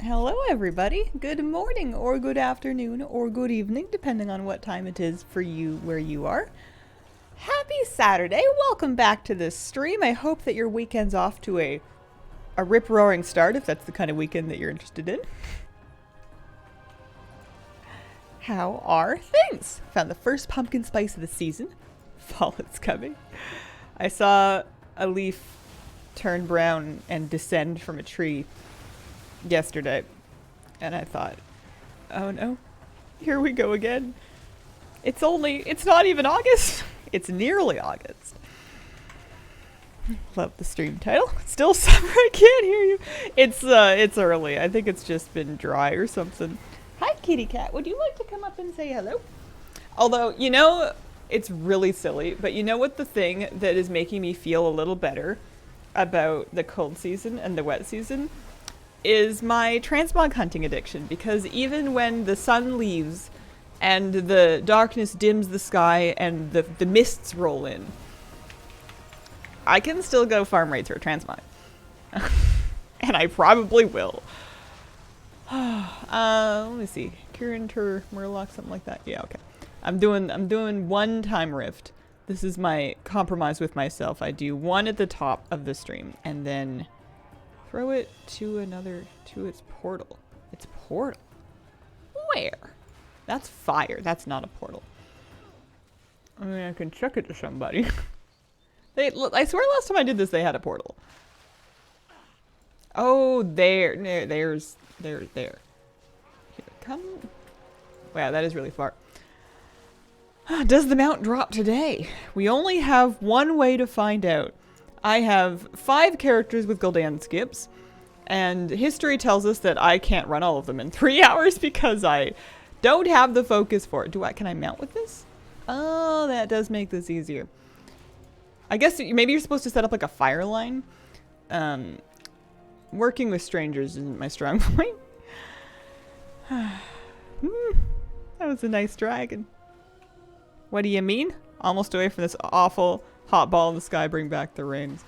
Hello everybody. Good morning or good afternoon or good evening, depending on what time it is for you where you are. Happy Saturday. Welcome back to this stream. I hope that your weekend's off to a rip-roaring start, if that's the kind of weekend that you're interested in. How are things? Found the first pumpkin spice of the season. Fall is coming. I saw a leaf turn brown and descend from a tree yesterday, and I thought, oh no, here we go again. It's not even August. It's nearly August. Love the stream title. Still summer, I can't hear you. It's early. I think it's just been dry or something. Hi kitty cat, would you like to come up and say hello? Although, you know, it's really silly, but you know what the thing that is making me feel a little better about the cold season and the wet season is my transmog hunting addiction, because even when the sun leaves and the darkness dims the sky and the mists roll in, I can still go farm raids for a transmog. And I probably will. Let me see. Kirintur, Murloc, something like that. Yeah, okay. I'm doing one time rift. This is my compromise with myself. I do one at the top of the stream and then throw it to its portal. It's portal. Where? That's fire. That's not a portal. I mean, I can chuck it to somebody. I swear last time I did this, they had a portal. Oh, there's there. Here, come. Wow, that is really far. Does the mount drop today? We only have one way to find out. I have 5 characters with Gul'dan skips, and history tells us that I can't run all of them in 3 hours because I don't have the focus for it. Can I mount with this? Oh, that does make this easier. I guess maybe you're supposed to set up like a fire line. Working with strangers isn't my strong point. That was a nice dragon. What do you mean? Almost away from this awful hot ball in the sky, bring back the rains.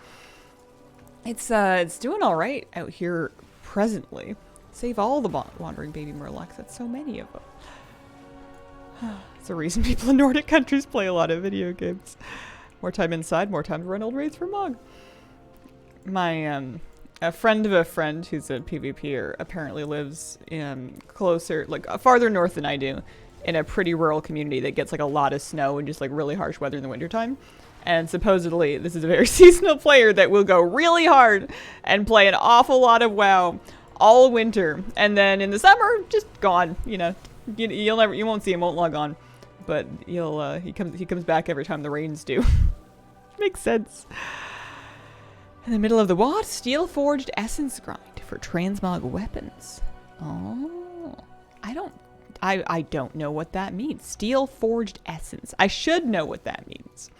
It's doing all right out here presently. Save all the wandering baby murlocs. That's so many of them. It's the reason people in Nordic countries play a lot of video games. More time inside, more time to run old raids for Mog. My a friend of a friend who's a PvPer apparently lives in closer, like farther north than I do, in a pretty rural community that gets like a lot of snow and just like really harsh weather in the wintertime. And supposedly this is a very seasonal player that will go really hard and play an awful lot of WoW all winter. And then in the summer, just gone, you know. You won't see him, won't log on. But he comes back every time the rains do. Makes sense. In the middle of the what? Steel forged essence grind for transmog weapons. Oh. I don't know what that means. Steel forged essence. I should know what that means.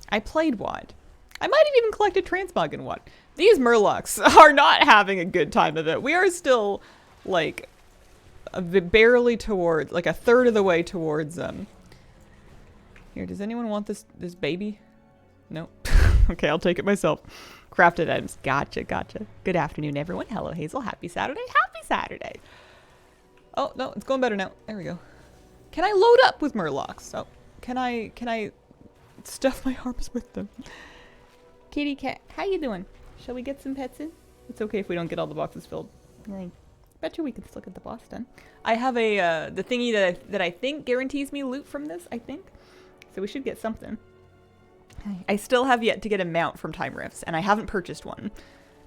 I played WoD. I might have even collected transmog in WoD. These murlocs are not having a good time of it. We are still like barely towards, like a third of the way towards Here, does anyone want this baby? No. Okay, I'll take it myself. Crafted items. Gotcha. Good afternoon, everyone. Hello, Hazel. Happy Saturday. Happy Saturday. Oh, no, it's going better now. There we go. Can I load up with murlocs? Oh, can I stuff my arms with them? Kitty cat, how you doing? Shall we get some pets in? It's okay if we don't get all the boxes filled. I bet you we can still get the boss done. I have the thingy that I think guarantees me loot from this, I think. So we should get something. I still have yet to get a mount from Time Rifts, and I haven't purchased one.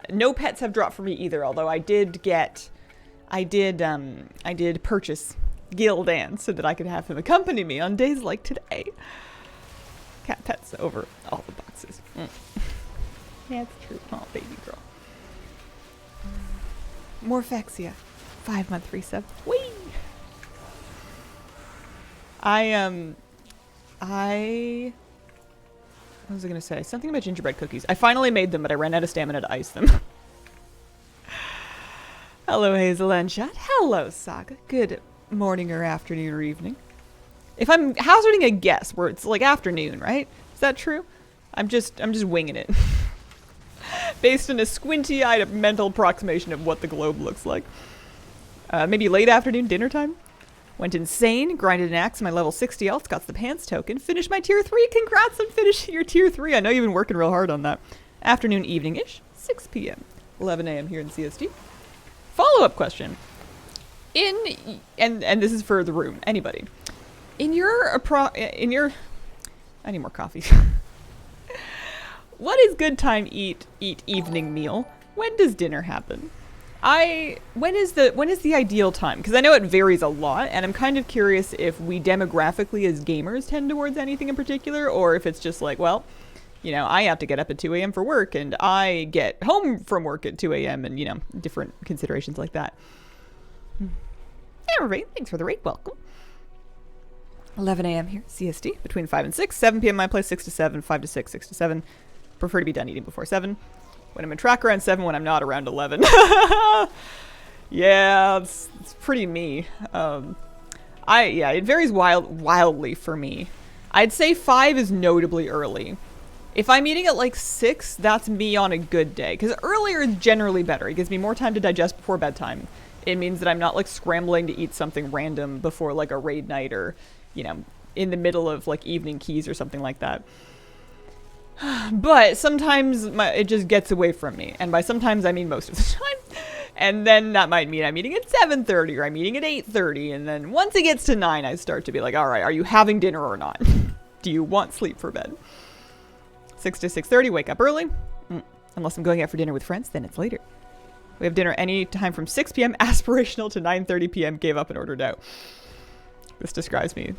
No pets have dropped for me either, although I did purchase Gul'dan so that I could have him accompany me on days like today. Cat pets over all the boxes. Yeah, it's true. Oh, baby girl. Morphexia. 5-month resub. Whee! What was I gonna say? Something about gingerbread cookies. I finally made them, but I ran out of stamina to ice them. Hello, Hazel and Chat. Hello, Saga. Good morning or afternoon or evening. If I'm hazarding a guess where it's like afternoon, right? Is that true? I'm just winging it. Based on a squinty-eyed mental approximation of what the globe looks like. Maybe late afternoon dinner time. Went insane, grinded an axe, my level 60 else, got the pants token, finished my tier 3. Congrats on finishing your tier 3. I know you've been working real hard on that. Afternoon, evening-ish, 6 p.m. 11 a.m. here in CST. Follow-up question. And this is for the room, anybody. I need more coffee. What is good time eat evening meal? When does dinner happen? When is the ideal time? Because I know it varies a lot, and I'm kind of curious if we demographically as gamers tend towards anything in particular, or if it's just like, well, you know, I have to get up at 2 a.m. for work, and I get home from work at 2 a.m., and, you know, different considerations like that. All right, thanks for the raid. Welcome. 11 a.m. here, CST, between 5 and 6. 7 p.m. my place, 6 to 7, 5 to 6, 6 to 7. Prefer to be done eating before 7. When I'm in track around 7, when I'm not around 11. Yeah, it's pretty me. Yeah, it varies wildly for me. I'd say 5 is notably early. If I'm eating at like 6, that's me on a good day. Because earlier is generally better. It gives me more time to digest before bedtime. It means that I'm not like scrambling to eat something random before like a raid night or, you know, in the middle of like evening keys or something like that. But sometimes it just gets away from me. And by sometimes, I mean most of the time. And then that might mean I'm eating at 7:30 or I'm eating at 8:30. And then once it gets to 9, I start to be like, all right, are you having dinner or not? Do you want sleep for bed? 6 to 6:30, wake up early. Unless I'm going out for dinner with friends, then it's later. We have dinner any time from 6 p.m. aspirational to 9:30 p.m. gave up and ordered out. This describes me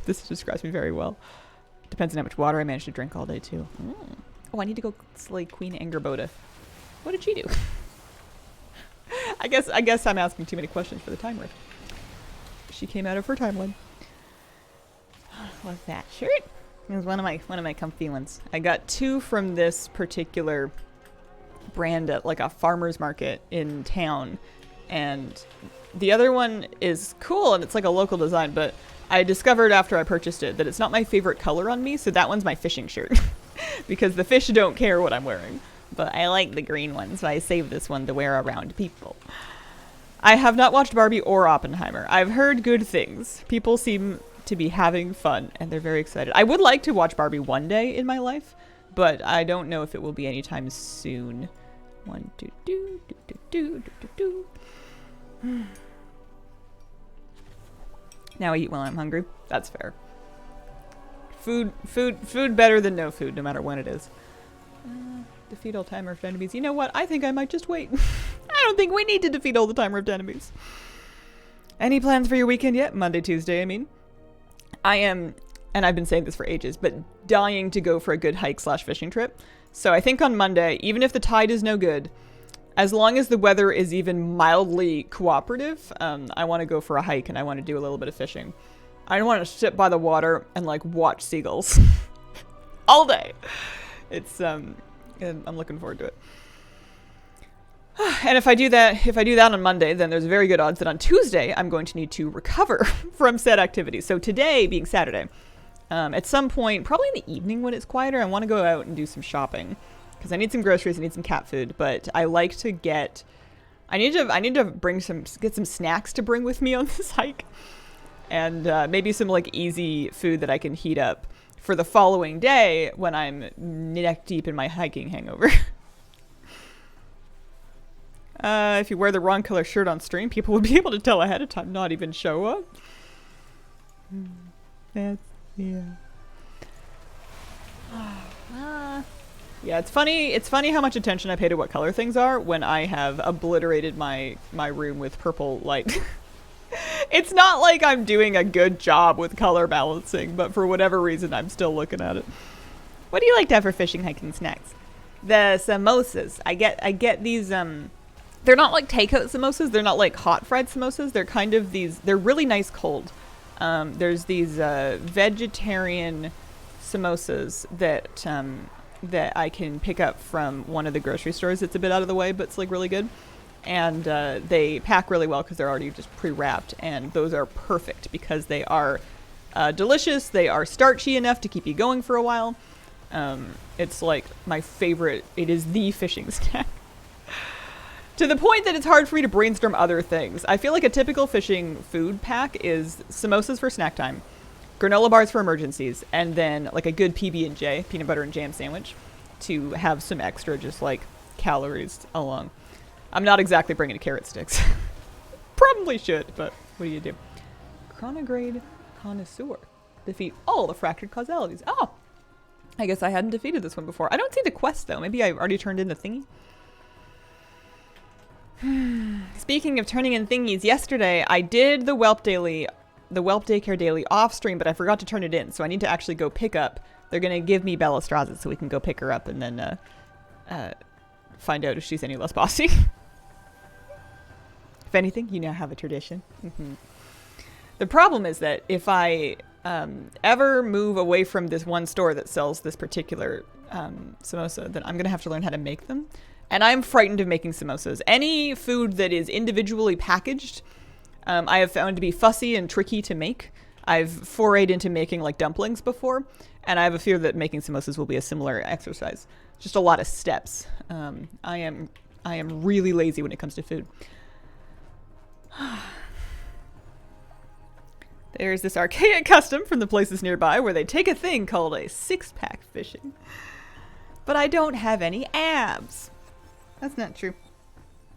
very well. Depends on how much water I manage to drink all day, too. Oh, I need to go slay Queen Angerboda. What did she do? I guess I'm asking too many questions for the time rift. She came out of her timeline. What's that shirt? It was one of my comfy ones. I got 2 from this particular brand at like a farmer's market in town, and the other one is cool and it's like a local design, but I discovered after I purchased it that it's not my favorite color on me, so that one's my fishing shirt. Because the fish don't care what I'm wearing. But I like the green one, so I saved this one to wear around people. I have not watched Barbie or Oppenheimer. I've heard good things. People seem to be having fun, and they're very excited. I would like to watch Barbie one day in my life, but I don't know if it will be anytime soon. 1, 2, 2, 2, 2, 2, 2, 2. Now I eat while I'm hungry. That's fair. Food better than no food, no matter when it is. Defeat all time rift enemies. You know what? I think I might just wait. I don't think we need to defeat all the time rift enemies. Any plans for your weekend yet? Monday, Tuesday, I mean. I am, and I've been saying this for ages, but dying to go for a good hike/fishing trip. So I think on Monday, even if the tide is no good, as long as the weather is even mildly cooperative, I want to go for a hike and I want to do a little bit of fishing. I don't want to sit by the water and like watch seagulls all day. It's I'm looking forward to it. And if I do that on Monday, then there's very good odds that on Tuesday I'm going to need to recover from said activity. So today being Saturday, at some point, probably in the evening when it's quieter, I want to go out and do some shopping. Because I need some groceries, I need some cat food, but I like to get, I need to get some snacks to bring with me on this hike, and maybe some like easy food that I can heat up for the following day when I'm neck deep in my hiking hangover. If you wear the wrong color shirt on stream, people will be able to tell ahead of time, not even show up. Yeah. Yeah, it's funny how much attention I pay to what color things are when I have obliterated my room with purple light. It's not like I'm doing a good job with color balancing, but for whatever reason, I'm still looking at it. What do you like to have for fishing, hiking snacks? The samosas. I get these, they're not like takeout samosas. They're not like hot fried samosas. They're kind of these, they're really nice cold. There's these vegetarian samosas that I can pick up from one of the grocery stores. It's a bit out of the way, but it's like really good. And they pack really well because they're already just pre-wrapped. And those are perfect because they are delicious. They are starchy enough to keep you going for a while. It's like my favorite. It is the fishing snack. To the point that it's hard for me to brainstorm other things. I feel like a typical fishing food pack is samosas for snack time, granola bars for emergencies, and then like a good PB&J, peanut butter and jam sandwich, to have some extra just like calories along. I'm not exactly bringing carrot sticks. Probably should, but what do you do? Chronograde Connoisseur. Defeat all the fractured causalities. Oh! I guess I hadn't defeated this one before. I don't see the quest though. Maybe I already turned in the thingy? Speaking of turning in thingies, yesterday I did the Whelp Daycare Daily off stream, but I forgot to turn it in, so I need to actually go pick up. They're gonna give me Bella Straza so we can go pick her up and then find out if she's any less bossy. If anything, you now have a tradition. The problem is that if I ever move away from this one store that sells this particular samosa, then I'm gonna have to learn how to make them. And I'm frightened of making samosas. Any food that is individually packaged, I have found to be fussy and tricky to make. I've forayed into making like dumplings before, and I have a fear that making samosas will be a similar exercise. Just a lot of steps. I am really lazy when it comes to food. There's this archaic custom from the places nearby where they take a thing called a six-pack fishing. But I don't have any abs. That's not true.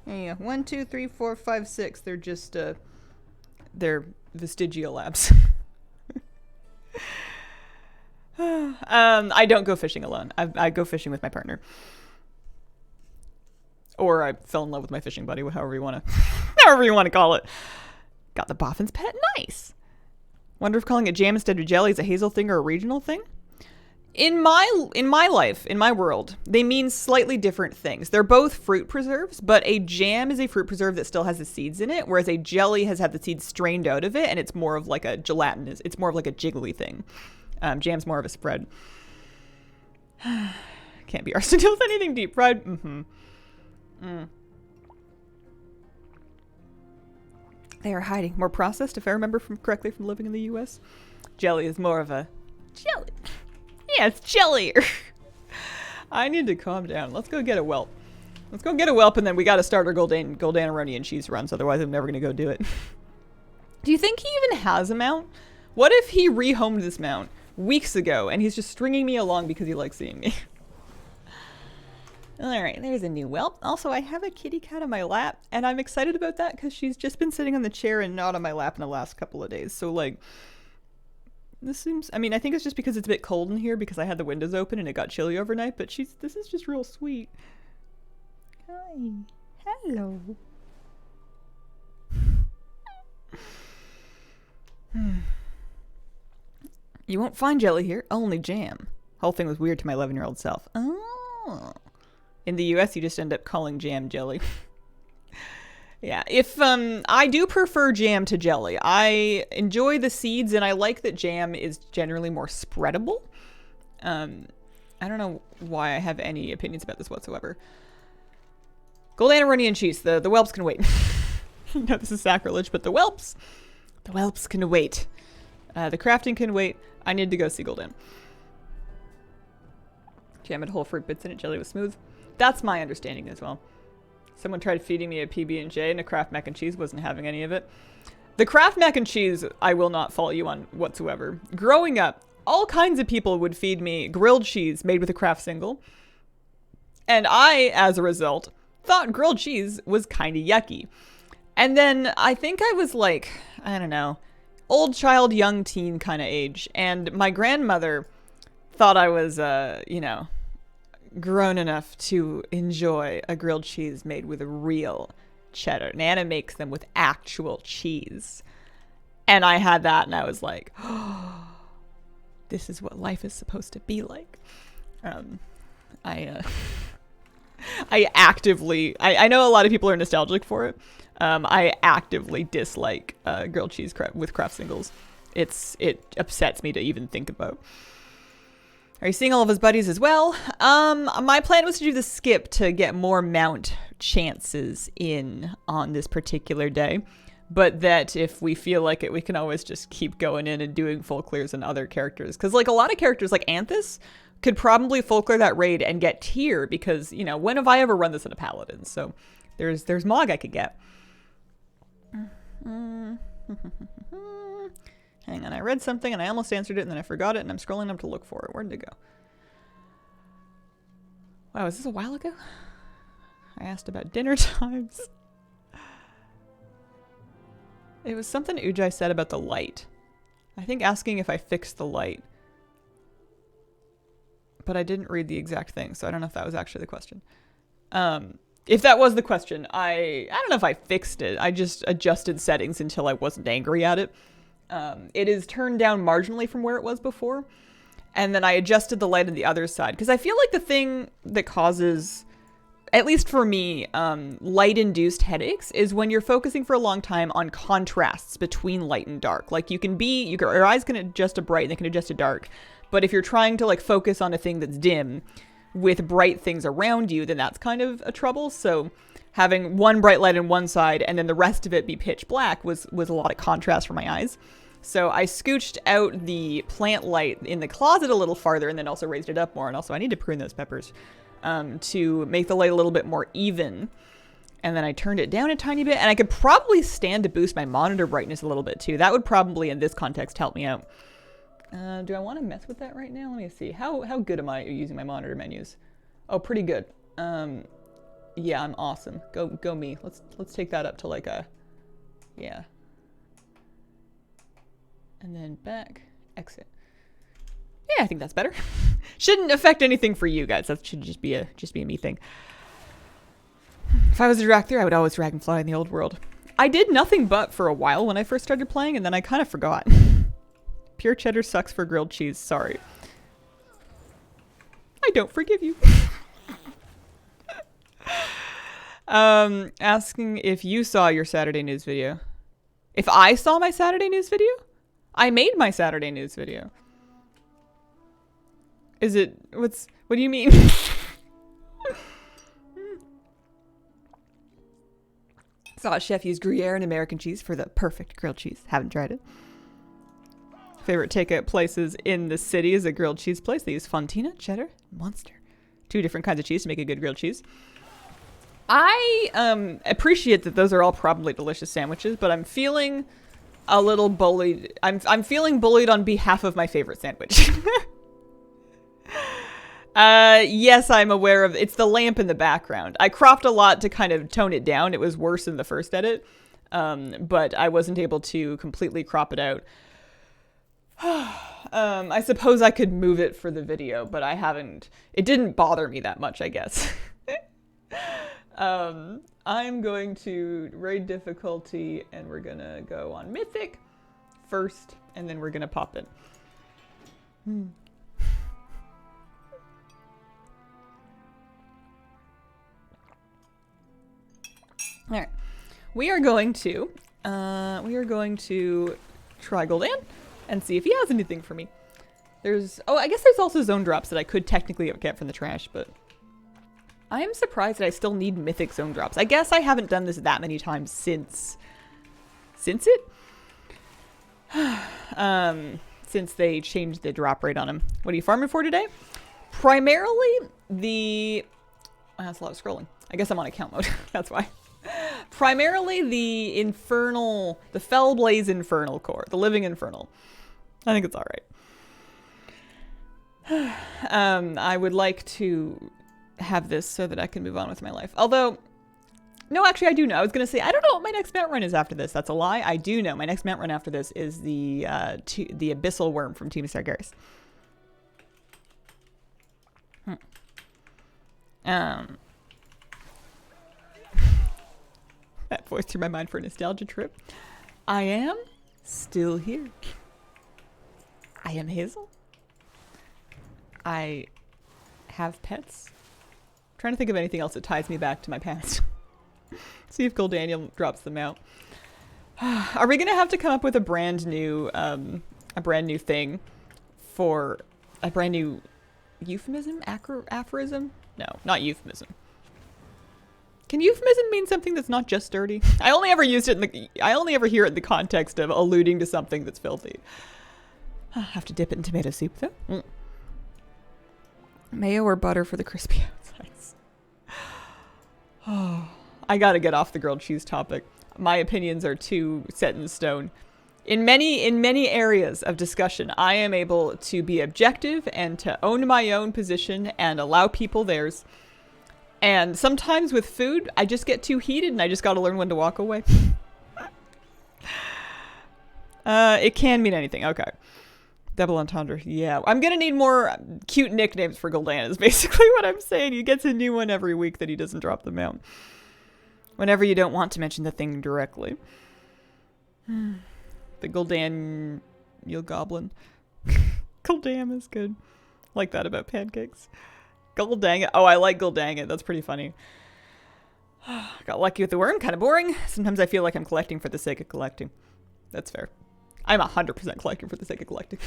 Yeah, 1, 2, 3, 4, 5, 6. They're just, they're vestigial abs. I don't go fishing alone. I go fishing with my partner. Or I fell in love with my fishing buddy, however you want to call it. Got the boffin's pet. Nice. Wonder if calling it jam instead of jelly is a Hazel thing or a regional thing? In my life, in my world, they mean slightly different things. They're both fruit preserves, but a jam is a fruit preserve that still has the seeds in it, whereas a jelly has had the seeds strained out of it, and it's more of like a gelatinous, it's more of like a jiggly thing. Jam's more of a spread. Can't be arsed to deal with anything deep fried. They are hiding. More processed, if I remember correctly from living in the US. Jelly is more of a jelly. Yeah, it's jellier. I need to calm down. Let's go get a whelp. Let's go get a whelp, and then we got to start our Gul'danaroni and cheese runs. Otherwise, I'm never going to go do it. Do you think he even has a mount? What if he rehomed this mount weeks ago, and he's just stringing me along because he likes seeing me? All right, there's a new whelp. Also, I have a kitty cat on my lap, and I'm excited about that because she's just been sitting on the chair and not on my lap in the last couple of days. So, like, this seems, I mean, I think it's just because it's a bit cold in here because I had the windows open and it got chilly overnight, but this is just real sweet. Hi. Hello. You won't find jelly here, only jam. Whole thing was weird to my 11-year-old self. Oh. In the US, you just end up calling jam jelly. Yeah, if I do prefer jam to jelly. I enjoy the seeds, and I like that jam is generally more spreadable. I don't know why I have any opinions about this whatsoever. Gul'danaroni and cheese. The whelps can wait. No, this is sacrilege, but the whelps can wait. The crafting can wait. I need to go see Gul'dan. Jam had whole fruit bits in it. Jelly was smooth. That's my understanding as well. Someone tried feeding me a PB&J and a Kraft mac and cheese, wasn't having any of it. The Kraft mac and cheese, I will not fault you on whatsoever. Growing up, all kinds of people would feed me grilled cheese made with a Kraft single. And I, as a result, thought grilled cheese was kind of yucky. And then I think I was like, I don't know, old child, young teen kind of age. And my grandmother thought I was, you know, grown enough to enjoy a grilled cheese made with a real cheddar. Nana makes them with actual cheese. And I had that and I was like, oh, this is what life is supposed to be like. I actively, I know a lot of people are nostalgic for it. I actively dislike grilled cheese with Kraft singles. It upsets me to even think about. Are you seeing all of his buddies as well? My plan was to do the skip to get more mount chances in on this particular day. But that if we feel like it, we can always just keep going in and doing full clears and other characters. Because like a lot of characters like Anthus could probably full clear that raid and get tier because, you know, when have I ever run this in a paladin? So There's Mog I could get. Hang on, I read something and I almost answered it and then I forgot it and I'm scrolling up to look for it. Where did it go? Wow, is this a while ago? I asked about dinner times. It was something Ujai said about the light. I think asking if I fixed the light. But I didn't read the exact thing, so I don't know if that was actually the question. If that was the question, I don't know if I fixed it. I just adjusted settings until I wasn't angry at it. It is turned down marginally from where it was before. And then I adjusted the light on the other side. Because I feel like the thing that causes, at least for me, light-induced headaches is when you're focusing for a long time on contrasts between light and dark. Like your eyes can adjust to bright and they can adjust to dark. But if you're trying to like focus on a thing that's dim with bright things around you, then that's kind of a trouble. So having one bright light on one side and then the rest of it be pitch black was a lot of contrast for my eyes. So I scooched out the plant light in the closet a little farther and then also raised it up more. And also I need to prune those peppers to make the light a little bit more even. And then I turned it down a tiny bit. And I could probably stand to boost my monitor brightness a little bit too. That would probably, in this context, help me out. Do I want to mess with that right now? Let me see. How good am I using my monitor menus? Oh, pretty good. Yeah, I'm awesome. Go me. Let's take that up to like a, yeah. And then back, exit. Yeah, I think that's better. Shouldn't affect anything for you guys. That should just be a me thing. If I was a drag through, I would always dragonfly in the old world. I did nothing but for a while when I first started playing, and then I kind of forgot. Pure cheddar sucks for grilled cheese. Sorry. I don't forgive you. Asking if you saw your Saturday news video. If I saw my Saturday news video? I made my Saturday news video. Is it... what do you mean? Saw a chef use Gruyere and American cheese for the perfect grilled cheese. Haven't tried it. Favorite takeout places in the city is a grilled cheese place. They use Fontina, cheddar, Monster. 2 different kinds of cheese to make a good grilled cheese. I appreciate that those are all probably delicious sandwiches, but I'm feeling a little bullied. I'm feeling bullied on behalf of my favorite sandwich. Yes, I'm aware of it's the lamp in the background. I cropped a lot to kind of tone it down. It was worse in the first edit, but I wasn't able to completely crop it out. I suppose I could move it for the video, but I haven't. It didn't bother me that much, I guess. I'm going to raid difficulty, and we're gonna go on Mythic first, and then we're gonna pop it. All right, we are going to try Gul'dan and see if he has anything for me. I guess there's also zone drops that I could technically get from the trash, but I am surprised that I still need mythic zone drops. I guess I haven't done this that many times since it? Since they changed the drop rate on him. What are you farming for today? Primarily the... Oh, that's a lot of scrolling. I guess I'm on account mode. That's why. Primarily the Infernal... The Fellblaze Infernal core. The Living Infernal. I think it's alright. I would like to have this so that I can move on with my life. Although... No, actually, I do know. I was going to say, I don't know what my next mount run is after this. That's a lie. I do know. My next mount run after this is the Abyssal Worm from Team Sargeras. That voice through my mind for a nostalgia trip. I am still here. I am Hazel. I have pets. I'm trying to think of anything else that ties me back to my past. See if Gul'dan drops them out. Are we gonna have to come up with a brand new thing for a brand new euphemism? Aphorism? No, not euphemism. Can euphemism mean something that's not just dirty? I only ever use it I only ever hear it in the context of alluding to something that's filthy. I have to dip it in tomato soup though. Mayo or butter for the crispy outsides. Oh, I gotta get off the grilled cheese topic. My opinions are too set in stone. In many areas of discussion, I am able to be objective and to own my own position and allow people theirs. And sometimes with food, I just get too heated and I just gotta learn when to walk away. It can mean anything. Okay. Double entendre. Yeah. I'm gonna need more cute nicknames for Gul'dan is basically what I'm saying. He gets a new one every week that he doesn't drop them out. Whenever you don't want to mention the thing directly. The Gul'dan Goblin. Gul'dan is good. Like that about pancakes. Gul'dang. Oh, I like Gul'dang. That's pretty funny. Got lucky with the worm. Kind of boring. Sometimes I feel like I'm collecting for the sake of collecting. That's fair. I'm 100% collecting for the sake of collecting.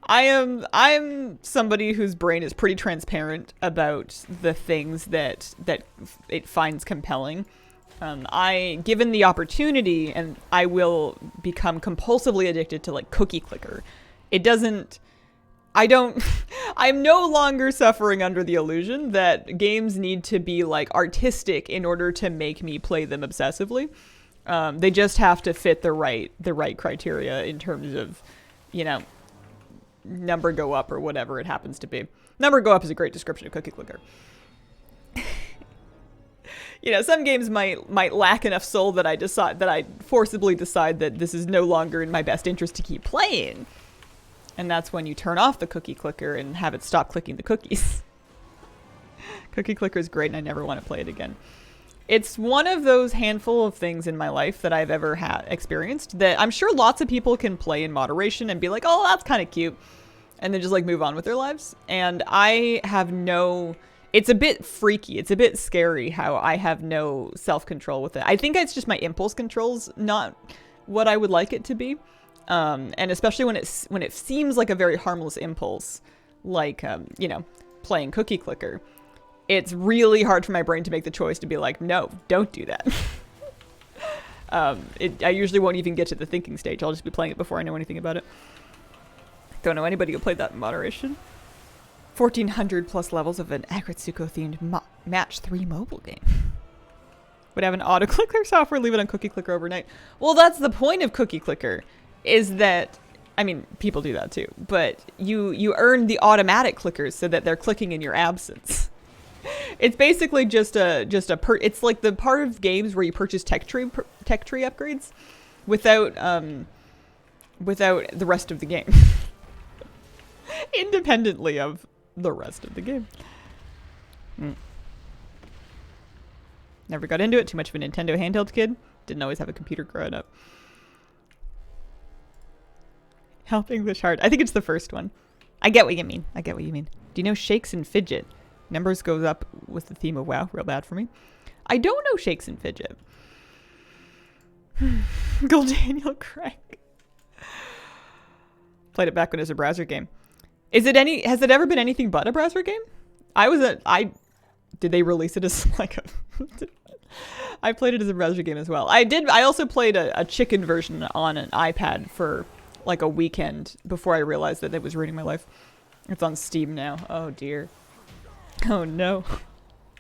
I'm somebody whose brain is pretty transparent about the things that it finds compelling. Given the opportunity, and I will become compulsively addicted to like cookie clicker. I'm no longer suffering under the illusion that games need to be like artistic in order to make me play them obsessively. They just have to fit the right criteria in terms of, you know, number go up or whatever it happens to be. Number go up is a great description of cookie clicker. You know, some games might lack enough soul that I forcibly decide that this is no longer in my best interest to keep playing. And that's when you turn off the cookie clicker and have it stop clicking the cookies. Cookie clicker is great and I never want to play it again. It's one of those handful of things in my life that I've ever experienced that I'm sure lots of people can play in moderation and be like, oh, that's kind of cute. And then just like move on with their lives. And I have it's a bit freaky. It's a bit scary how I have no self-control with it. I think it's just my impulse control's not what I would like it to be. And especially when it seems like a very harmless impulse, like, you know, playing cookie clicker. It's really hard for my brain to make the choice to be like, no, don't do that. I usually won't even get to the thinking stage. I'll just be playing it before I know anything about it. Don't know anybody who played that in moderation. 1,400 plus levels of an Agritsuko themed match 3 mobile game. Would have an auto clicker software, leave it on cookie clicker overnight. Well, that's the point of cookie clicker, is that, I mean, people do that too, but you earn the automatic clickers so that they're clicking in your absence. It's basically it's like the part of games where you purchase tech tree upgrades without the rest of the game. Independently of the rest of the game. Never got into it. Too much of a Nintendo handheld kid. Didn't always have a computer growing up. Help English hard. I think it's the first one. I get what you mean. Do you know Shakes and Fidget? Numbers goes up with the theme of WoW. Real bad for me. I don't know Shakes and Fidget. Daniel Craig. Played it back when it was a browser game. Has it ever been anything but a browser game? Did they release it as like a... I played it as a browser game as well. I also played a chicken version on an iPad for like a weekend before I realized that it was ruining my life. It's on Steam now. Oh dear. Oh no.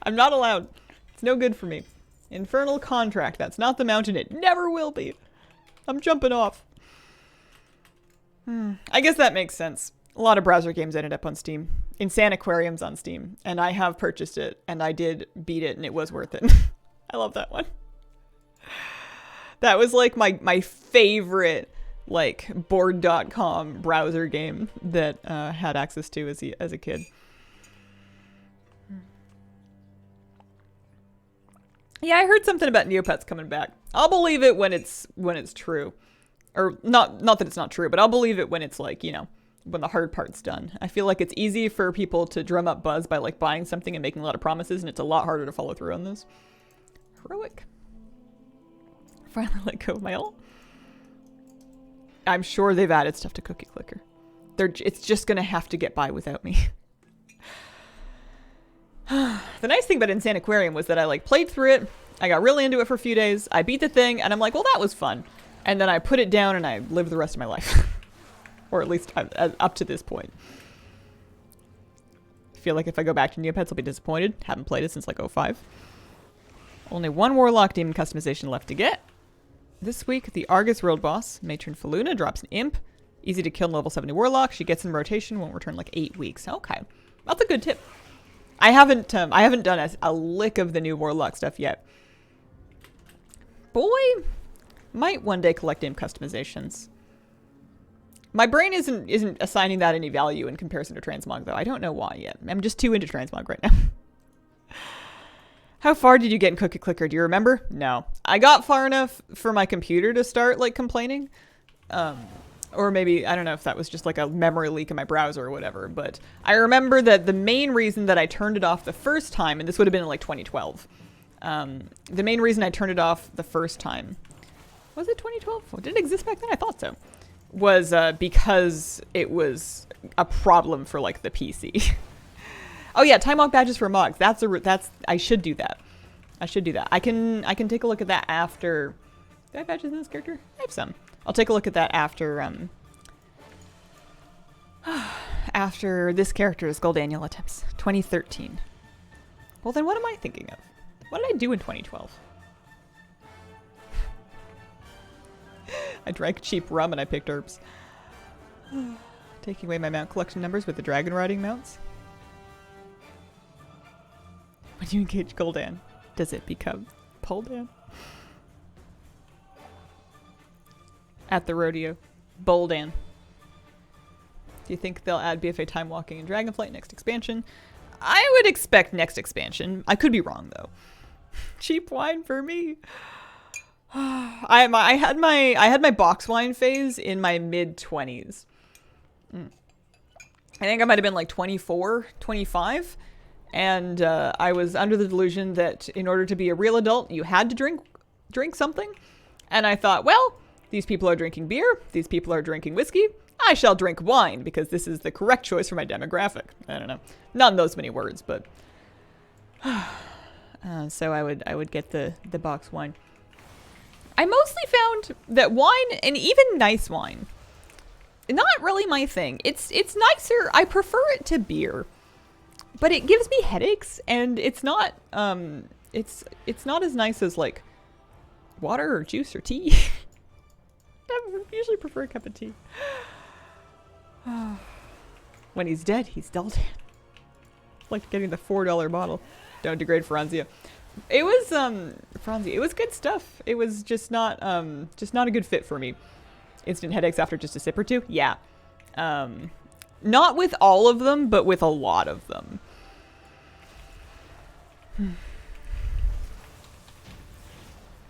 I'm not allowed. It's no good for me. Infernal Contract. That's not the mountain. It never will be. I'm jumping off. I guess that makes sense. A lot of browser games ended up on Steam. Insane Aquarium's on Steam. And I have purchased it. And I did beat it. And it was worth it. I love that one. That was like my favorite like board.com browser game that had access to as a kid. Yeah, I heard something about Neopets coming back. I'll believe it when it's true. Or not that it's not true, but I'll believe it when it's like, you know, when the hard part's done. I feel like it's easy for people to drum up buzz by like buying something and making a lot of promises, and it's a lot harder to follow through on those. Heroic. Finally let go of my ult. I'm sure they've added stuff to Cookie Clicker. It's just gonna have to get by without me. The nice thing about Insane Aquarium was that I like played through it. I got really into it for a few days. I beat the thing and I'm like, well, that was fun. And then I put it down and I lived the rest of my life. Or at least up to this point. I feel like if I go back to Neopets, I'll be disappointed. Haven't played it since like 05. Only one Warlock Demon customization left to get. This week, the Argus World Boss, Matron Faluna, drops an Imp. Easy to kill in level 70 Warlock. She gets in rotation, won't return like 8 weeks. Okay. That's a good tip. I haven't done a lick of the new Warlock stuff yet. Boy, might one day collect Imp customizations. My brain isn't assigning that any value in comparison to Transmog, though. I don't know why yet. I'm just too into Transmog right now. How far did you get in Cookie Clicker? Do you remember? No. I got far enough for my computer to start, like, complaining. Or maybe, I don't know if that was just, like, a memory leak in my browser or whatever. But I remember that the main reason that I turned it off the first time, and this would have been in, like, 2012. The main reason I turned it off the first time... Was it 2012? Did it exist back then? I thought so. Was because it was a problem for, like, the PC. Oh yeah, time walk badges for mods. I should do that. I should do that. I can take a look at that after. Do I have badges in this character? I have some. I'll take a look at that after after this character's gold annual attempts. 2013. Well then what am I thinking of? What did I do in 2012? I drank cheap rum and I picked herbs. Taking away my mount collection numbers with the dragon riding mounts. When you engage Gul'dan, does it become Poldan? At the rodeo. Boldan. Do you think they'll add BFA time walking and Dragonflight next expansion? I would expect next expansion. I could be wrong though. Cheap wine for me. I had my box wine phase in my mid-20s. I think I might have been like 24, 25. And I was under the delusion that in order to be a real adult, you had to drink something. And I thought, well, these people are drinking beer. These people are drinking whiskey. I shall drink wine because this is the correct choice for my demographic. I don't know. Not in those many words, but... so I would get the box wine. I mostly found that wine, and even nice wine, not really my thing. It's nicer. I prefer it to beer. But it gives me headaches, and it's not not as nice as like water or juice or tea. I usually prefer a cup of tea. When he's dead, he's Gul'dan. Like getting the $4 bottle. Don't degrade Franzia. It was Franzia. It was good stuff. It was just not a good fit for me. Instant headaches after just a sip or two. Yeah. Not with all of them, but with a lot of them.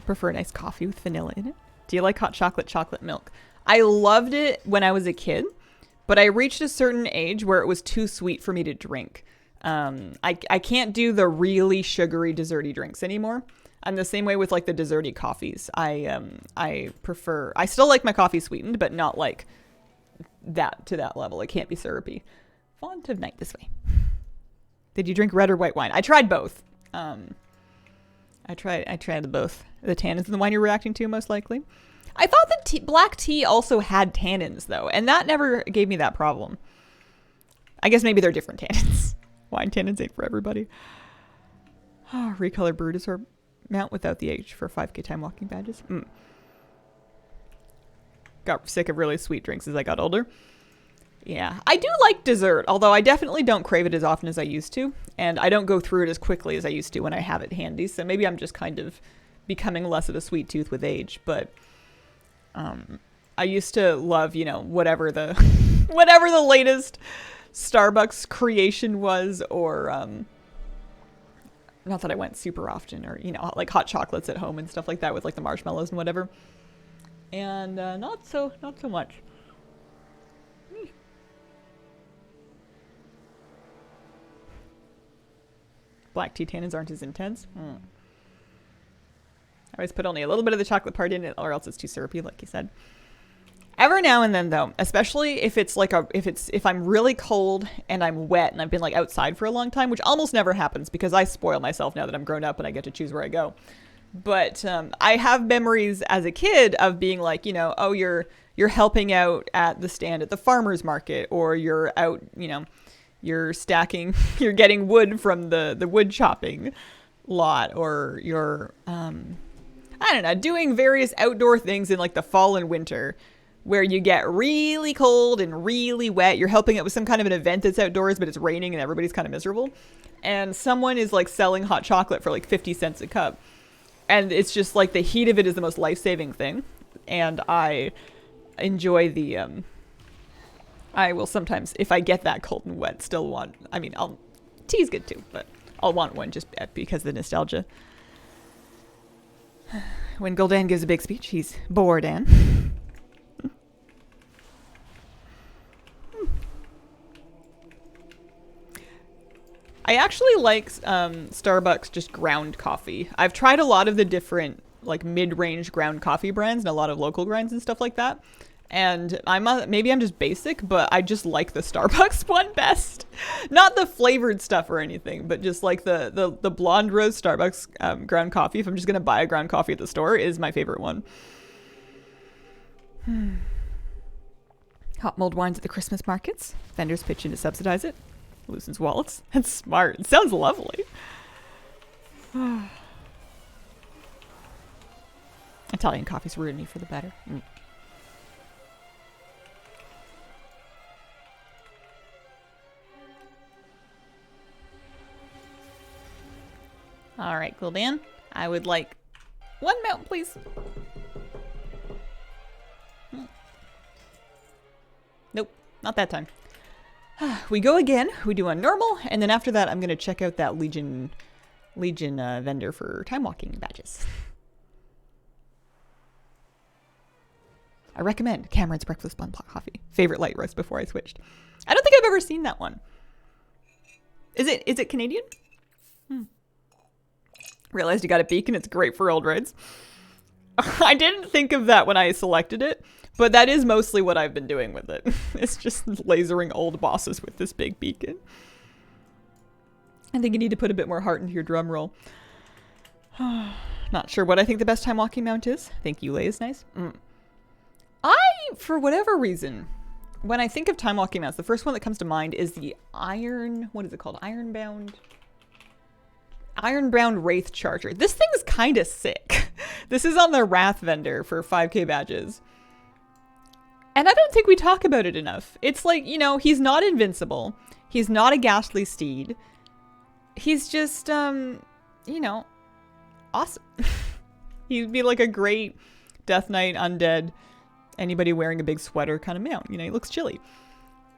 Prefer a nice coffee with vanilla in it. Do you like hot chocolate milk? I loved it when I was a kid, but I reached a certain age where it was too sweet for me to drink. I can't do the really sugary desserty drinks anymore. I'm the same way with like the desserty coffees. I still like my coffee sweetened, but not like that to that level. It can't be syrupy. Font of night this way. Did you drink red or white wine? I tried both. I tried both. The tannins in the wine you're reacting to, most likely. I thought that black tea also had tannins, though, and that never gave me that problem. I guess maybe they're different tannins. Wine tannins ain't for everybody. Oh, recolor Brutus mount without the H for 5k time walking badges. Got sick of really sweet drinks as I got older. Yeah, I do like dessert, although I definitely don't crave it as often as I used to, and I don't go through it as quickly as I used to when I have it handy, so maybe I'm just kind of becoming less of a sweet tooth with age, but I used to love, whatever the whatever the latest Starbucks creation was, or not that I went super often, or like hot chocolates at home and stuff like that with like the marshmallows and whatever, and not so much. Black tea tannins aren't as intense. I always put only a little bit of the chocolate part in it, or else it's too syrupy, like you said. Every now and then, though, especially if it's like if I'm really cold and I'm wet and I've been like outside for a long time, which almost never happens because I spoil myself now that I'm grown up and I get to choose where I go. But I have memories as a kid of being like, oh, you're helping out at the stand at the farmer's market, or you're out, you're stacking, you're getting wood from the wood chopping. lot, or you're, I don't know, doing various outdoor things in like the fall and winter where you get really cold and really wet. You're helping out with some kind of an event that's outdoors, but it's raining and everybody's kind of miserable. And someone is like selling hot chocolate for like 50 cents a cup. And it's just like the heat of it is the most life-saving thing. And I enjoy the, I will sometimes, if I get that cold and wet, still want, I mean, tea's good too, but I'll want one just because of the nostalgia. When Gul'dan gives a big speech, he's Bordan. I actually like Starbucks just ground coffee. I've tried a lot of the different like mid-range ground coffee brands and a lot of local grinds and stuff like that. And maybe I'm just basic, but I just like the Starbucks one best. Not the flavored stuff or anything, but just like the blonde roast Starbucks ground coffee. If I'm just going to buy a ground coffee at the store, is my favorite one. Hot mulled wines at the Christmas markets. Vendors pitch in to subsidize it. Loosens wallets. That's smart. It sounds lovely. Italian coffee's ruined me for the better. All right, Gul'dan. I would like one mountain, please. Nope, not that time. We go again. We do on normal, and then after that, I'm gonna check out that Legion vendor for time walking badges. I recommend Cameron's Breakfast Blend Black Coffee. Favorite light roast before I switched. I don't think I've ever seen that one. Is it Canadian? Realized you got a beacon. It's great for old rides. I didn't think of that when I selected it, but that is mostly what I've been doing with it. It's just lasering old bosses with this big beacon. I think you need to put a bit more heart into your drum roll. Not sure what I think the best time walking mount is. Thank you, Lay is nice. For whatever reason, when I think of time walking mounts, the first one that comes to mind is the what is it called? Ironbound Wraith Charger. This thing is kind of sick. This is on the Wrath vendor for 5k badges. And I don't think we talk about it enough. It's like, you know, he's not invincible. He's not a ghastly steed. He's just, you know, awesome. He'd be like a great Death Knight undead, anybody wearing a big sweater kind of mount. You know, he looks chilly.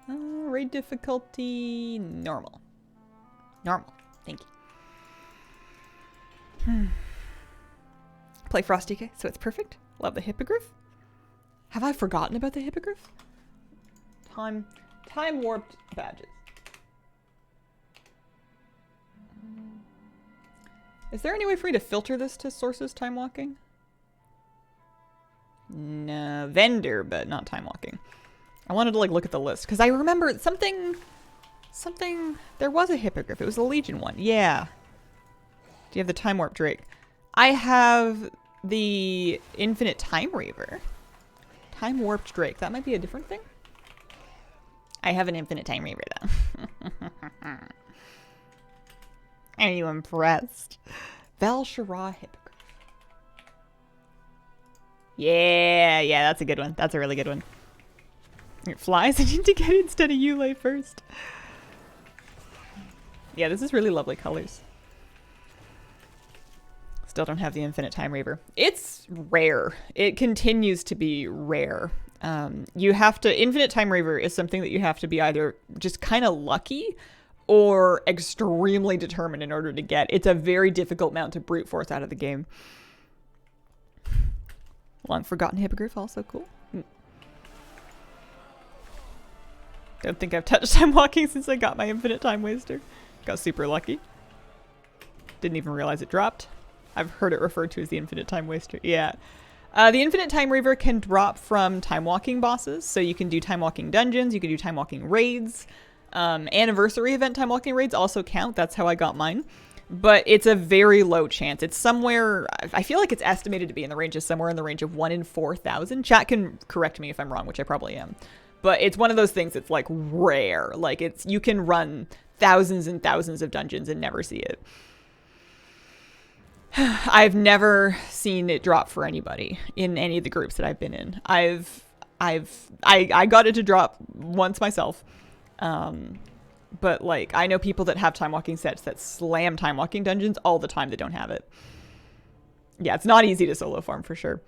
Raid difficulty, normal. Normal, thank you. Play Frosty K, so it's perfect. Love the hippogriff. Have I forgotten about the hippogriff? Time warped badges. Is there any way for me to filter this to sources time walking? No, vendor, but not time walking. I wanted to like look at the list because I remember something, there was a hippogriff. It was the Legion one. Yeah. Do you have the time warp Drake? I have the infinite time raver. Time warped Drake. That might be a different thing. I have an infinite time raver though. Are you impressed? Val'Shara hippogriff. Yeah, that's a good one. That's a really good one. It flies. I need to get it instead of Yulei first. Yeah, this is really lovely colors. Still don't have the infinite time raver. It's rare. It continues to be rare. You have to, infinite time raver is something that you have to be either just kind of lucky or extremely determined in order to get. It's a very difficult mount to brute force out of the game. Long forgotten hippogriff, also cool. Don't think I've touched time walking since I got my infinite time waster. Got super lucky. Didn't even realize it dropped. I've heard it referred to as the infinite time waster. Yeah. The infinite time raver can drop from time walking bosses. So you can do time walking dungeons. You can do time walking raids. Anniversary event time walking raids also count. That's how I got mine. But it's a very low chance. It's somewhere, I feel like it's estimated to be in the range of somewhere in the range of 1 in 4,000. Chat can correct me if I'm wrong, which I probably am. But it's one of those things that's like rare. Like you can run thousands and thousands of dungeons and never see it. I've never seen it drop for anybody in any of the groups that I've been in. I got it to drop once myself. But like I know people that have time walking sets that slam time walking dungeons all the time that don't have it. Yeah, it's not easy to solo farm for sure.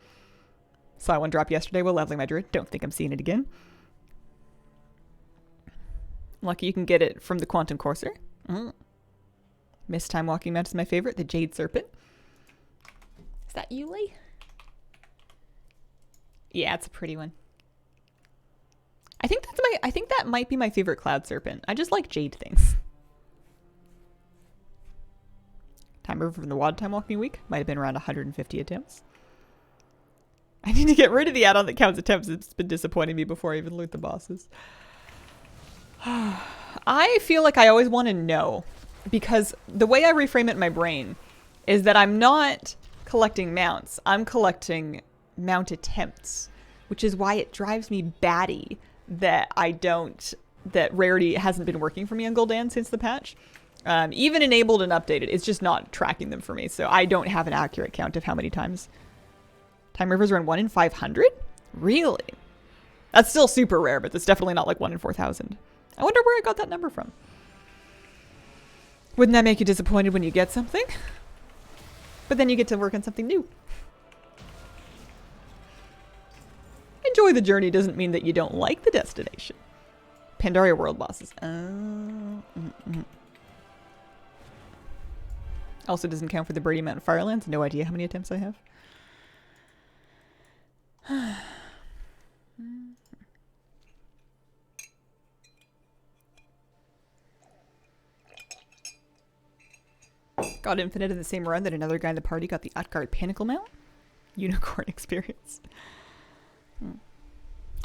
Saw one drop yesterday with leveling my druid. Don't think I'm seeing it again. Lucky you can get it from the Quantum Courser. Mist time walking mount is my favorite. The Jade Serpent. Is that Yuli? Yeah, it's a pretty one. I think that might be my favorite Cloud Serpent. I just like jade things. Time River from the WOD time walking week. Might have been around 150 attempts. I need to get rid of the add-on that counts attempts. It's been disappointing me before I even loot the bosses. I feel like I always want to know, because the way I reframe it in my brain is that I'm not collecting mounts. I'm collecting mount attempts, which is why it drives me batty that that rarity hasn't been working for me on Gul'dan since the patch. Even enabled and updated, it's just not tracking them for me. So I don't have an accurate count of how many times. Time Rivers around 1 in 500? Really? That's still super rare, but that's definitely not like 1 in 4,000. I wonder where I got that number from. Wouldn't that make you disappointed when you get something? But then you get to work on something new. Enjoy the journey doesn't mean that you don't like the destination. Pandaria World bosses. Also doesn't count for the Brady Mountain Firelands. No idea how many attempts I have. Got Infinite in the same run that another guy in the party got the Utgard Pinnacle Mount. Unicorn experience.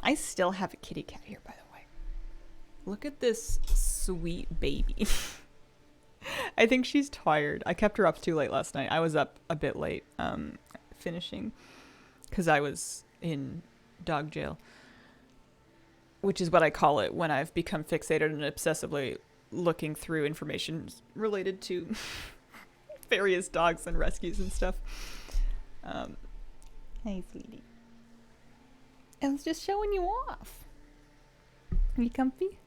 I still have a kitty cat here, by the way. Look at this sweet baby. I think she's tired. I kept her up too late last night. I was up a bit late finishing because I was in dog jail, which is what I call it when I've become fixated and obsessively looking through information related to various dogs and rescues and stuff. Hey, sweetie. I was just showing you off. Are you comfy?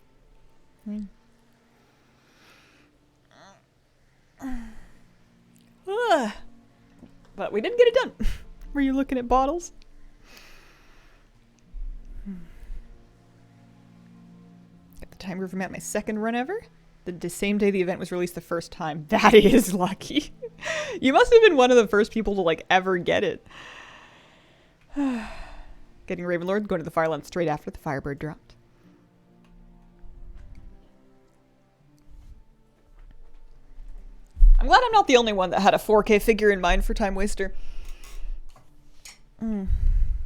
But we didn't get it done. Were you looking at bottles? Got the Time River Mount my second run ever. The same day the event was released the first time. That is lucky. You must have been one of the first people to like ever get it. Getting Ravenlord, going to the Fireland straight after the Firebird dropped. I'm glad I'm not the only one that had a 4K figure in mind for Time Waster.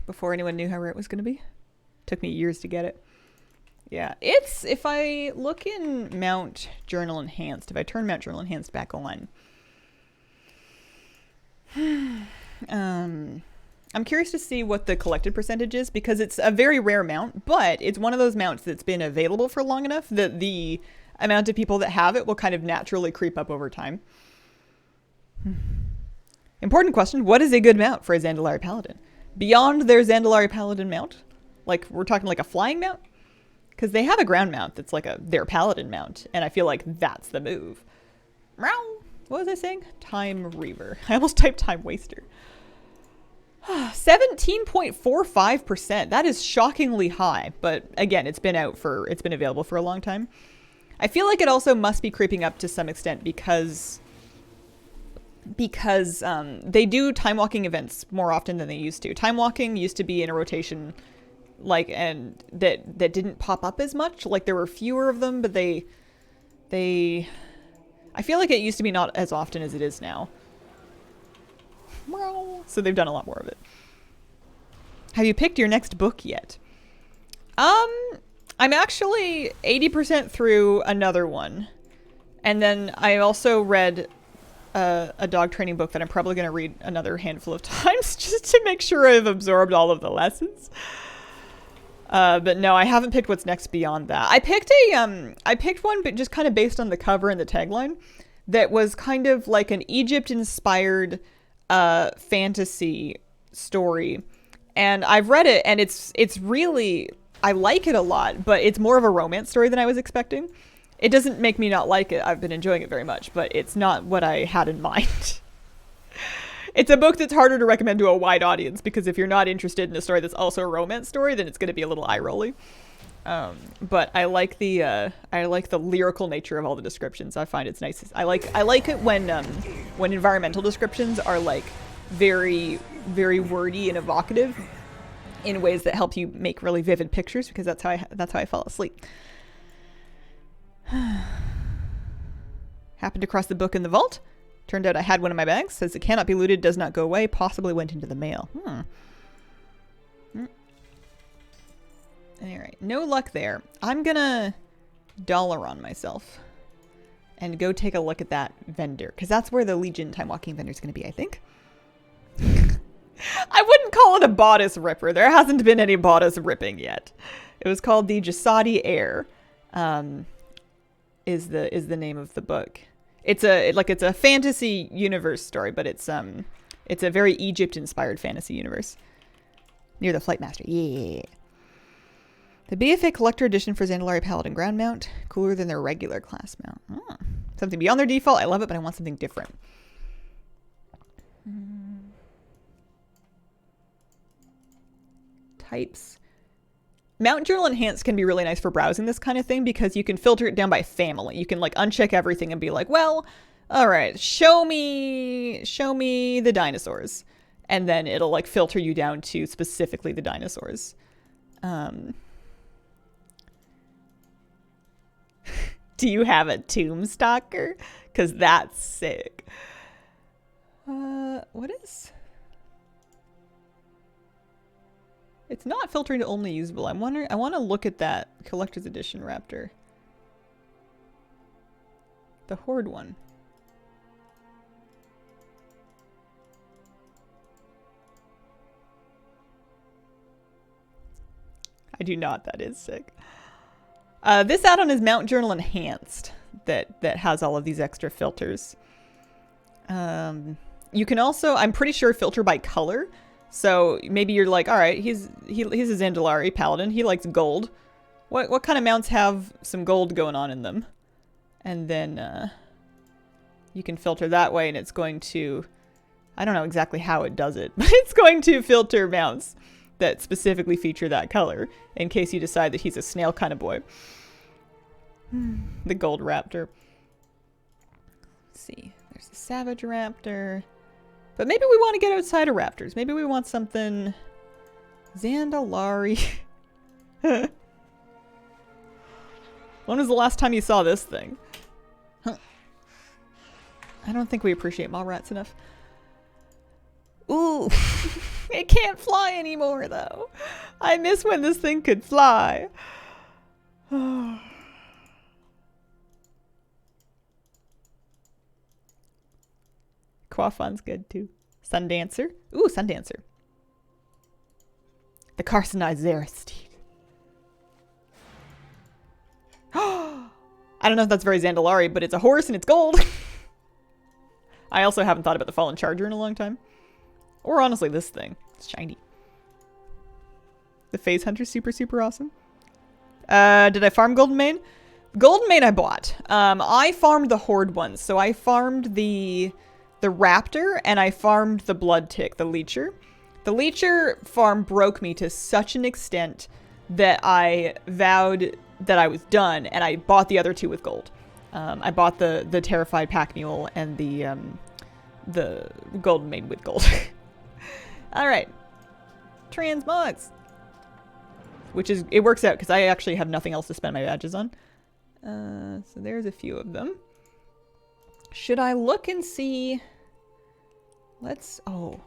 Before anyone knew how rare it was going to be. Took me years to get it. Yeah, it's, if I look in Mount Journal Enhanced, if I turn Mount Journal Enhanced back on, I'm curious to see what the collected percentage is, because it's a very rare mount, but it's one of those mounts that's been available for long enough that the amount of people that have it will kind of naturally creep up over time. Important question. What is a good mount for a Zandalari Paladin? Beyond their Zandalari Paladin mount? Like, we're talking like a flying mount? Because they have a ground mount that's like their Paladin mount, and I feel like that's the move. What was I saying? Time Reaver. I almost typed Time Waster. 17.45%. That is shockingly high, but again, it's been available for a long time. I feel like it also must be creeping up to some extent because they do time walking events more often than they used to. Time walking used to be in a rotation, like, and that didn't pop up as much. Like, there were fewer of them, but I feel like it used to be not as often as it is now. So they've done a lot more of it. Have you picked your next book yet? I'm actually 80% through another one. And then I also read a dog training book that I'm probably going to read another handful of times just to make sure I've absorbed all of the lessons. But no, I haven't picked what's next beyond that. I picked one, but just kind of based on the cover and the tagline, that was kind of like an Egypt-inspired fantasy story, and I've read it, and it's really, I like it a lot, but it's more of a romance story than I was expecting. It doesn't make me not like it. I've been enjoying it very much, but it's not what I had in mind. It's a book that's harder to recommend to a wide audience, because if you're not interested in a story that's also a romance story, then it's going to be a little eye-rolly. But I like the lyrical nature of all the descriptions. I find it's nice. I like it when environmental descriptions are like very, very wordy and evocative in ways that help you make really vivid pictures, because that's how I fall asleep. Happened to cross the book in the vault. Turned out I had one in my bag. Says it cannot be looted, does not go away, possibly went into the mail. Alright, no luck there. I'm gonna dollar on myself and go take a look at that vendor, because that's where the Legion Time Walking vendor is going to be, I think. I wouldn't call it a bodice ripper. There hasn't been any bodice ripping yet. It was called the Jasadi Heir, is the name of the book. It's a fantasy universe story, but it's a very Egypt-inspired fantasy universe. Near the Flight Master. Yeah. The BFA Collector Edition for Zandalari Paladin Ground Mount. Cooler than their regular class mount. Something beyond their default. I love it, but I want something different. Types. Mount Journal Enhanced can be really nice for browsing this kind of thing, because you can filter it down by family. You can like uncheck everything and be like, well, all right, show me the dinosaurs. And then it'll like filter you down to specifically the dinosaurs. Do you have a Tomb Stalker? Because that's sick. What is... It's not filtering to only usable. I'm wondering... I want to look at that Collector's Edition Raptor. The Horde one. I do not. That is sick. This add-on is Mount Journal Enhanced that has all of these extra filters. You can also, I'm pretty sure, filter by color. So maybe you're like, all right, he's a Zandalari Paladin. He likes gold. What kind of mounts have some gold going on in them? And then you can filter that way, and it's going to, I don't know exactly how it does it, but it's going to filter mounts that specifically feature that color, in case you decide that he's a snail kind of boy. The gold raptor. Let's see. There's the savage raptor. But maybe we want to get outside of raptors. Maybe we want something... Zandalari. When was the last time you saw this thing? Huh. I don't think we appreciate mall rats enough. Ooh. It can't fly anymore, though. I miss when this thing could fly. Quafan's good, too. Sundancer. Ooh, Sundancer. The Carcinized Zeresteed. I don't know if that's very Zandalari, but it's a horse and it's gold. I also haven't thought about the Fallen Charger in a long time. Or honestly, this thing. It's shiny. The Phase Hunter's super, super awesome. Did I farm Golden Mane? Golden Mane I bought. I farmed the Horde ones. So I farmed the Raptor, and I farmed the Blood Tick, the Leecher. The Leecher farm broke me to such an extent that I vowed that I was done, and I bought the other two with gold. I bought the Terrified Pack Mule and the Golden Mane with gold. Alright. Transmogs. Which is, it works out because I actually have nothing else to spend my badges on. So there's a few of them. Should I look and see? Let's, oh.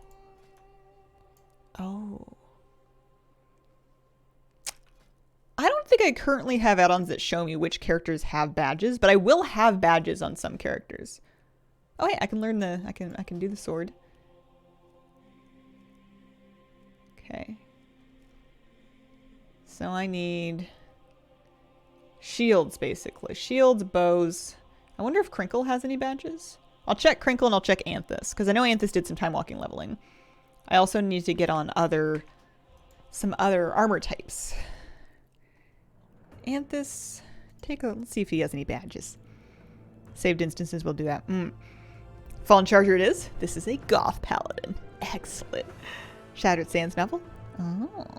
I don't think I currently have add-ons that show me which characters have badges, but I will have badges on some characters. Oh hey, I can learn I can do the sword. Okay. So I need shields, basically. Shields, bows. I wonder if Crinkle has any badges. I'll check Crinkle and I'll check Anthus, because I know Anthus did some time walking leveling. I also need to get on some other armor types. Anthus, let's see if he has any badges. Saved instances will do that. Fallen Charger it is. This is a Goth Paladin. Excellent. Shattered Sands novel. Oh.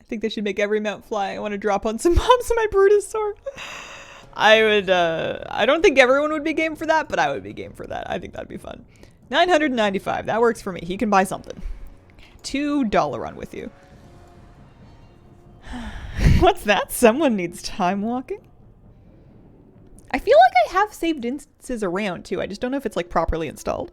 I think they should make every mount fly. I want to drop on some mobs in my Brutusaur. I don't think everyone would be game for that, but I would be game for that. I think that'd be fun. 995. That works for me. He can buy something. $2 run with you. What's that? Someone needs time walking? I feel like I have saved instances around too. I just don't know if it's like properly installed.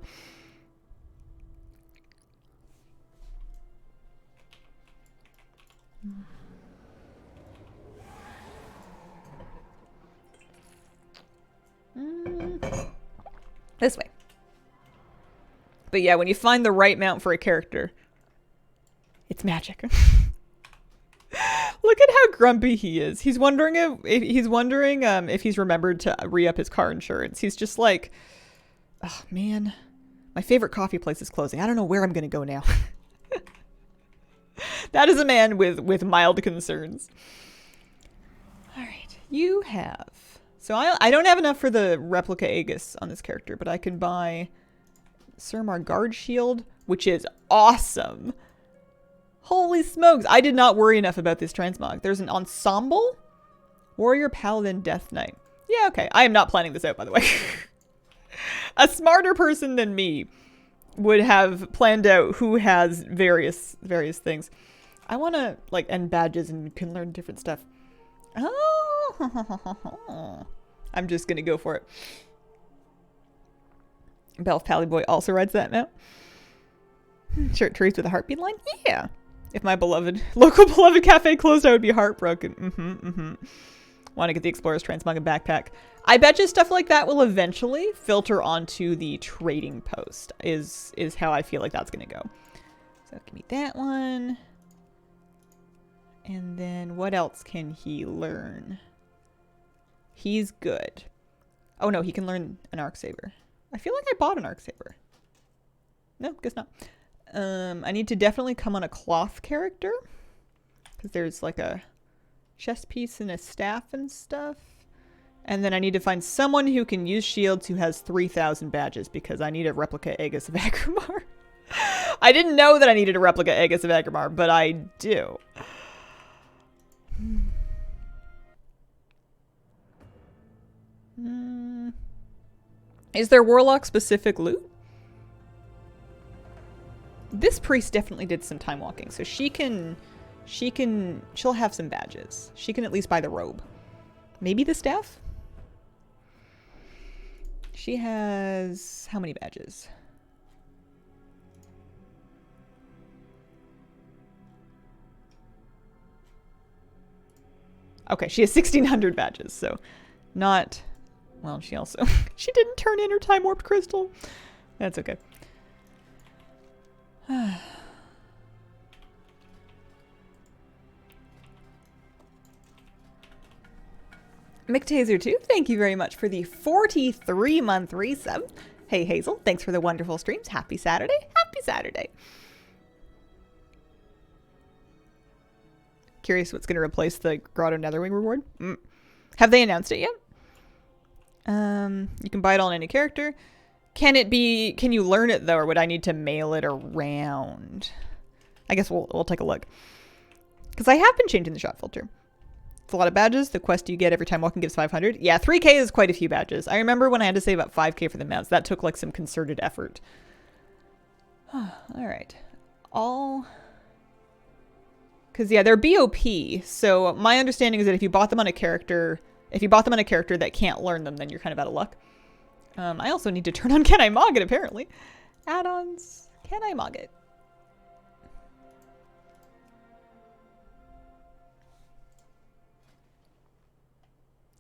This way. But yeah, when you find the right mount for a character, it's magic. Look at how grumpy he is. He's wondering if he's remembered to re-up his car insurance. He's just like, oh man, my favorite coffee place is closing. I don't know where I'm gonna go now. That is a man with mild concerns. All right, you have. So I don't have enough for the replica Aegis on this character, but I can buy Surmar Guard Shield, which is awesome. Holy smokes, I did not worry enough about this transmog. There's an ensemble? Warrior Paladin Death Knight. Yeah, okay. I am not planning this out, by the way. A smarter person than me would have planned out who has various things. I want to, like, end badges and can learn different stuff. Oh, I'm just going to go for it. Belf Pallyboy also rides that mount. Shirt trees with a heartbeat line? Yeah. If my local beloved cafe closed, I would be heartbroken. Want to get the Explorer's Transmog and backpack. I bet you stuff like that will eventually filter onto the trading post, is how I feel like that's going to go. So give me that one. And then what else can he learn? He's good. Oh no, he can learn an Arc Saber. I feel like I bought an Arc Saber. No, guess not. I need to definitely come on a cloth character, because there's like a chest piece and a staff and stuff. And then I need to find someone who can use shields who has 3,000 badges, because I need a replica Aegis of Agrimar. I didn't know that I needed a replica Aegis of Agrimar, but I do. Is there Warlock specific loot? This priest definitely did some time walking, so she'll have some badges. She can at least buy the robe. Maybe the staff? She has how many badges? Okay, she has 1,600 badges, so not... Well, she also... she didn't turn in her time warped crystal. That's okay. McTaser2, thank you very much for the 43-month resub. Hey Hazel, thanks for the wonderful streams. Happy Saturday. Happy Saturday. Curious what's going to replace the Grotto Netherwing reward. Have they announced it yet? You can buy it on any character. Can you learn it though, or would I need to mail it around? I guess we'll take a look. Because I have been changing the shot filter. It's a lot of badges. The quest you get every time walking gives 500. Yeah, 3k is quite a few badges. I remember when I had to save up 5k for the mounts. That took like some concerted effort. Alright. Because yeah, they're BOP. So my understanding is that if you bought them on a character that can't learn them, then you're kind of out of luck. I also need to turn on Can I Mog It, apparently. Add-ons. Can I Mog It?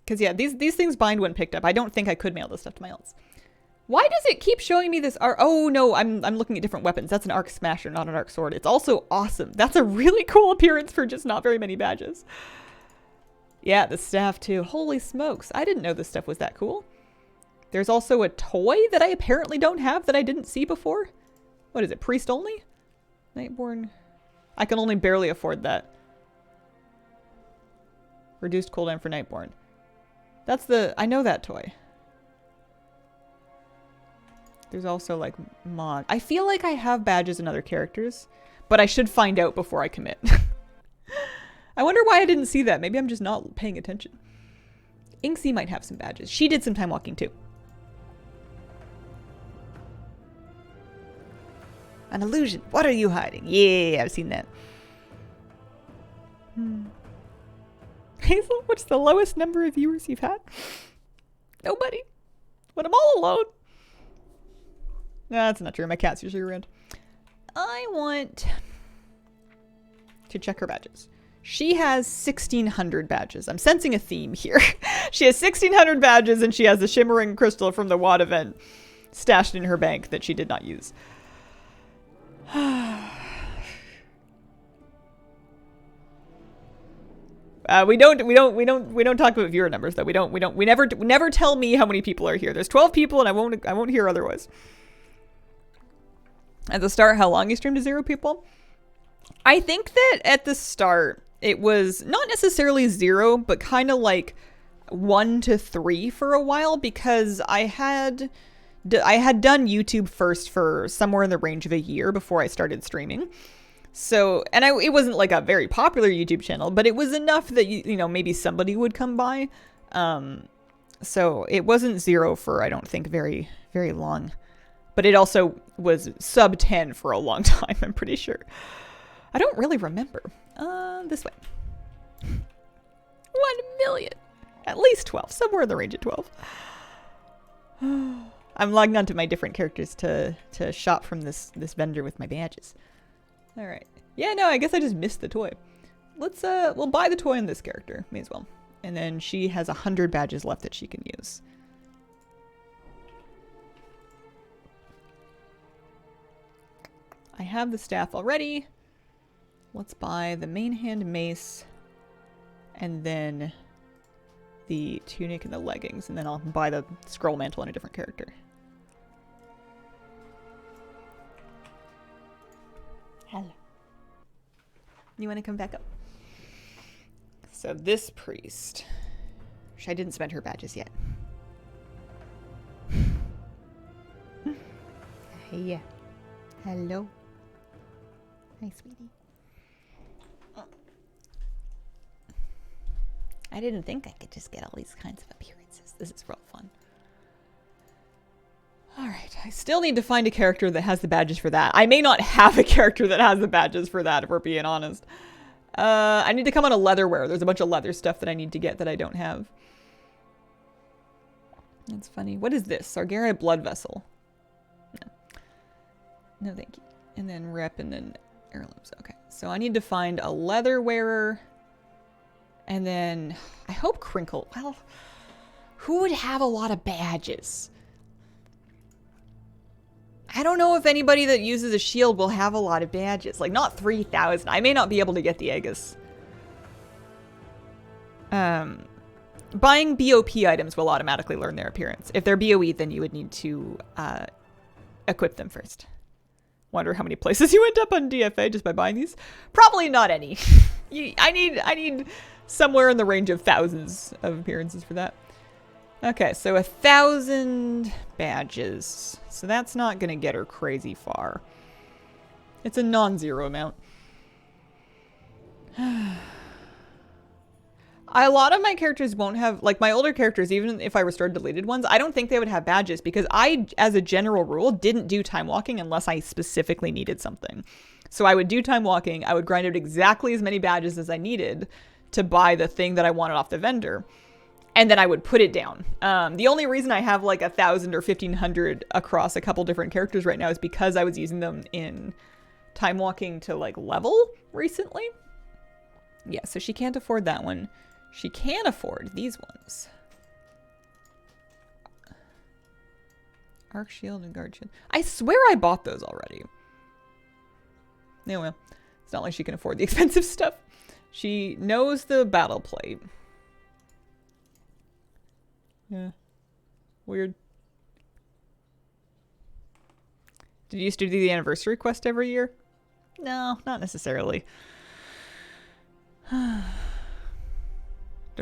Because yeah, these things bind when picked up. I don't think I could mail this stuff to my elves. Why does it keep showing me this arc? Oh no, I'm looking at different weapons. That's an Arc Smasher, not an Arc Sword. It's also awesome. That's a really cool appearance for just not very many badges. Yeah, the staff too. Holy smokes. I didn't know this stuff was that cool. There's also a toy that I apparently don't have that I didn't see before. What is it? Priest only? Nightborn. I can only barely afford that. Reduced cooldown for Nightborn. That's the... I know that toy. There's also like mod. I feel like I have badges in other characters, but I should find out before I commit. I wonder why I didn't see that. Maybe I'm just not paying attention. Inksy might have some badges. She did some time walking too. An illusion. What are you hiding? Yeah, I've seen that. Hazel, what's the lowest number of viewers you've had? Nobody. But I'm all alone. No, that's not true. My cat's usually around. I want to check her badges. She has 1,600 badges. I'm sensing a theme here. She has 1,600 badges and she has the shimmering crystal from the WOD event stashed in her bank that she did not use. We don't talk about viewer numbers though. We never tell me how many people are here. There's 12 people and I won't hear otherwise. At the start, how long you streamed to 0 people? I think that at the start it was not necessarily 0, but kind of like 1 to 3 for a while because I had done YouTube first for somewhere in the range of a year before I started streaming. So, and it wasn't like a very popular YouTube channel, but it was enough that, you know, maybe somebody would come by. So it wasn't 0 for, I don't think, very, very long. But it also was sub 10 for a long time, I'm pretty sure. I don't really remember. This way. 1 million. At least 12. Somewhere in the range of 12. I'm logging onto my different characters to shop from this vendor with my badges. Alright. Yeah, no, I guess I just missed the toy. Let's, we'll buy the toy on this character. May as well. And then she has 100 badges left that she can use. I have the staff already. Let's buy the main hand mace. And then the tunic and the leggings. And then I'll buy the scroll mantle on a different character. Hello. You want to come back up? So this priest. I didn't spend her badges yet. Hey. Hello. Hi, sweetie. I didn't think I could just get all these kinds of appearances. This is real fun. Alright, I still need to find a character that has the badges for that. I may not have a character that has the badges for that, if we're being honest. I need to come on a leatherware. There's a bunch of leather stuff that I need to get that I don't have. That's funny. What is this? Sargeria blood vessel. No. No, thank you. And then rep and then heirlooms. Okay, so I need to find a leather wearer. And then I hope Crinkle. Well, who would have a lot of badges? I don't know if anybody that uses a shield will have a lot of badges. Like, not 3,000. I may not be able to get the Aegis. Buying BOP items will automatically learn their appearance. If they're BOE, then you would need to equip them first. Wonder how many places you end up on DFA just by buying these? Probably not any. I need somewhere in the range of thousands of appearances for that. Okay, so 1,000 badges. So that's not gonna get her crazy far. It's a non-zero amount. A lot of my characters won't have, like my older characters, even if I restored deleted ones, I don't think they would have badges because I, as a general rule, didn't do time walking unless I specifically needed something. So I would do time walking, I would grind out exactly as many badges as I needed to buy the thing that I wanted off the vendor. And then I would put it down. The only reason I have like 1,000 or 1,500 across a couple different characters right now is because I was using them in time walking to like level recently. Yeah, so she can't afford that one. She can afford these ones. Arc shield and guard shield. I swear I bought those already. Anyway, it's not like she can afford the expensive stuff. She knows the battle plate. Yeah. Weird. Did you used to do the anniversary quest every year? No, not necessarily. Don't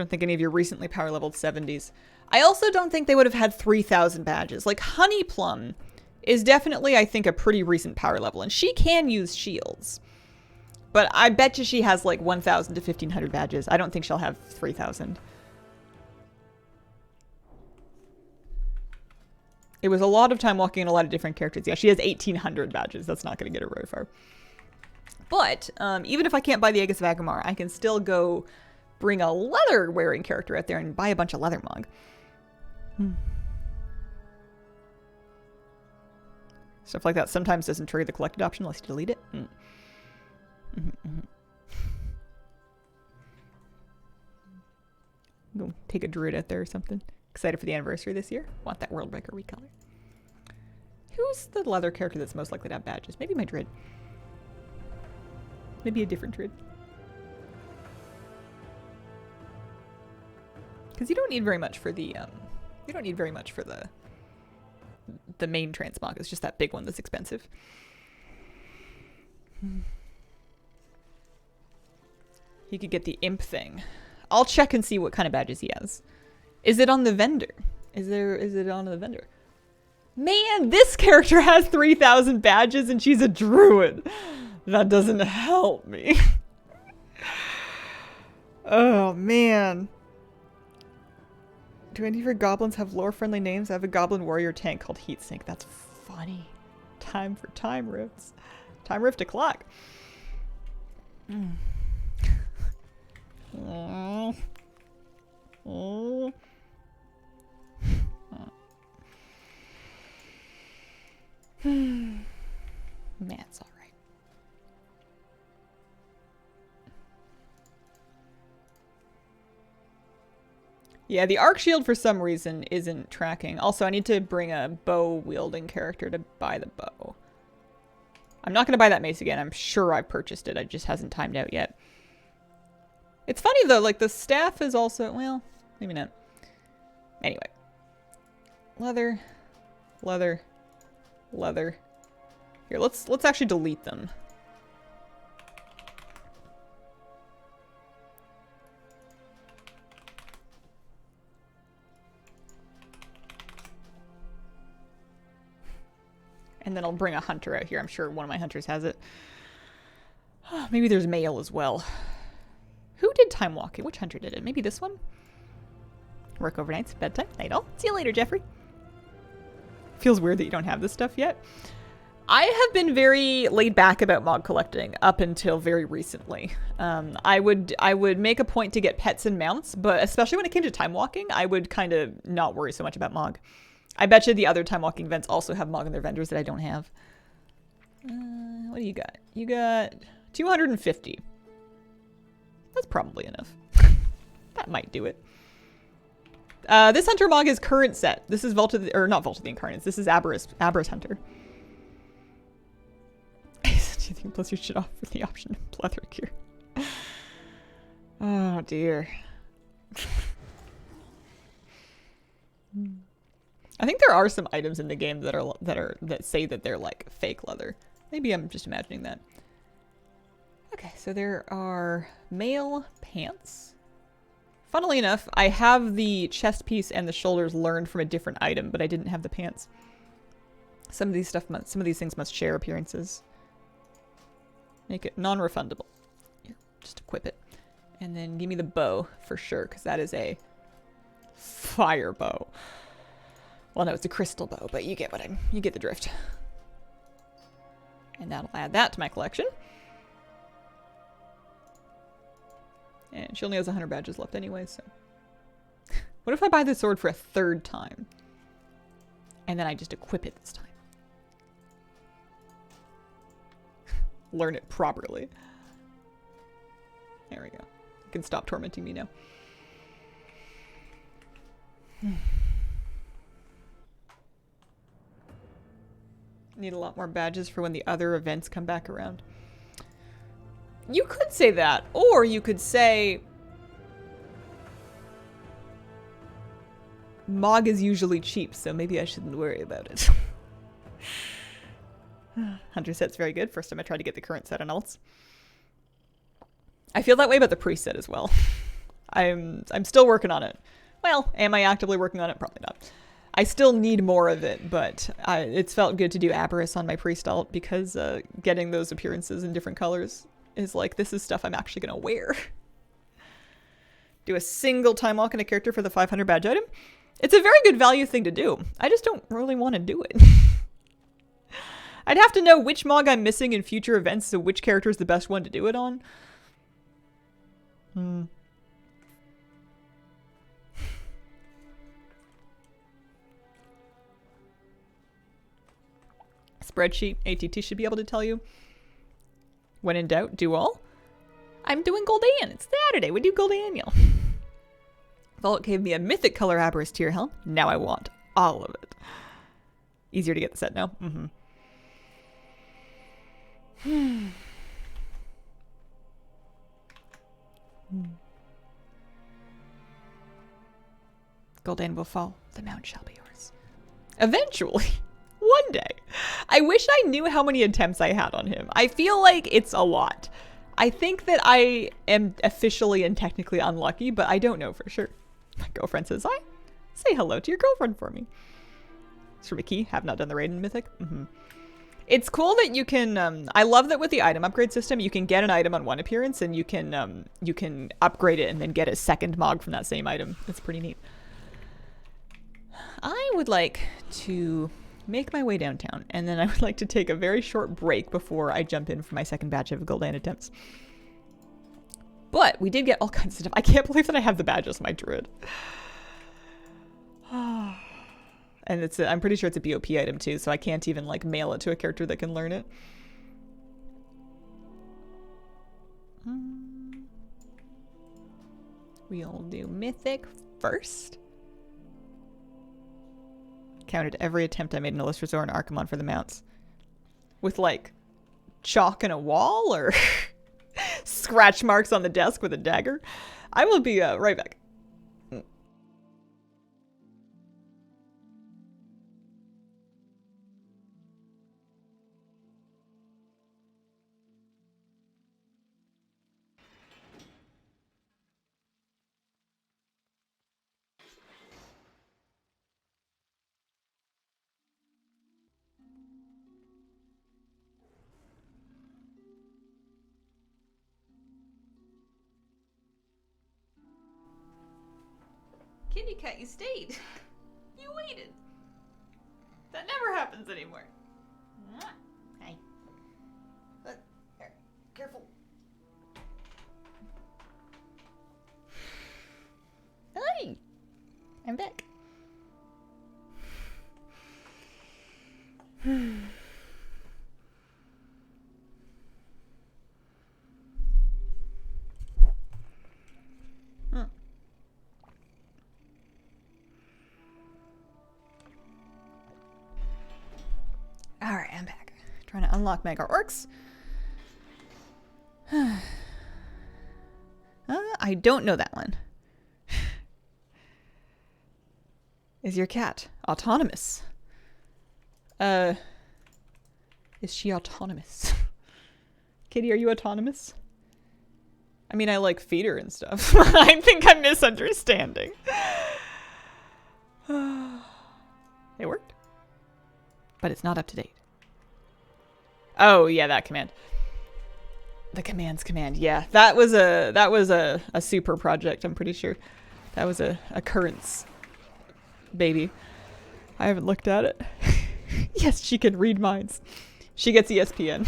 think any of your recently power leveled 70s. I also don't think they would have had 3,000 badges. Like, Honey Plum is definitely, I think, a pretty recent power level, and she can use shields. But I bet you she has like 1,000 to 1,500 badges. I don't think she'll have 3,000. It was a lot of time walking in a lot of different characters. Yeah, she has 1,800 badges. That's not going to get her very far. But even if I can't buy the Aegis of Agamar, I can still go bring a leather-wearing character out there and buy a bunch of leather mog. Stuff like that sometimes doesn't trigger the collected option unless you delete it. Go take a druid out there or something. Excited for the anniversary this year. Want that Worldbreaker recolor. Who's the leather character that's most likely to have badges? Maybe my druid. Maybe a different druid. Because you don't need very much for the you don't need very much for the main transmog. It's just that big one that's expensive. He could get the imp thing. I'll check and see what kind of badges he has. Is it on the vendor? Is it on the vendor? Man, this character has 3,000 badges and she's a druid. That doesn't help me. Oh, man. Do any of your goblins have lore-friendly names? I have a goblin warrior tank called Heatsink. That's funny. Time for time rifts. Time rift o'clock. Man, it's all right. Yeah, the arc shield for some reason isn't tracking. Also, I need to bring a bow wielding character to buy the bow. I'm not going to buy that mace again. I'm sure I purchased it. It just hasn't timed out yet. It's funny though, like the staff is also, well, maybe not. Anyway. Leather, leather, leather. Here, let's actually delete them. And then I'll bring a hunter out here. I'm sure one of my hunters has it. Maybe there's mail as well. Who did time walking? Which hunter did it? Maybe this one? Work overnights, bedtime, night all. See you later, Jeffrey. Feels weird that you don't have this stuff yet. I have been very laid back about mog collecting up until very recently. I would make a point to get pets and mounts, but especially when it came to time walking, I would kind of not worry so much about mog. I bet you the other time walking events also have mog in their vendors that I don't have. What do you got? You got 250. That's probably enough. That might do it. This Hunter Mog is current set. This is Vault of the, or not Vault of the Incarnates. This is Aberrus Hunter. Do you think plus your shit off for the option of plethora gear? Oh dear. I think there are some items in the game that say that they're like fake leather. Maybe I'm just imagining that. Okay, so there are male pants. Funnily enough, I have the chest piece and the shoulders learned from a different item, but I didn't have the pants. Some of these things must share appearances. Make it non-refundable. Here, just equip it. And then give me the bow for sure, because that is a fire bow. Well, no, it's a crystal bow, but you get you get the drift. And that'll add that to my collection. And she only has 100 badges left anyway, so. What if I buy the sword for a third time? And then I just equip it this time. Learn it properly. There we go. You can stop tormenting me now. Need a lot more badges for when the other events come back around. You could say that, or you could say Mog is usually cheap, so maybe I shouldn't worry about it. Hunter set's very good. First time I tried to get the current set on alts. I feel that way about the priest set as well. I'm still working on it. Well, am I actively working on it? Probably not. I still need more of it, but it's felt good to do Aberrus on my priest alt because getting those appearances in different colors is like, this is stuff I'm actually going to wear. Do a single time walk in a character for the 500 badge item. It's a very good value thing to do. I just don't really want to do it. I'd have to know which Mog I'm missing in future events, so which character is the best one to do it on. Spreadsheet, ATT should be able to tell you. When in doubt, do all. I'm doing Gul'dan. It's Saturday. We do Gul'dan. Vault gave me a mythic color Aberrus tier helm. Now I want all of it. Easier to get the set now. Gul'dan will fall. The mount shall be yours. Eventually. One day. I wish I knew how many attempts I had on him. I feel like it's a lot. I think that I am officially and technically unlucky, but I don't know for sure. My girlfriend says, hi. Say hello to your girlfriend for me. It's from a key. Have not done the raid in Mythic. It's cool that you can, I love that with the item upgrade system, you can get an item on one appearance and you can upgrade it and then get a second Mog from that same item. It's pretty neat. I would like to make my way downtown, and then I would like to take a very short break before I jump in for my second batch of Gul'dan attempts. But we did get all kinds of stuff. I can't believe that I have the badges, my druid. And it's I'm pretty sure it's a BOP item too, so I can't even like mail it to a character that can learn it. We'll do Mythic first. Counted every attempt I made in Illustrious or an Archimon for the mounts. With like chalk and a wall or scratch marks on the desk with a dagger. I will be right back. Kitty cat, you stayed. You waited. That never happens anymore. Hey. Here, careful. Hi. I'm back. Alright, I'm back. Trying to unlock Mega Orcs. I don't know that one. Is your cat autonomous? Is she autonomous? Kitty, are you autonomous? I mean, I like feed her and stuff. I think I'm misunderstanding. It worked. But it's not up to date. Oh, yeah, that command. The command's command. Yeah, that was a super project, I'm pretty sure. That was a occurrence baby. I haven't looked at it. Yes, she can read minds. She gets ESPN.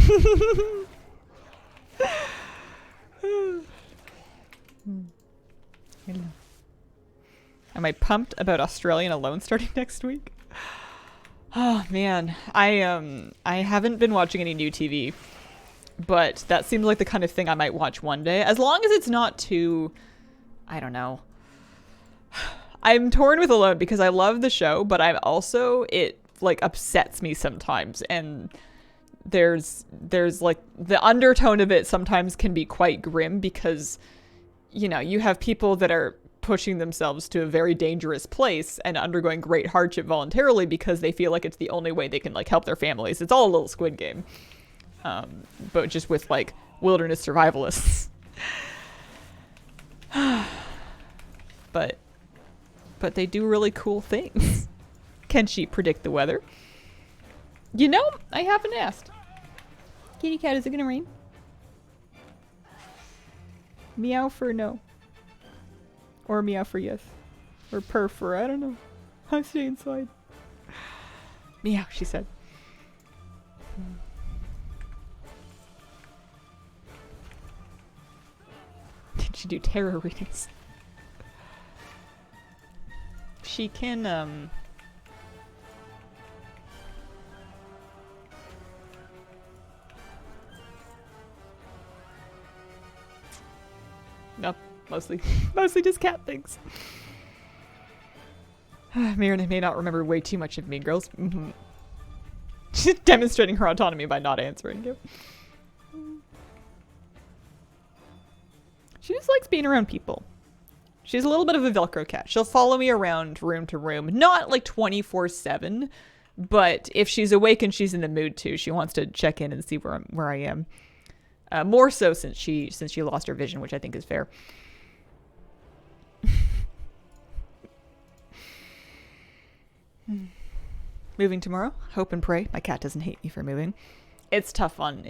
Hello. Am I pumped about Australian Alone starting next week? Oh man, I haven't been watching any new TV, but that seems like the kind of thing I might watch one day, as long as it's not too, I don't know. I'm torn with Alone because I love the show, but I'm also, it like upsets me sometimes, and there's like the undertone of it sometimes can be quite grim because, you know, you have people that are pushing themselves to a very dangerous place and undergoing great hardship voluntarily because they feel like it's the only way they can like help their families. It's all a little Squid Game, but just with like wilderness survivalists. but they do really cool things. Can she predict the weather? You know, I haven't asked. Kitty cat, is it gonna rain? Meow for no. Or meow for yes. Or purr for I don't know. I'll stay inside. Meow, she said. Did she do tarot readings? She can, no, mostly just cat things. Mirren may not remember way too much of Mean Girls. She's demonstrating her autonomy by not answering you. She just likes being around people. She's a little bit of a Velcro cat. She'll follow me around room to room. Not like 24/7, but if she's awake and she's in the mood to, she wants to check in and see where I am. More so since she lost her vision, which I think is fair. Moving tomorrow. Hope and pray my cat doesn't hate me for moving. It's tough on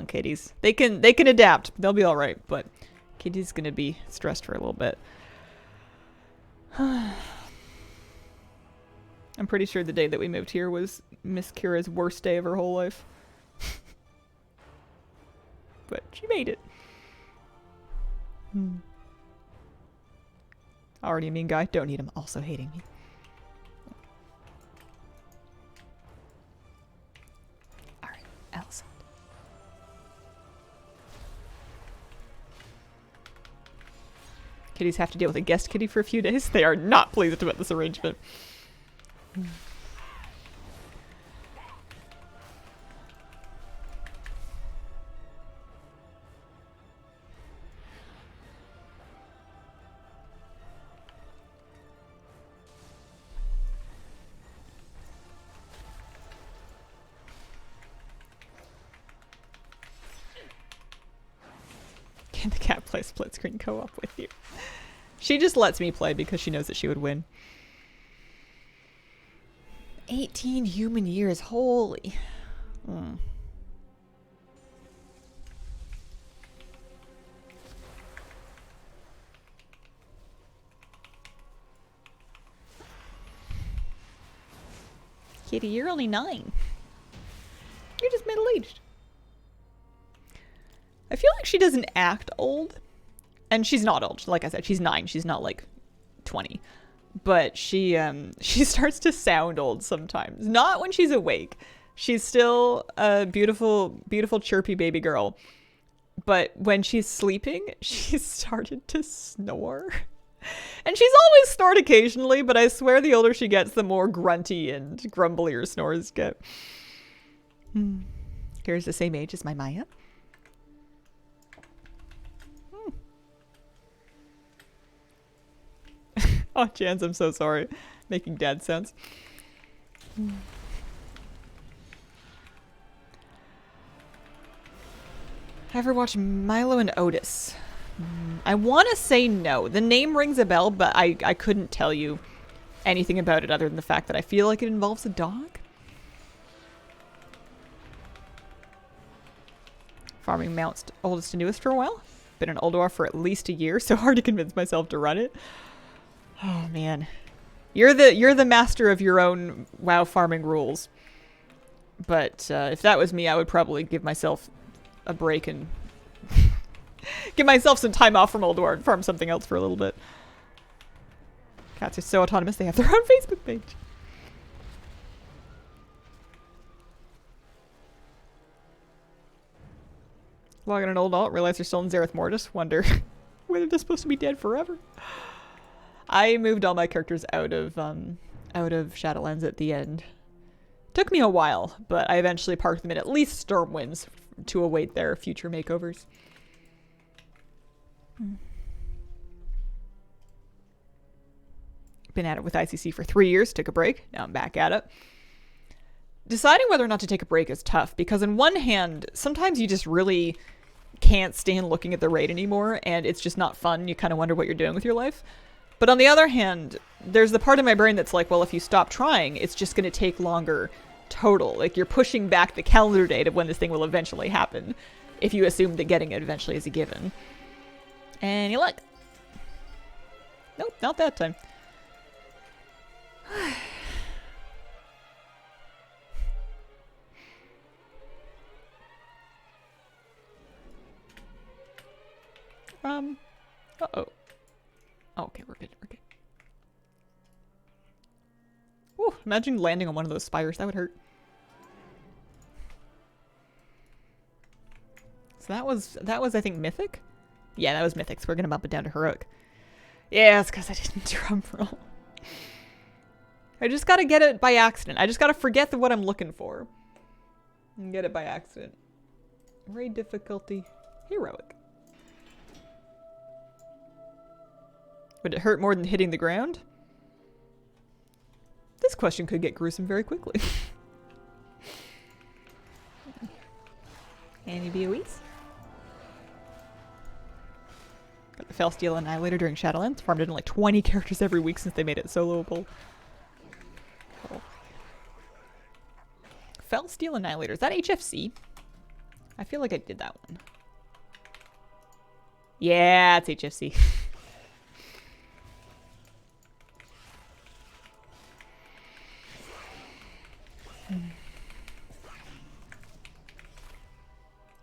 kitties. They can adapt. They'll be all right, but Kitty's gonna be stressed for a little bit. I'm pretty sure the day that we moved here was Miss Kira's worst day of her whole life. But she made it. Already a mean guy. Don't need him also hating me. Alright, Elsa. Kitties have to deal with a guest kitty for a few days. They are not pleased about this arrangement. Can the cat play split screen co-op with you? She just lets me play because she knows that she would win. 18 human years, holy. Kitty, you're only 9. You're just middle-aged. I feel like she doesn't act old. And she's not old. Like I said, she's 9. She's not like 20. But she starts to sound old sometimes. Not when she's awake. She's still a beautiful, beautiful, chirpy baby girl. But when she's sleeping, she's started to snore. And she's always snored occasionally, but I swear the older she gets, the more grunty and grumbly her snores get. Here's the same age as my Maya. Oh, Jans, I'm so sorry. Making dad sounds. Ever watch Milo and Otis? I want to say no. The name rings a bell, but I couldn't tell you anything about it other than the fact that I feel like it involves a dog. Farming mounts oldest to newest for a while. Been an Oldor for at least a year, so hard to convince myself to run it. Oh man, you're the master of your own WoW farming rules. But if that was me, I would probably give myself a break and give myself some time off from Oldor and farm something else for a little bit. Cats are so autonomous; they have their own Facebook page. Log on an old alt, realize they're still in Zereth Mortis. Wonder whether they're supposed to be dead forever. I moved all my characters out of Shadowlands at the end. Took me a while, but I eventually parked them in at least Stormwinds to await their future makeovers. been at it with ICC for 3 years, took a break, now I'm back at it. Deciding whether or not to take a break is tough because on one hand, sometimes you just really can't stand looking at the raid anymore and it's just not fun. You kind of wonder what you're doing with your life. But on the other hand, there's the part of my brain that's like, well, if you stop trying, it's just going to take longer total. Like, you're pushing back the calendar date of when this thing will eventually happen if you assume that getting it eventually is a given. Any luck? Nope, not that time. Uh-oh. Oh, okay, we're good, we're good. Ooh, imagine landing on one of those spires. That would hurt. So that was I think Mythic? Yeah, that was Mythic, so we're gonna bump it down to Heroic. Yeah, it's because I didn't drum roll. I just gotta get it by accident. I just gotta forget what I'm looking for. And get it by accident. Raid difficulty. Heroic. Would it hurt more than hitting the ground? This question could get gruesome very quickly. Any BOEs? Got the Felsteel Annihilator during Shadowlands. Farmed it in like 20 characters every week since they made it soloable. Oh. Felsteel Annihilator. Is that HFC? I feel like I did that one. Yeah, it's HFC.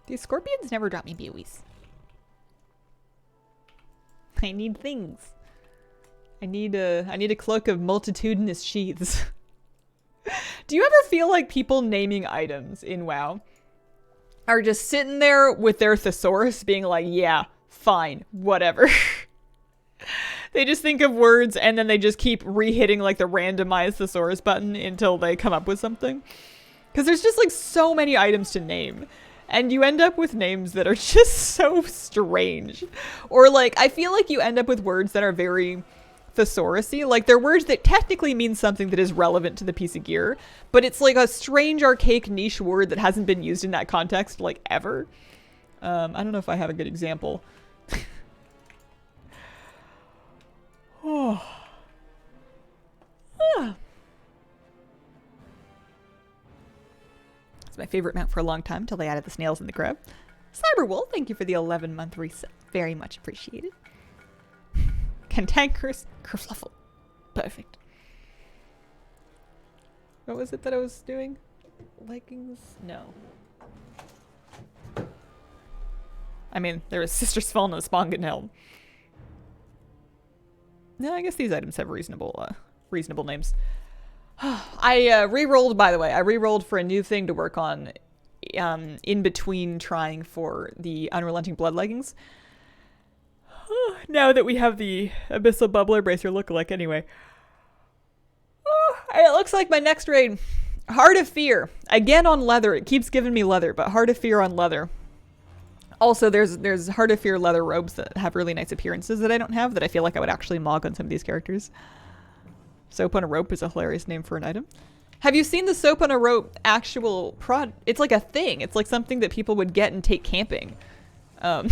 These scorpions never drop me BOEs. I need things. I need a cloak of multitudinous sheaths. Do you ever feel like people naming items in WoW are just sitting there with their thesaurus being like, yeah, fine, whatever. They just think of words and then they just keep re-hitting like the randomize thesaurus button until they come up with something. Because there's just like so many items to name. And you end up with names that are just so strange. Or like, I feel like you end up with words that are very thesaurus-y. Like, they're words that technically mean something that is relevant to the piece of gear. But it's like a strange, archaic, niche word that hasn't been used in that context, like, ever. I don't know if I have a good example. Oh. Ah. It's my favorite mount for a long time until they added the snails and the crab. Cyberwool, thank you for the 11-month reset. Very much appreciated. Cantankerous Kerfluffle. Perfect. What was it that I was doing? Leggings? No. I mean, there was Sister's Fall and the Spongan Helm. No, I guess these items have reasonable names. I re-rolled, by the way. I re-rolled for a new thing to work on in between trying for the Unrelenting Blood leggings. Now that we have the Abyssal Bubbler Bracer lookalike anyway. It looks like my next raid, Heart of Fear. Again on leather. It keeps giving me leather, but Heart of Fear on leather. Also, there's Heart of Fear leather robes that have really nice appearances that I don't have that I feel like I would actually mog on some of these characters. Soap on a Rope is a hilarious name for an item. Have you seen the Soap on a Rope actual prod? It's like a thing. It's like something that people would get and take camping. I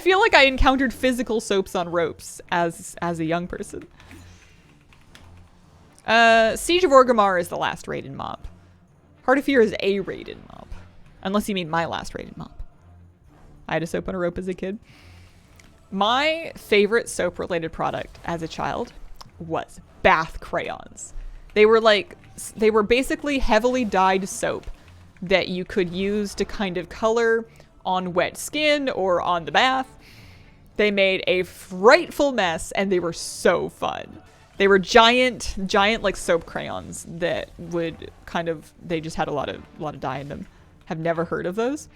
feel like I encountered physical soaps on ropes as a young person. Siege of Orgrimmar is the last raid-in mob. Heart of Fear is a raid-in mob. Unless you mean my last raid-in mob. I had a soap on a rope as a kid. My favorite soap-related product as a child was bath crayons. They were basically heavily dyed soap that you could use to kind of color on wet skin or on the bath. They made a frightful mess and they were so fun. They were giant like soap crayons that would they just had a lot of dye in them. Have never heard of those.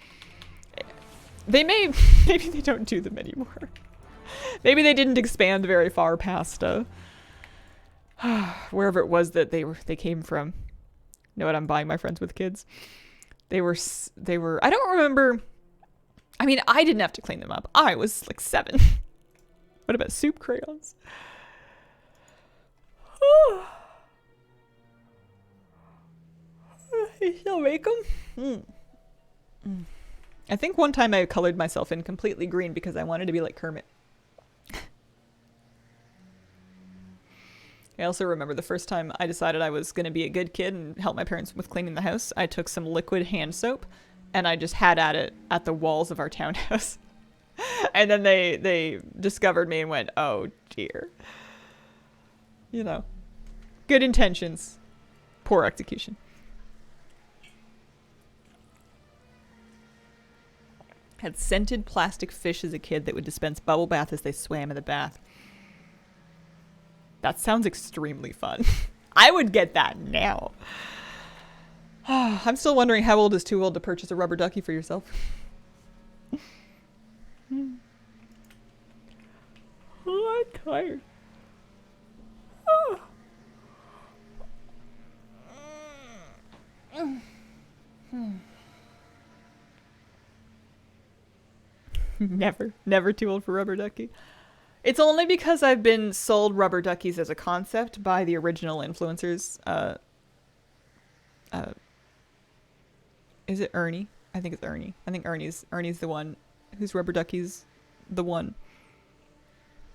Maybe they don't do them anymore. Maybe they didn't expand very far past wherever it was that they came from. Know what I'm buying my friends with kids? They were I don't remember. I mean, I didn't have to clean them up. I was like 7. What about soup crayons? You still make them? I think one time I colored myself in completely green because I wanted to be like Kermit. I also remember the first time I decided I was going to be a good kid and help my parents with cleaning the house. I took some liquid hand soap and I just had at it at the walls of our townhouse. And then they discovered me and went, oh dear. You know, good intentions, poor execution. Had scented plastic fish as a kid that would dispense bubble bath as they swam in the bath. That sounds extremely fun. I would get that now. I'm still wondering how old is too old to purchase a rubber ducky for yourself. Oh, I'm tired. Never too old for rubber ducky. It's only because I've been sold rubber duckies as a concept by the original influencers. Is it Ernie? I think it's Ernie. I think Ernie's the one whose rubber ducky's the one.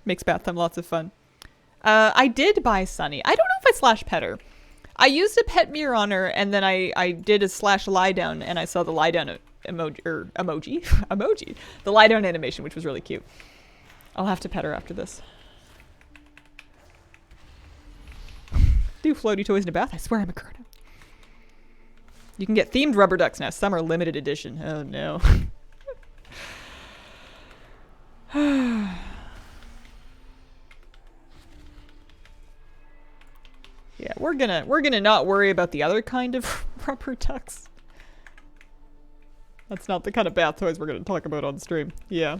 Makes bath time lots of fun. I did buy Sunny. I don't know if I slash pet her. I used a pet mirror on her, and then I did a slash lie down, and I saw the lie down emoji. The lie down animation, which was really cute. I'll have to pet her after this. Do floaty toys in a bath? I swear I'm a Kurta. You can get themed rubber ducks now. Some are limited edition. Oh no. Yeah, we're gonna not worry about the other kind of rubber ducks. That's not the kind of bath toys we're gonna talk about on stream. Yeah.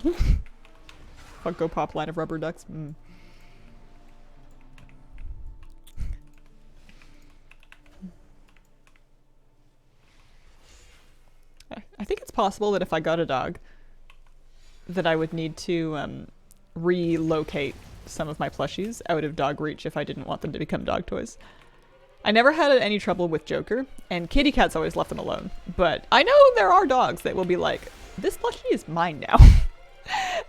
Funko Pop line of rubber ducks. I think it's possible that if I got a dog, that I would need to relocate some of my plushies out of dog reach if I didn't want them to become dog toys. I never had any trouble with Joker, and kitty cats always left them alone. But I know there are dogs that will be like, this plushie is mine now.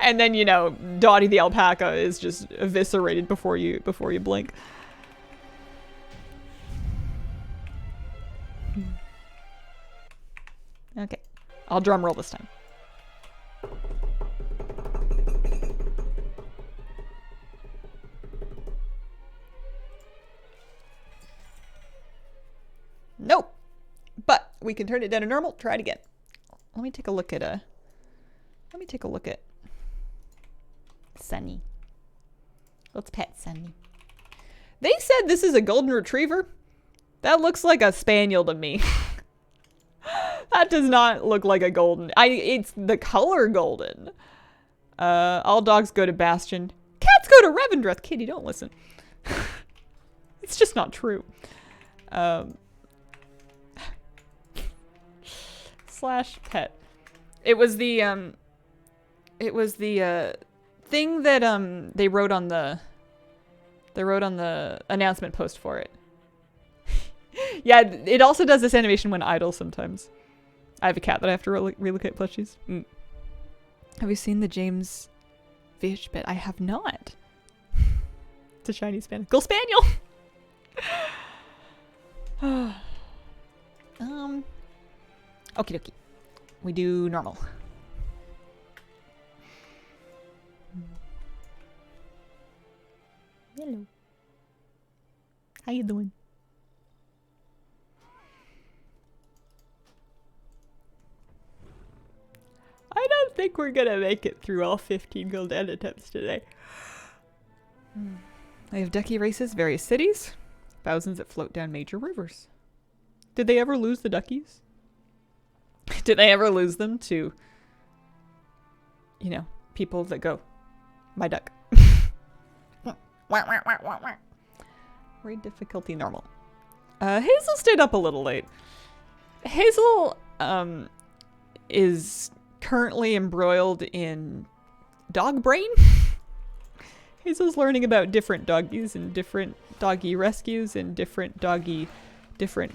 And then, you know, Dottie the alpaca is just eviscerated before you blink. Okay, I'll drum roll this time. Nope. But we can turn it down to normal. Try it again. Let me take a look at Sunny. Let's pet Sunny. They said this is a golden retriever. That looks like a spaniel to me. That does not look like a golden. It's the color golden. All dogs go to Bastion. Cats go to Revendreth. Kitty, don't listen. It's just not true. Slash pet. It was the thing that they wrote on the announcement post for it. Yeah, it also does this animation when idle sometimes. I have a cat that I have to relocate plushies. Have you seen the James Fish bit? I have not. It's a shiny spaniel. Go spaniel! Okie dokie. We do normal. Hello. How you doing? I don't think we're gonna make it through all 15 Gul'dan attempts today. They have ducky races, various cities, thousands that float down major rivers. Did they ever lose the duckies? Did they ever lose them to, you know, people that go, my duck? Rate difficulty normal. Hazel stayed up a little late. Hazel is currently embroiled in dog brain. Hazel's learning about different doggies and different doggy rescues and different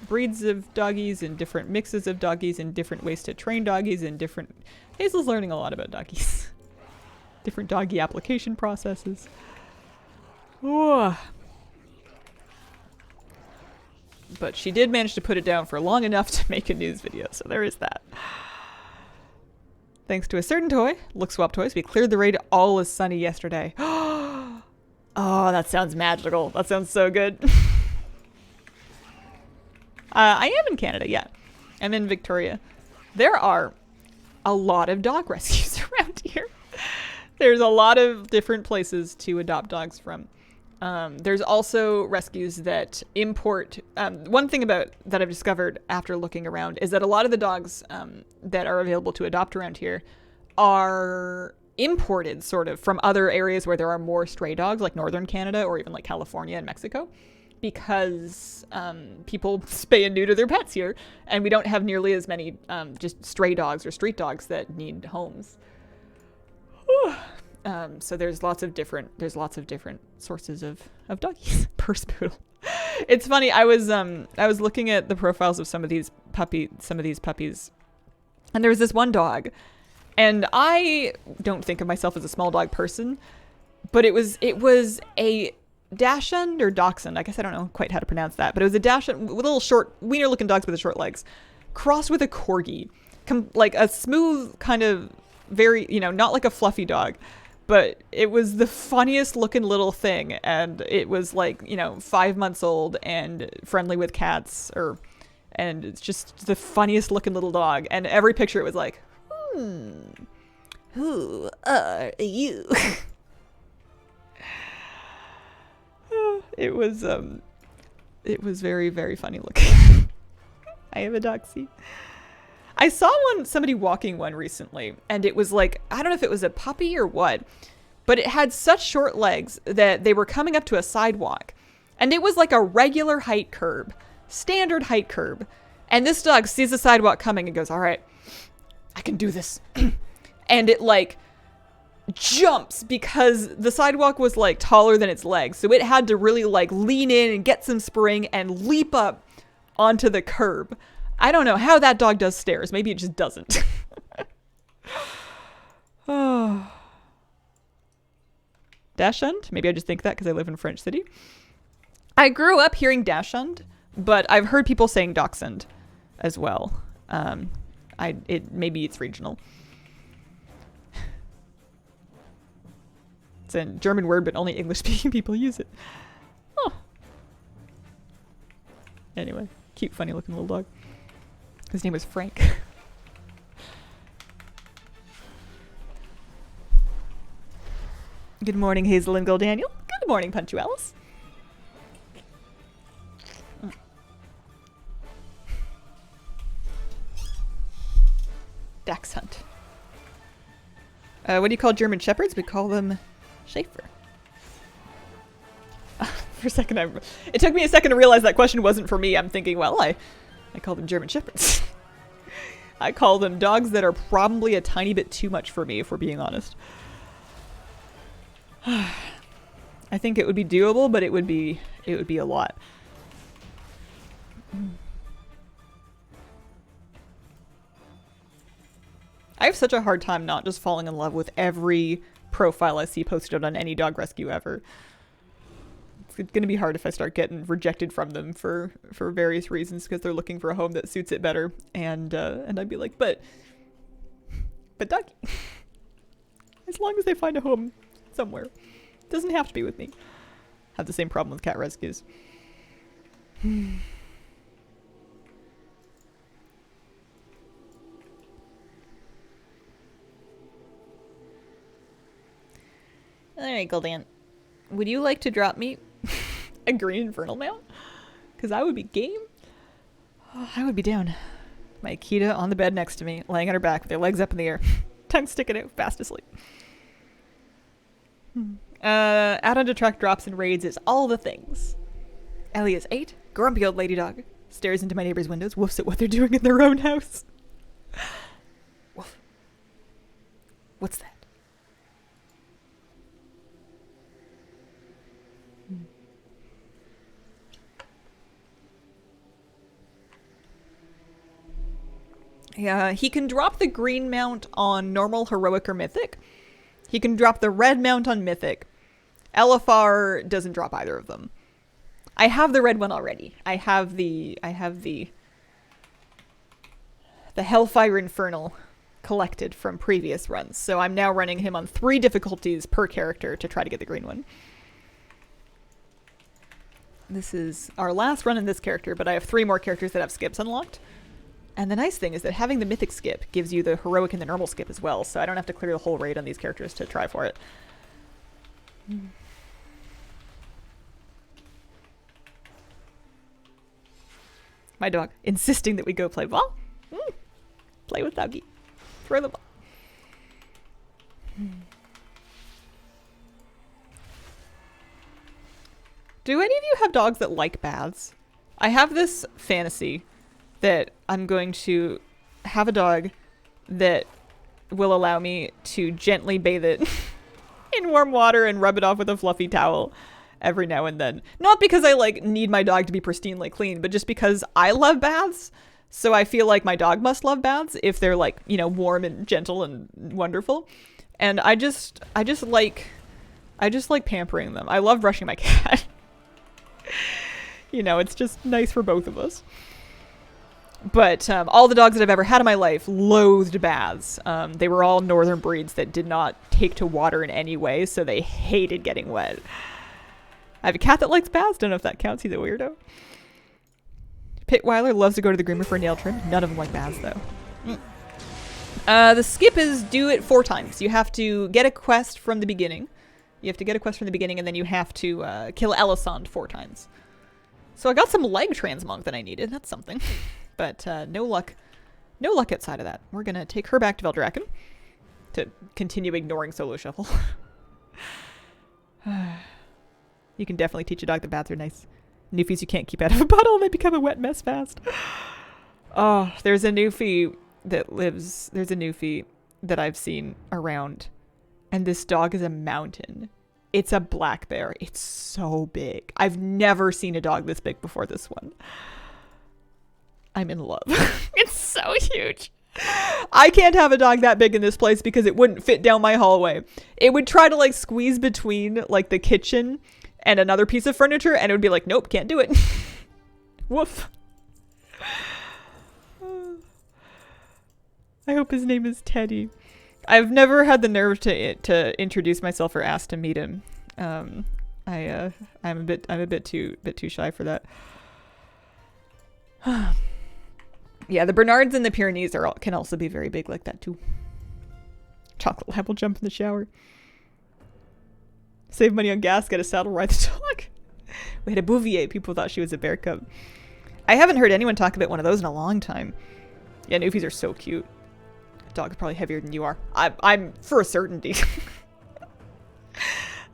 breeds of doggies and different mixes of doggies and different ways to train doggies and different... Hazel's learning a lot about doggies. Different doggy application processes. Ooh. But she did manage to put it down for long enough to make a news video, so there is that. Thanks to a certain toy, Look Swap Toys, we cleared the raid all is sunny yesterday. Oh, that sounds magical. That sounds so good. I am in Canada, yeah. I'm in Victoria. There are a lot of dog rescues around here. There's a lot of different places to adopt dogs from. There's also rescues that import. One thing that I've discovered after looking around is that a lot of the dogs that are available to adopt around here are imported sort of from other areas where there are more stray dogs, like northern Canada or even like California and Mexico, because people spay and neuter their pets here, and we don't have nearly as many just stray dogs or street dogs that need homes. So there's lots of different sources of doggies per spoodle. It's funny. I was looking at the profiles of some of these puppies, and there was this one dog, and I don't think of myself as a small dog person, but it was a Dachshund or Dachshund. I guess I don't know quite how to pronounce that, but it was a Dachshund with little short wiener looking dogs with the short legs, crossed with a corgi, like a smooth kind of very, not like a fluffy dog. But it was the funniest looking little thing, and it was like, 5 months old and friendly with cats, and it's just the funniest looking little dog. And every picture it was like, who are you? It was very, very funny looking. I have a doxy. I saw somebody walking one recently, and it was like, I don't know if it was a puppy or what, but it had such short legs that they were coming up to a sidewalk, and it was like a regular height curb, standard height curb. And this dog sees the sidewalk coming and goes, all right, I can do this. And it like jumps because the sidewalk was like taller than its legs. So it had to really like lean in and get some spring and leap up onto the curb. I don't know how that dog does stairs. Maybe it just doesn't. Oh. Dachshund? Maybe I just think that because I live in French City. I grew up hearing Dachshund, but I've heard people saying Dachshund as well. Maybe it's regional. It's a German word, but only English-speaking people use it. Oh. Anyway, cute, funny-looking little dog. His name was Frank. Good morning, Hazel and Gul'daniel. Good morning, Punctualis. Dachshund. What do you call German Shepherds? We call them Schaefer. For a second, it took me a second to realize that question wasn't for me. I'm thinking, well, I call them German Shepherds. I call them dogs that are probably a tiny bit too much for me, if we're being honest. I think it would be doable, but it would be a lot. I have such a hard time not just falling in love with every profile I see posted on any dog rescue ever. It's going to be hard if I start getting rejected from them for various reasons because they're looking for a home that suits it better. And I'd be like, but doggy. As long as they find a home somewhere. It doesn't have to be with me. Have the same problem with cat rescues. Alright, Gul'dan. Would you like to drop me a green infernal mount? Because I would be game. Oh, I would be down. My Akita on the bed next to me, laying on her back with her legs up in the air. Tongue sticking out, fast asleep. Add-on to track drops and raids is all the things. Ellie is 8. Grumpy old lady dog. Stares into my neighbor's windows, woofs at what they're doing in their own house. Woof. What's that? Yeah, he can drop the green mount on normal, heroic, or mythic. He can drop the red mount on mythic. LFR doesn't drop either of them. I have the red one already. I have the Hellfire Infernal collected from previous runs. So I'm now running him on 3 difficulties per character to try to get the green one. This is our last run in this character, but I have 3 more characters that have skips unlocked. And the nice thing is that having the mythic skip gives you the heroic and the normal skip as well, so I don't have to clear the whole raid on these characters to try for it. My dog insisting that we go play ball. Play with doggy. Throw the ball. Do any of you have dogs that like baths? I have this fantasy that I'm going to have a dog that will allow me to gently bathe it in warm water and rub it off with a fluffy towel every now and then. Not because I like need my dog to be pristinely clean, but just because I love baths. So I feel like my dog must love baths if they're like, you know, warm and gentle and wonderful. And I just like pampering them. I love brushing my cat. You know, it's just nice for both of us. But all the dogs that I've ever had in my life loathed baths. They were all northern breeds that did not take to water in any way, so they hated getting wet. I have a cat that likes baths. Don't know if that counts. He's a weirdo. Pitweiler loves to go to the groomer for a nail trim. None of them like baths, though. The skip is do it 4 times. You have to get a quest from the beginning. You have to get a quest from the beginning, and then you have to kill Elisand 4 times. So I got some leg transmog that I needed. That's something. But no luck. No luck outside of that. We're going to take her back to Veldraken to continue ignoring Solo Shuffle. You can definitely teach a dog that baths are nice. Newfies you can't keep out of a bottle and they become a wet mess fast. Oh, there's a Newfie that I've seen around. And this dog is a mountain. It's a black bear. It's so big. I've never seen a dog this big before this one. I'm in love. It's so huge. I can't have a dog that big in this place because it wouldn't fit down my hallway. It would try to like squeeze between like the kitchen and another piece of furniture and it would be like, nope, can't do it. Woof. I hope his name is Teddy. I've never had the nerve to introduce myself or ask to meet him. I'm a bit too shy for that. Yeah, the Bernards and the Pyrenees can also be very big like that too. Chocolate lab will jump in the shower. Save money on gas, get a saddle, ride the dog. We had a Bouvier. People thought she was a bear cub. I haven't heard anyone talk about one of those in a long time. Yeah, Newfies are so cute. Dog is probably heavier than you are. I'm for a certainty.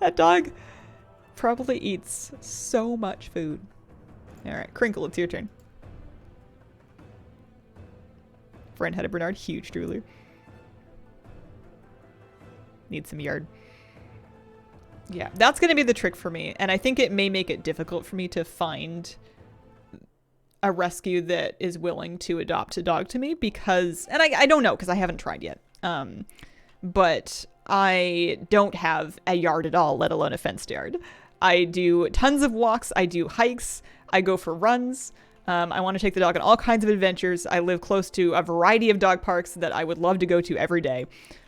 That dog probably eats so much food. All right, Crinkle, it's your turn. Friend had a Bernard, huge drooler. Need some yard. Yeah, that's going to be the trick for me. And I think it may make it difficult for me to find a rescue that is willing to adopt a dog to me because, and I don't know because I haven't tried yet. But I don't have a yard at all, let alone a fenced yard. I do tons of walks. I do hikes. I go for runs. I want to take the dog on all kinds of adventures. I live close to a variety of dog parks that I would love to go to every day.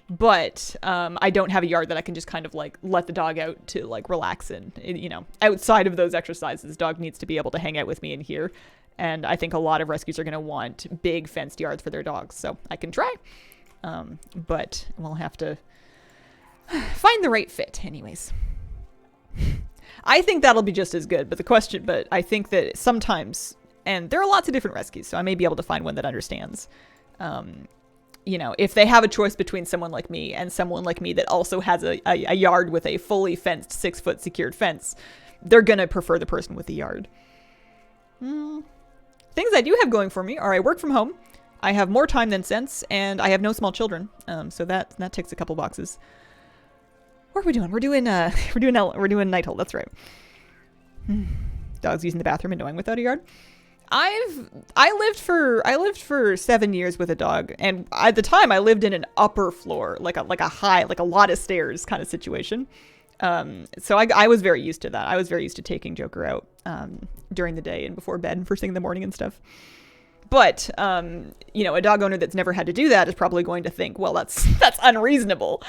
But I don't have a yard that I can just kind of like let the dog out to like relax in. You know, outside of those exercises, dog needs to be able to hang out with me in here. And I think a lot of rescues are going to want big fenced yards for their dogs. So I can try. But we'll have to find the right fit anyways. I think that'll be just as good. But I think that sometimes, and there are lots of different rescues, so I may be able to find one that understands. You know, if they have a choice between someone like me and someone like me that also has a yard with a fully fenced 6-foot secured fence, they're going to prefer the person with the yard. Things I do have going for me are I work from home, I have more time than sense, and I have no small children. So that ticks a couple boxes. What are we doing? We're doing Night Hole. That's right. Dogs using the bathroom and knowing without a yard. I lived for 7 years with a dog, and at the time I lived in an upper floor, like a high, like a lot of stairs kind of situation. So I was very used to that. I was very used to taking Joker out during the day and before bed and first thing in the morning and stuff. But you know, a dog owner that's never had to do that is probably going to think, well, that's unreasonable.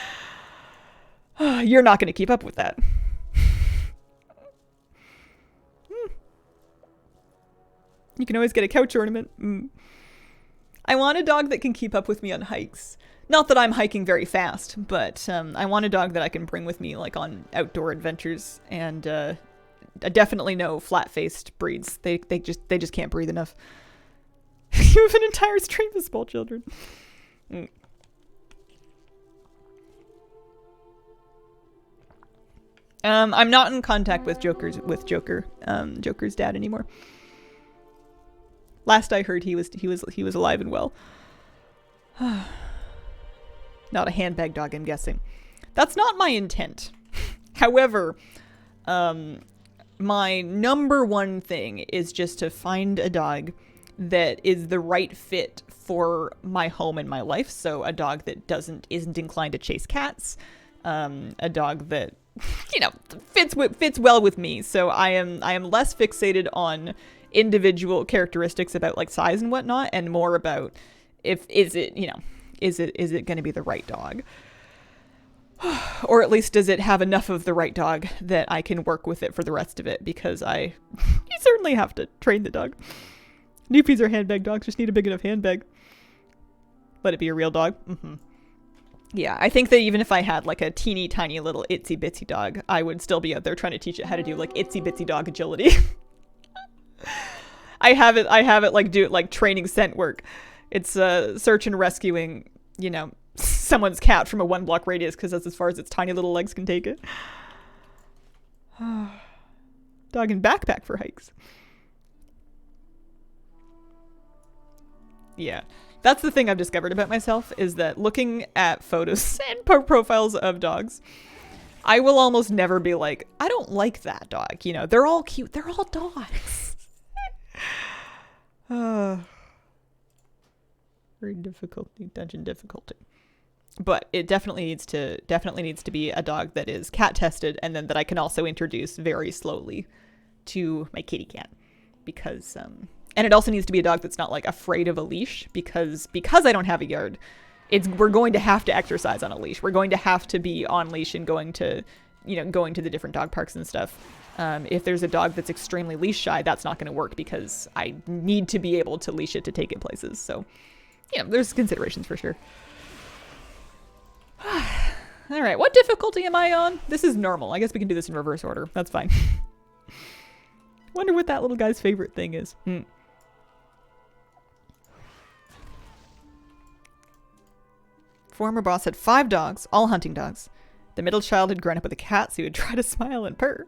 You're not going to keep up with that. You can always get a couch ornament. I want a dog that can keep up with me on hikes. Not that I'm hiking very fast, but I want a dog that I can bring with me, like, on outdoor adventures. And definitely no flat-faced breeds. They just can't breathe enough. You have an entire stream of small children. I'm not in contact with Joker's dad anymore. Last I heard, he was alive and well. Not a handbag dog, I'm guessing. That's not my intent. However, my number one thing is just to find a dog that is the right fit for my home and my life. So a dog that isn't inclined to chase cats. A dog that, you know, fits well with me. So I am less fixated on individual characteristics about, like, size and whatnot, and more about is it going to be the right dog, or at least does it have enough of the right dog that I can work with it for the rest of it, because you certainly have to train the dog. Newpies are handbag dogs, just need a big enough handbag. Let it be a real dog. Yeah, I think that even if I had, like, a teeny tiny little itsy bitsy dog, I would still be out there trying to teach it how to do, like, itsy bitsy dog agility. I have it like do it like training scent work. It's search and rescuing, you know, someone's cat from a 1 block radius, because that's as far as its tiny little legs can take it. Dog and backpack for hikes. Yeah. That's the thing I've discovered about myself, is that looking at photos and profiles of dogs, I will almost never be like, I don't like that dog. You know, they're all cute. They're all dogs. Very difficulty, dungeon difficulty. But it definitely needs to be a dog that is cat tested, and then that I can also introduce very slowly to my kitty cat, because and it also needs to be a dog that's not, like, afraid of a leash, because I don't have a yard. We're going to have to exercise on a leash. We're going to have to be on leash and going to the different dog parks and stuff. If there's a dog that's extremely leash shy, that's not going to work, because I need to be able to leash it to take it places. So, you know, there's considerations for sure. All right, what difficulty am I on? This is normal. I guess we can do this in reverse order. That's fine. Wonder what that little guy's favorite thing is. Former boss had 5 dogs, all hunting dogs. The middle child had grown up with a cat, so he would try to smile and purr.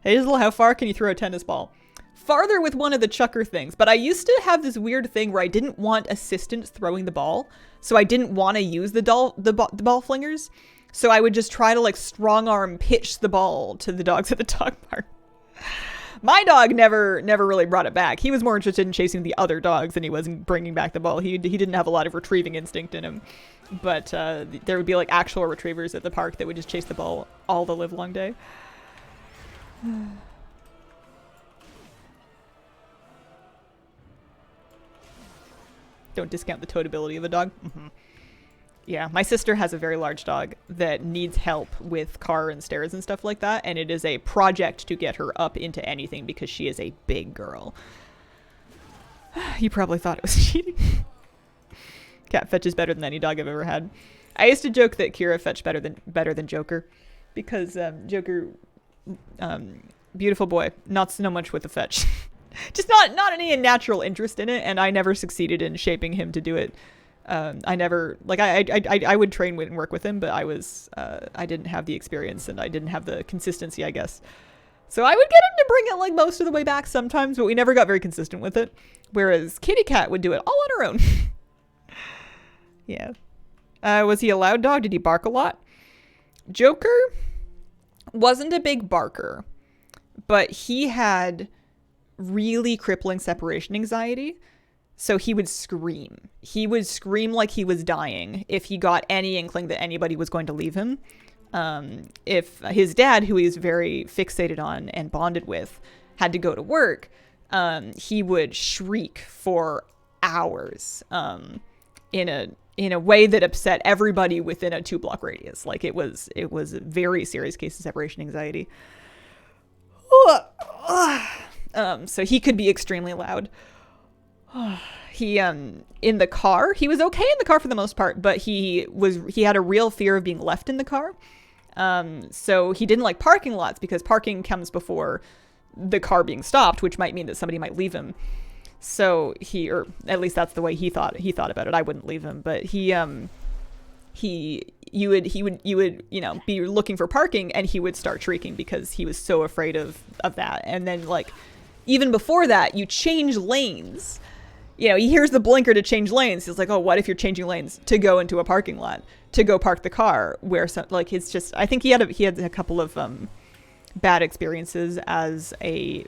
Hazel, how far can you throw a tennis ball? Farther with one of the chucker things, but I used to have this weird thing where I didn't want assistants throwing the ball, so I didn't want to use the ball flingers, so I would just try to, like, strong arm pitch the ball to the dogs at the dog park. My dog never really brought it back. He was more interested in chasing the other dogs than he was in bringing back the ball. He didn't have a lot of retrieving instinct in him. But there would be, like, actual retrievers at the park that would just chase the ball all the livelong day. Don't discount the toteability of a dog. Yeah, my sister has a very large dog that needs help with car and stairs and stuff like that, and it is a project to get her up into anything because she is a big girl. You probably thought it was cheating. Cat fetch is better than any dog I've ever had. I used to joke that Kira fetched better than Joker, because Joker, beautiful boy, not so much with the fetch. Just not any natural interest in it, and I never succeeded in shaping him to do it. I never, like, I would train and work with him, but I didn't have the experience, and I didn't have the consistency, I guess. So I would get him to bring it, like, most of the way back sometimes, but we never got very consistent with it. Whereas Kitty Cat would do it all on her own. Yeah. Was he a loud dog? Did he bark a lot? Joker wasn't a big barker, but he had really crippling separation anxiety. So he would scream. He would scream like he was dying if he got any inkling that anybody was going to leave him. If his dad, who he was very fixated on and bonded with, had to go to work, he would shriek for hours in a way that upset everybody within a 2-block radius. Like it was a very serious case of separation anxiety. So he could be extremely loud. He in the car, he was okay in the car for the most part, but he had a real fear of being left in the car. So he didn't like parking lots because parking comes before the car being stopped, which might mean that somebody might leave him. So or at least that's the way he thought about it. I wouldn't leave him, but you would, be looking for parking and he would start shrieking because he was so afraid of that. And then like, even before that, you change lanes. He hears the blinker to change lanes. He's like, oh, what if you're changing lanes to go into a parking lot, to go park the car where it's just, I think he had a couple of bad experiences as a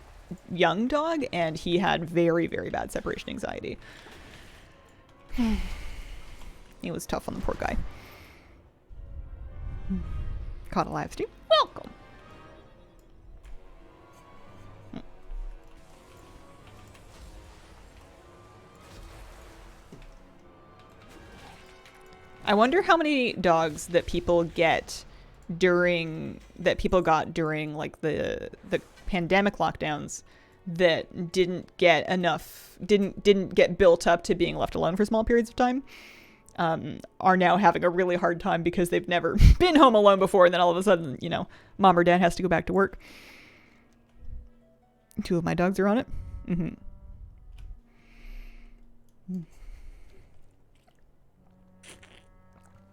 young dog, and he had very, very bad separation anxiety. It was tough on the poor guy. Caught a live stream. Welcome. I wonder how many dogs that people got during like the pandemic lockdowns that didn't get built up to being left alone for small periods of time, are now having a really hard time because they've never been home alone before, and then all of a sudden, mom or dad has to go back to work. 2 of my dogs are on it. Mm-hmm.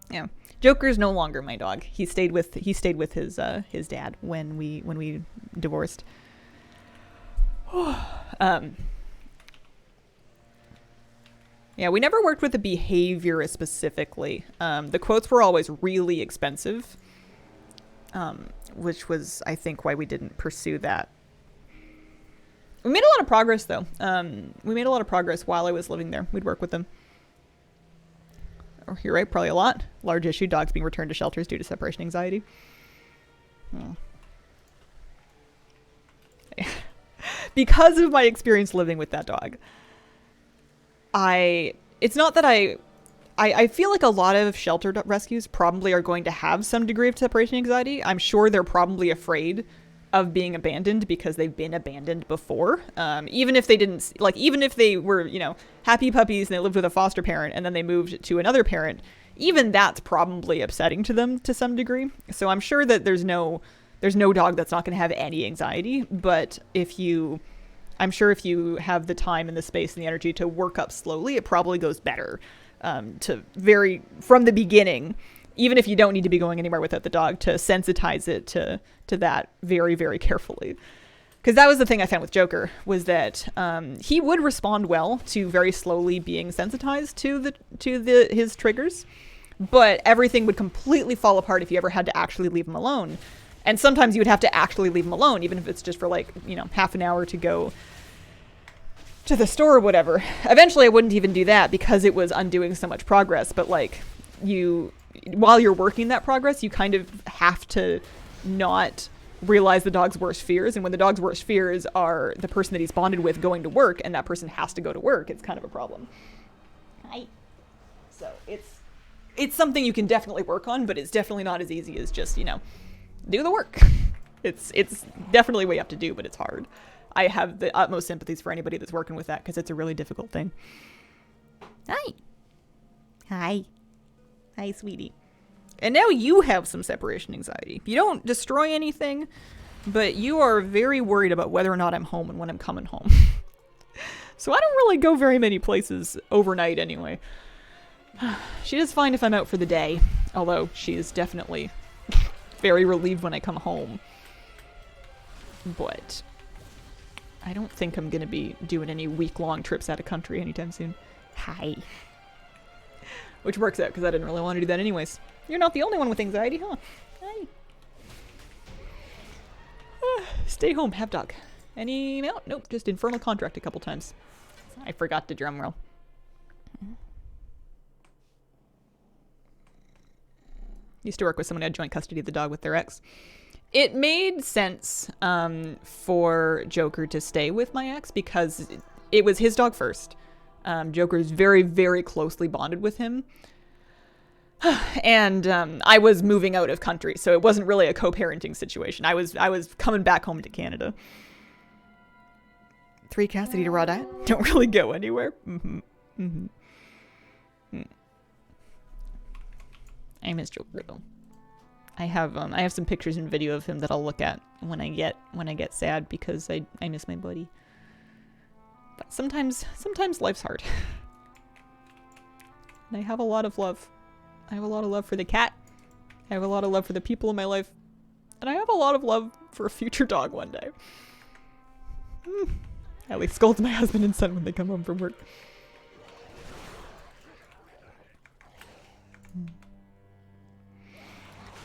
Yeah, Joker's no longer my dog. He stayed with his dad when we divorced. Yeah, we never worked with a behaviorist specifically. The quotes were always really expensive, which was, I think, why we didn't pursue that. We made a lot of progress, though. We made a lot of progress while I was living there. We'd work with them. Oh, you're right, probably a lot. Large issue, dogs being returned to shelters due to separation anxiety. Oh. Because of my experience living with that dog, it's not that I feel like a lot of shelter rescues probably are going to have some degree of separation anxiety. I'm sure they're probably afraid of being abandoned because they've been abandoned before. Even if they didn't, like, even if they were, happy puppies and they lived with a foster parent and then they moved to another parent, even that's probably upsetting to them to some degree. So I'm sure that there's no dog that's not going to have any anxiety. But I'm sure if you have the time and the space and the energy to work up slowly, it probably goes better from the beginning, even if you don't need to be going anywhere without the dog, to sensitize it to that very, very carefully. Because that was the thing I found with Joker, was that he would respond well to very slowly being sensitized to his triggers, but everything would completely fall apart if you ever had to actually leave him alone. And sometimes you would have to actually leave him alone, even if it's just for half an hour to go to the store or whatever. Eventually I wouldn't even do that because it was undoing so much progress. But while you're working that progress, you kind of have to not realize the dog's worst fears. And when the dog's worst fears are the person that he's bonded with going to work, and that person has to go to work, it's kind of a problem. Hi. So it's something you can definitely work on, but it's definitely not as easy as just, do the work. It's definitely way up to do, but it's hard. I have the utmost sympathies for anybody that's working with that, because it's a really difficult thing. Hi. Hi. Hi, sweetie. And now you have some separation anxiety. You don't destroy anything, but you are very worried about whether or not I'm home and when I'm coming home. So I don't really go very many places overnight anyway. She does fine if I'm out for the day, although she is definitely very relieved when I come home. But I don't think I'm going to be doing any week-long trips out of country anytime soon. Hi. Which works out, because I didn't really want to do that anyways. You're not the only one with anxiety, huh? Hi. Stay home, have dog. Any amount? Nope, just infernal contract a couple times. I forgot to drum roll. Used to work with someone who had joint custody of the dog with their ex. It made sense for Joker to stay with my ex because it was his dog first. Joker is very, very closely bonded with him. And I was moving out of country, so it wasn't really a co-parenting situation. I was coming back home to Canada. 3 cats that eat a raw diet don't really go anywhere. I miss Joker though. I have some pictures and video of him that I'll look at when I get sad because I miss my buddy. But sometimes life's hard. And I have a lot of love. I have a lot of love for the cat. I have a lot of love for the people in my life. And I have a lot of love for a future dog one day. Ellie scolds my husband and son when they come home from work.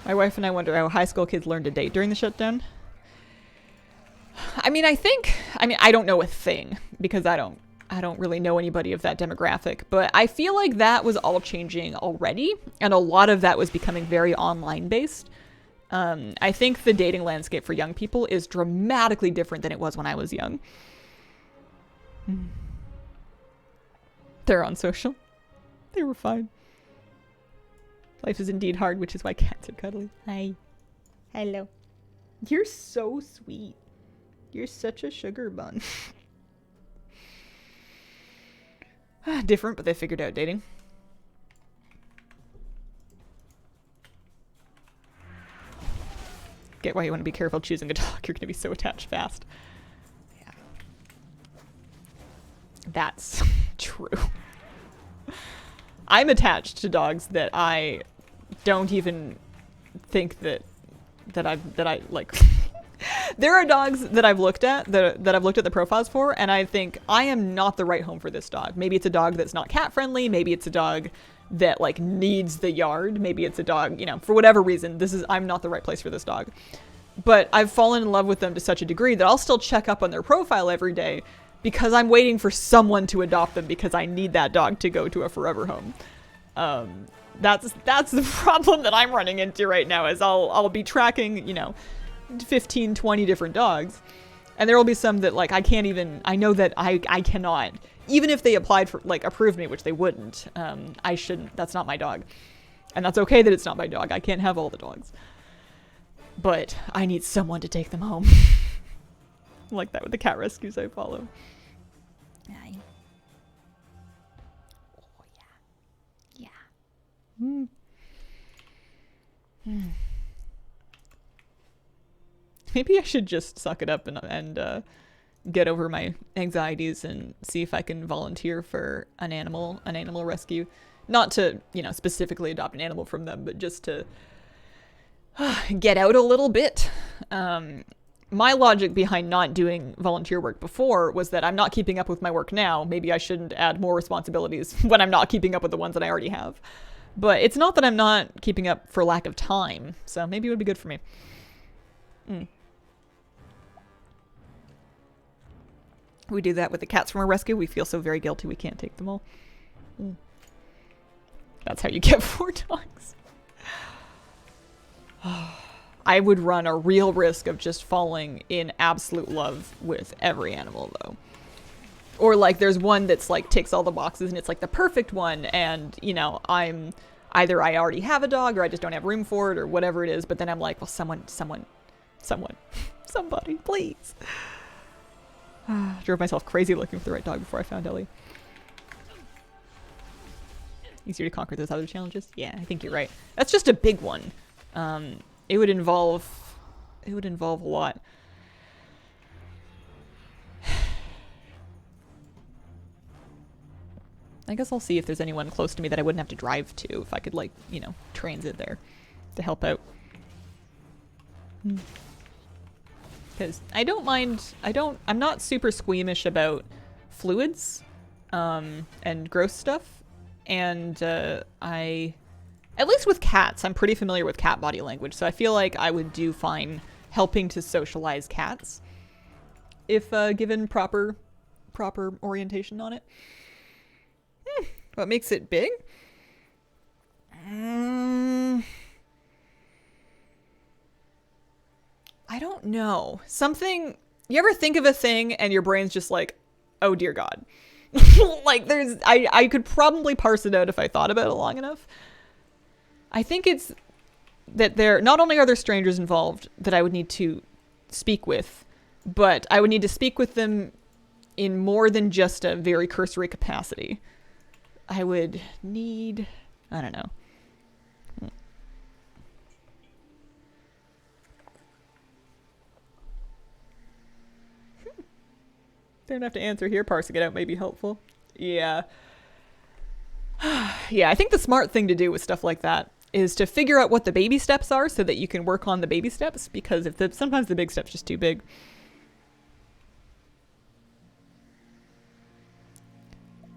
My wife and I wonder how high school kids learn to date during the shutdown. I don't know a thing because I don't really know anybody of that demographic, but I feel like that was all changing already, and a lot of that was becoming very online based. I think the dating landscape for young people is dramatically different than it was when I was young. They're on social. They were fine. Life is indeed hard, which is why cats are cuddly. Hi. Hello. You're so sweet. You're such a sugar bun. Different, but they figured out dating. Get why you want to be careful choosing a dog. You're going to be so attached fast. Yeah. That's true. I'm attached to dogs that I don't even think that I like. There are dogs that I've looked at that I've looked at the profiles for, and I think I am not the right home for this dog. Maybe it's a dog that's not cat friendly. Maybe it's a dog that like needs the yard. Maybe it's a dog, for whatever reason, I'm not the right place for this dog. But I've fallen in love with them to such a degree that I'll still check up on their profile every day because I'm waiting for someone to adopt them because I need that dog to go to a forever home. That's the problem that I'm running into right now is I'll be tracking, 15, 20 different dogs. And there will be some that like I know that I cannot, even if they applied for approved me, which they wouldn't, I shouldn't, that's not my dog. And that's okay that it's not my dog. I can't have all the dogs. But I need someone to take them home. Like that with the cat rescues I follow. Hi. Oh yeah. Yeah. Maybe I should just suck it up and get over my anxieties and see if I can volunteer for an animal rescue. Not to, specifically adopt an animal from them, but just to get out a little bit. My logic behind not doing volunteer work before was that I'm not keeping up with my work now. Maybe I shouldn't add more responsibilities when I'm not keeping up with the ones that I already have. But it's not that I'm not keeping up for lack of time. So maybe it would be good for me. We do that with the cats from our rescue. We feel so very guilty we can't take them all. That's how you get 4 dogs. I would run a real risk of just falling in absolute love with every animal, though. Or, there's one that's, ticks all the boxes, and it's, the perfect one, and, I'm... Either I already have a dog, or I just don't have room for it, or whatever it is, but then I'm like, well, somebody, please. Drove myself crazy looking for the right dog before I found Ellie. Easier to conquer those other challenges? Yeah, I think you're right. That's just a big one. It would involve a lot. I guess I'll see if there's anyone close to me that I wouldn't have to drive to if I could transit there to help out. Because I'm not super squeamish about fluids and gross stuff. And at least with cats, I'm pretty familiar with cat body language. So I feel like I would do fine helping to socialize cats. if given proper orientation on it. What makes it big? I don't know. Something, you ever think of a thing and your brain's just like, oh dear God. Like I could probably parse it out if I thought about it long enough. I think it's that not only are there strangers involved that I would need to speak with, but I would need to speak with them in more than just a very cursory capacity. I would need, I don't know. Don't have to answer here. Parsing it out may be helpful. Yeah. Yeah, I think the smart thing to do with stuff like that is to figure out what the baby steps are so that you can work on the baby steps, because sometimes the big step's just too big.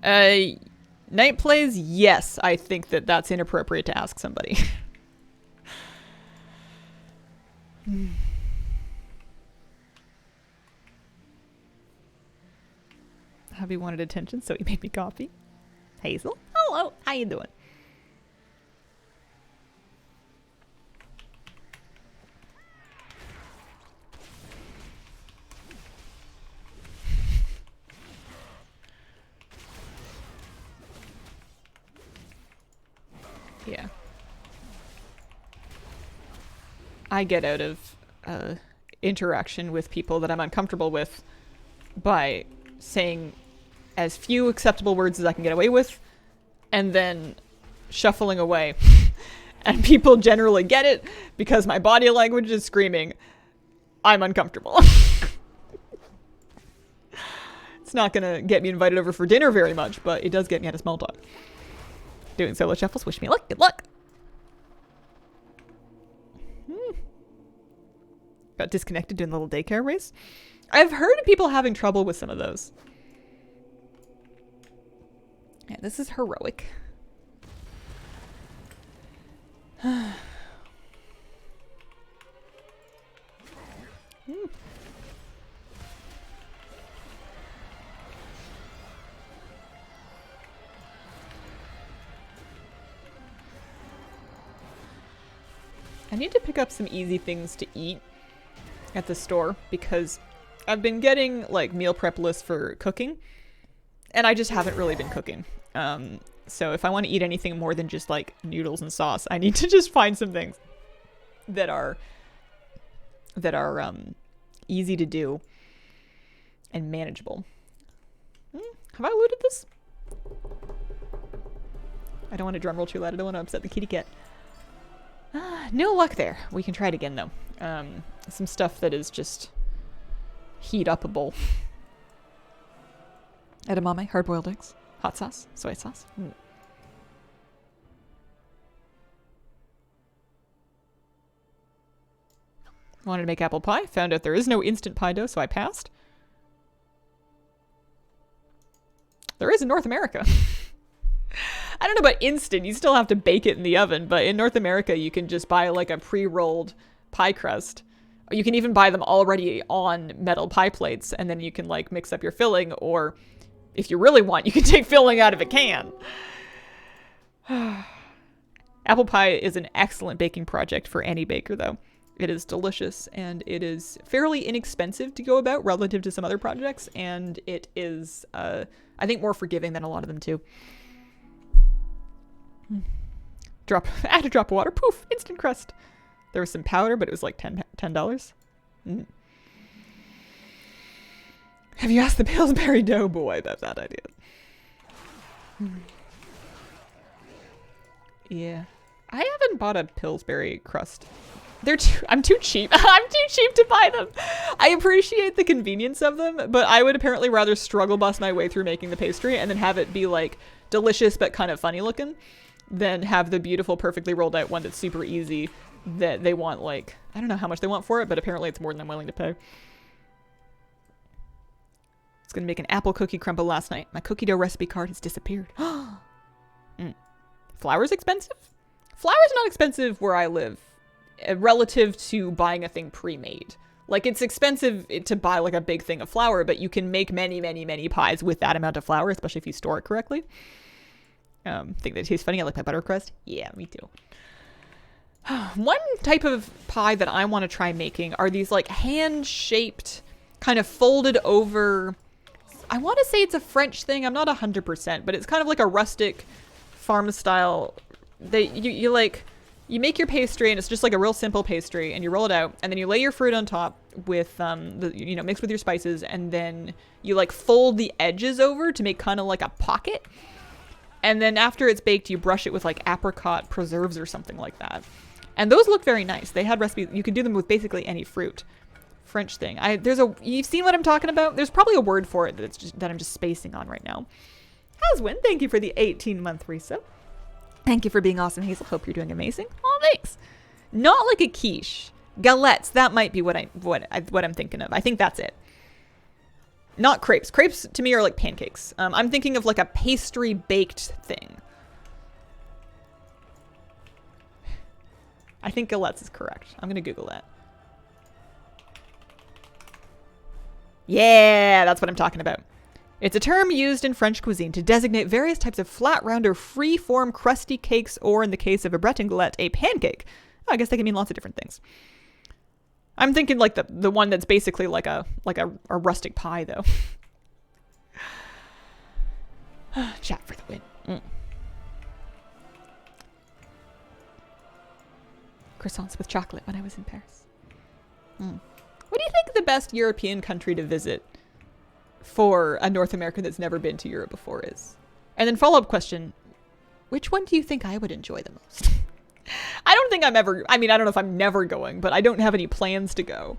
Night plays, yes, I think that's inappropriate to ask somebody. Hubby wanted attention, so he made me coffee. Hazel, hello, how you doing? Yeah. I get out of interaction with people that I'm uncomfortable with by saying as few acceptable words as I can get away with, and then shuffling away. And people generally get it because my body language is screaming, I'm uncomfortable. It's not gonna get me invited over for dinner very much, but it does get me out of small talk. Doing solo shuffles, wish me luck, good luck. Got disconnected doing the little daycare race. I've heard of people having trouble with some of those. Yeah, this is heroic. I need to pick up some easy things to eat at the store because I've been getting like meal prep lists for cooking and I just haven't really been cooking. So if I want to eat anything more than just like noodles and sauce, I need to just find some things that are easy to do and manageable. Have I looted this? I don't want to drum roll too loud. I don't want to upset the kitty cat. No luck there. We can try it again though. Some stuff that is just heat-upable. Edamame, hard-boiled eggs, hot sauce, soy sauce. Wanted to make apple pie. Found out there is no instant pie dough, so I passed. There is in North America. I don't know about instant. You still have to bake it in the oven, but in North America, you can just buy like a pre-rolled pie crust. You can even buy them already on metal pie plates, and then you can like mix up your filling, or if you really want, you can take filling out of a can. Apple pie is an excellent baking project for any baker, though. It is delicious, and it is fairly inexpensive to go about relative to some other projects, and it is, I think, more forgiving than a lot of them, too. Add a drop of water, poof, instant crust. There was some powder, but it was like $10. Have you asked the Pillsbury Doughboy about that idea? Yeah. I haven't bought a Pillsbury crust. I'm too cheap. I'm too cheap to buy them. I appreciate the convenience of them, but I would apparently rather struggle bust my way through making the pastry and then have it be like delicious but kind of funny looking than have the beautiful, perfectly rolled out one that's super easy that they want like, I don't know how much they want for it, but apparently it's more than I'm willing to pay. I was gonna make an apple cookie crumble last night. My cookie dough recipe card has disappeared. Flour's expensive? Flour's not expensive where I live, relative to buying a thing pre-made. Like, it's expensive to buy, like, a big thing of flour, but you can make many, many, many pies with that amount of flour, especially if you store it correctly. Think that tastes funny? I like my butter crust. Yeah, me too. One type of pie that I want to try making are these, like, hand-shaped, kind of folded over... I want to say it's a French thing. I'm not 100%, but it's kind of like a rustic farm-style... You make your pastry, and it's just like a real simple pastry, and you roll it out, and then you lay your fruit on top with, mixed with your spices, and then you, like, fold the edges over to make kind of like a pocket. And then after it's baked, you brush it with, like, apricot preserves or something like that. And those look very nice. They had recipes. You can do them with basically any fruit. French thing. You've seen what I'm talking about? There's probably a word for it that I'm just spacing on right now. Aswin, thank you for the 18-month resub. Thank you for being awesome, Hazel. Hope you're doing amazing. Oh, thanks. Not like a quiche. Galettes. That might be what I'm thinking of. I think that's it. Not crepes. Crepes to me are like pancakes. I'm thinking of like a pastry baked thing. I think galettes is correct. I'm gonna Google that. Yeah, that's what I'm talking about. It's a term used in French cuisine to designate various types of flat, round, or free-form crusty cakes, or in the case of a Breton galette, a pancake. Oh, I guess they can mean lots of different things. I'm thinking like the one that's basically like a rustic pie, though. Chat for the win. Croissants with chocolate when I was in Paris. What do you think the best European country to visit for a North American that's never been to Europe before is? And then follow-up question, which one do you think I would enjoy the most? I don't think I don't know if I'm never going, but I don't have any plans to go.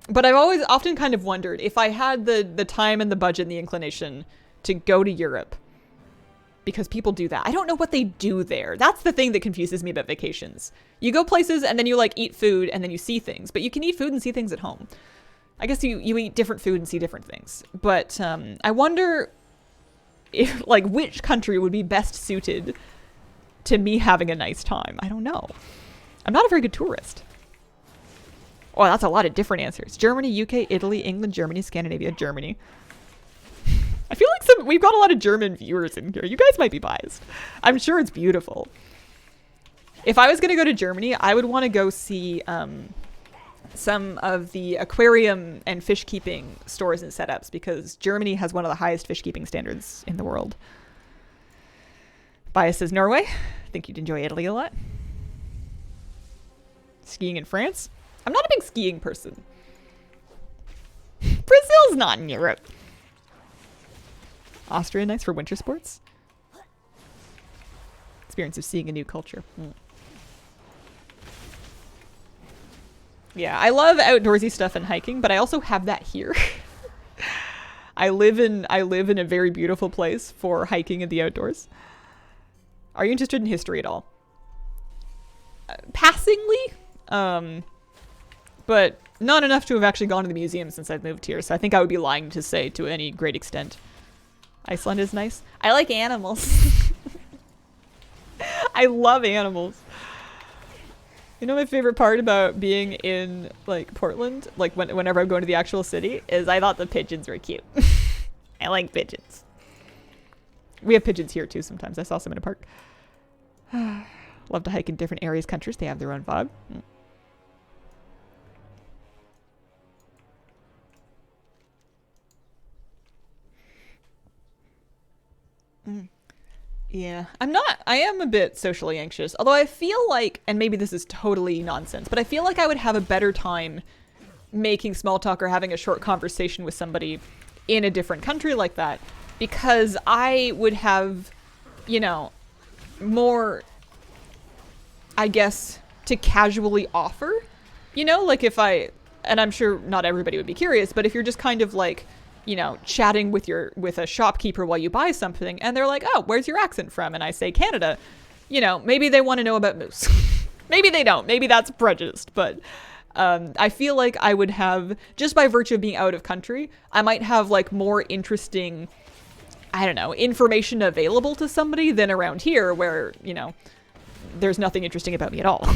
But I've often kind of wondered if I had the time and the budget and the inclination to go to Europe, because people do that. I don't know what they do there. That's the thing that confuses me about vacations. You go places and then you like eat food and then you see things, but you can eat food and see things at home. I guess you eat different food and see different things. But I wonder if, like, which country would be best suited to me having a nice time. I don't know. I'm not a very good tourist. Oh, that's a lot of different answers. Germany, UK, Italy, England, Germany, Scandinavia, Germany. I feel like we've got a lot of German viewers in here. You guys might be biased. I'm sure it's beautiful. If I was going to go to Germany, I would want to go see some of the aquarium and fish keeping stores and setups, because Germany has one of the highest fish keeping standards in the world. Bias says Norway. I think you'd enjoy Italy a lot. Skiing in France. I'm not a big skiing person. Brazil's not in Europe. Austria, nice for winter sports. Experience of seeing a new culture. Yeah, I love outdoorsy stuff and hiking, but I also have that here. I live in a very beautiful place for hiking in the outdoors. Are you interested in history at all? Passingly, but not enough to have actually gone to the museum since I've moved here, so I think I would be lying to say to any great extent. Iceland is nice. I like animals. I love animals. You know, my favorite part about being in, like, Portland, like whenever I'm going to the actual city, is I thought the pigeons were cute. I like pigeons. We have pigeons here too sometimes. I saw some in a park. Love to hike in different areas, countries. They have their own vibe. Yeah, I am a bit socially anxious, although I feel like, and maybe this is totally nonsense, but I feel like I would have a better time making small talk or having a short conversation with somebody in a different country like that, because I would have, you know, more, I guess, to casually offer, you know, like if and I'm sure not everybody would be curious, but if you're just kind of like, you know, chatting with a shopkeeper while you buy something, and they're like, oh, where's your accent from? And I say Canada, you know, maybe they want to know about moose. Maybe they don't. Maybe that's prejudiced, but I feel like I would have, just by virtue of being out of country, I might have like more interesting, I don't know, information available to somebody than around here where, you know, there's nothing interesting about me at all.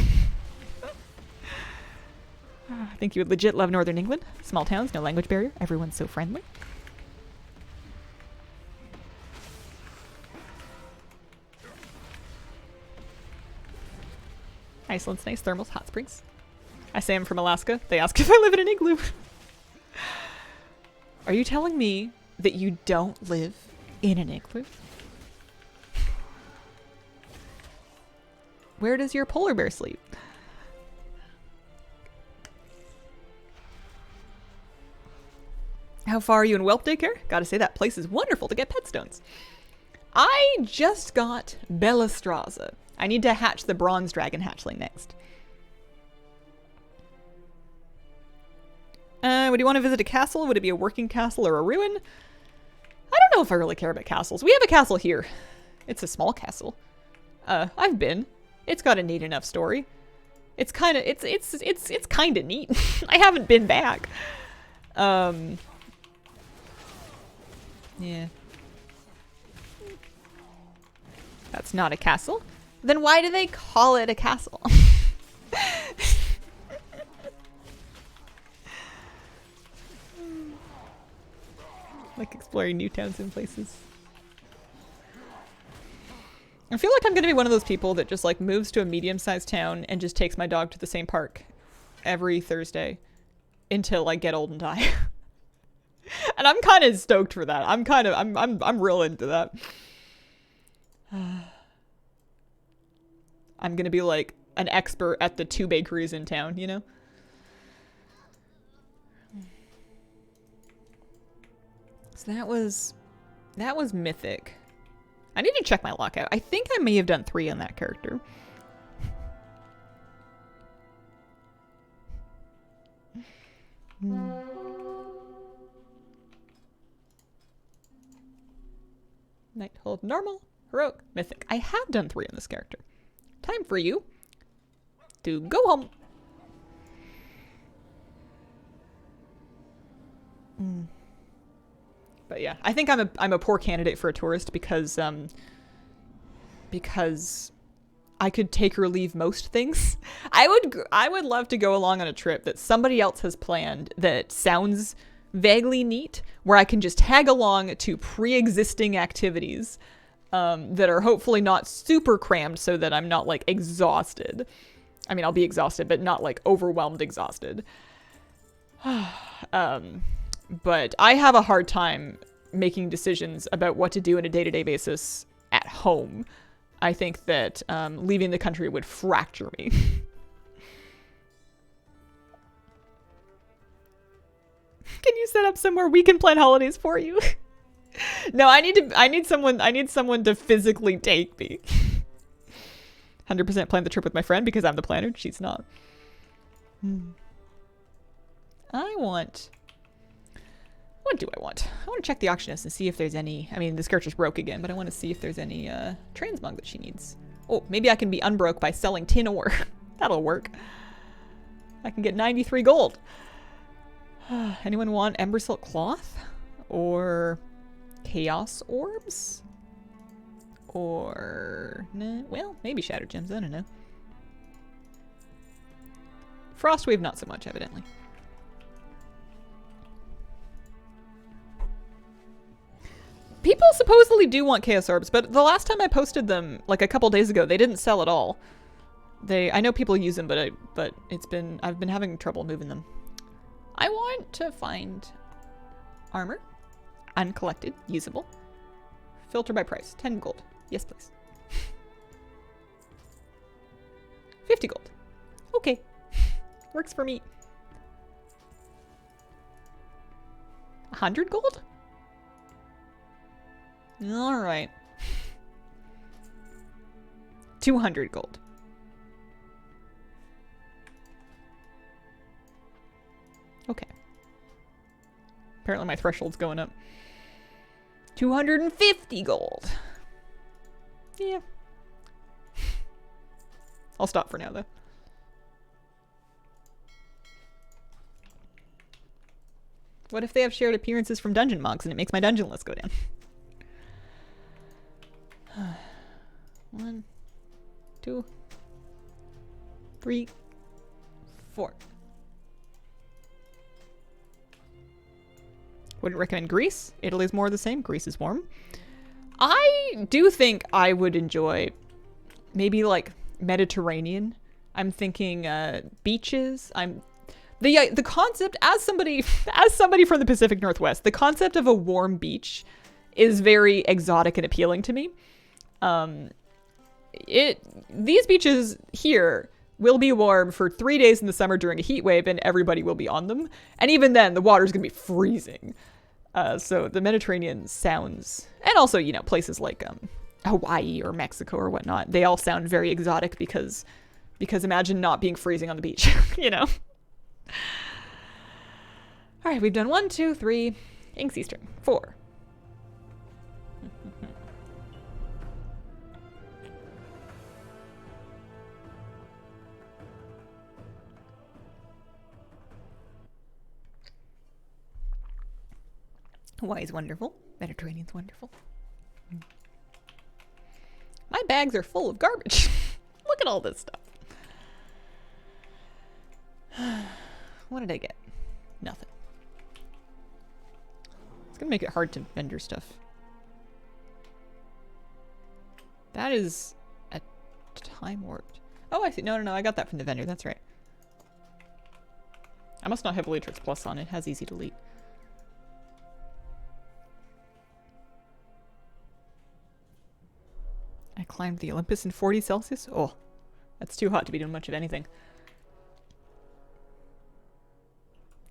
I think you would legit love Northern England. Small towns, no language barrier. Everyone's so friendly. Iceland's nice. Thermals, hot springs. I say I'm from Alaska. They ask if I live in an igloo. Are you telling me that you don't live in an igloo? Where does your polar bear sleep? How far are you in whelp daycare? Gotta say that place is wonderful to get pet stones. I just got Bellastraza. I need to hatch the bronze dragon hatchling next. Would you want to visit a castle? Would it be a working castle or a ruin? I don't know if I really care about castles. We have a castle here. It's a small castle. I've been. It's got a neat enough story. It's kind of it's kind of neat. I haven't been back. Yeah. That's not a castle. Then why do they call it a castle? Like exploring new towns and places. I feel like I'm gonna be one of those people that just like moves to a medium-sized town and just takes my dog to the same park every Thursday until I get old and die. And I'm kind of stoked for that. I'm real into that. I'm gonna be like an expert at the 2 bakeries in town, you know? So that was mythic. I need to check my lockout. I think I may have done 3 on that character. Nighthold, normal, heroic, mythic. I have done 3 on this character. Time for you to go home. But yeah, I think I'm a poor candidate for a tourist because I could take or leave most things. I would love to go along on a trip that somebody else has planned that sounds vaguely neat, where I can just tag along to pre-existing activities that are hopefully not super crammed so that I'm not like exhausted. I mean, I'll be exhausted, but not like overwhelmed exhausted. But I have a hard time making decisions about what to do on a day-to-day basis at home. I think that leaving the country would fracture me. Can you set up somewhere we can plan holidays for you? No, I need someone to physically take me. 100% plan the trip with my friend because I'm the planner. She's not. What do I want? I want to check the auctionist and see if there's any... I mean, this character's broke again, but I want to see if there's any transmog that she needs. Oh, maybe I can be unbroke by selling tin ore. That'll work. I can get 93 gold. Anyone want Ember Silk Cloth? Or Chaos Orbs? Or... Nah, well, maybe Shattered Gems. I don't know. Frostwave, not so much, evidently. People supposedly do want Chaos Orbs, but the last time I posted them, like a couple days ago, they didn't sell at all. I know people use them, but I've been having trouble moving them. I want to find armor, uncollected, usable. Filter by price, 10 gold. Yes, please. 50 gold. Okay. Works for me. 100 gold? All right. 200 gold. Okay. Apparently my threshold's going up. 250 gold. Yeah. I'll stop for now, though. What if they have shared appearances from dungeon monks and it makes my dungeon list go down? 1, 2, 3, 4. Wouldn't recommend Greece. Italy's more of the same. Greece is warm. I do think I would enjoy maybe like Mediterranean. I'm thinking beaches. The concept as somebody from the Pacific Northwest, the concept of a warm beach is very exotic and appealing to me. These beaches here will be warm for 3 days in the summer during a heat wave, and everybody will be on them. And even then, the water's gonna be freezing. So the Mediterranean sounds, and also, you know, places like Hawaii or Mexico or whatnot, they all sound very exotic because imagine not being freezing on the beach, you know? All right, we've done 1, 2, 3, ink C string, 4. Hawaii's wonderful. Mediterranean's wonderful. My bags are full of garbage. Look at all this stuff. What did I get? Nothing. It's gonna make it hard to vendor stuff. That is a time warped. Oh, I see. No, I got that from the vendor. That's right. I must not have Latrix Plus on. It has easy delete. I climbed the Olympus in 40 Celsius? Oh, that's too hot to be doing much of anything.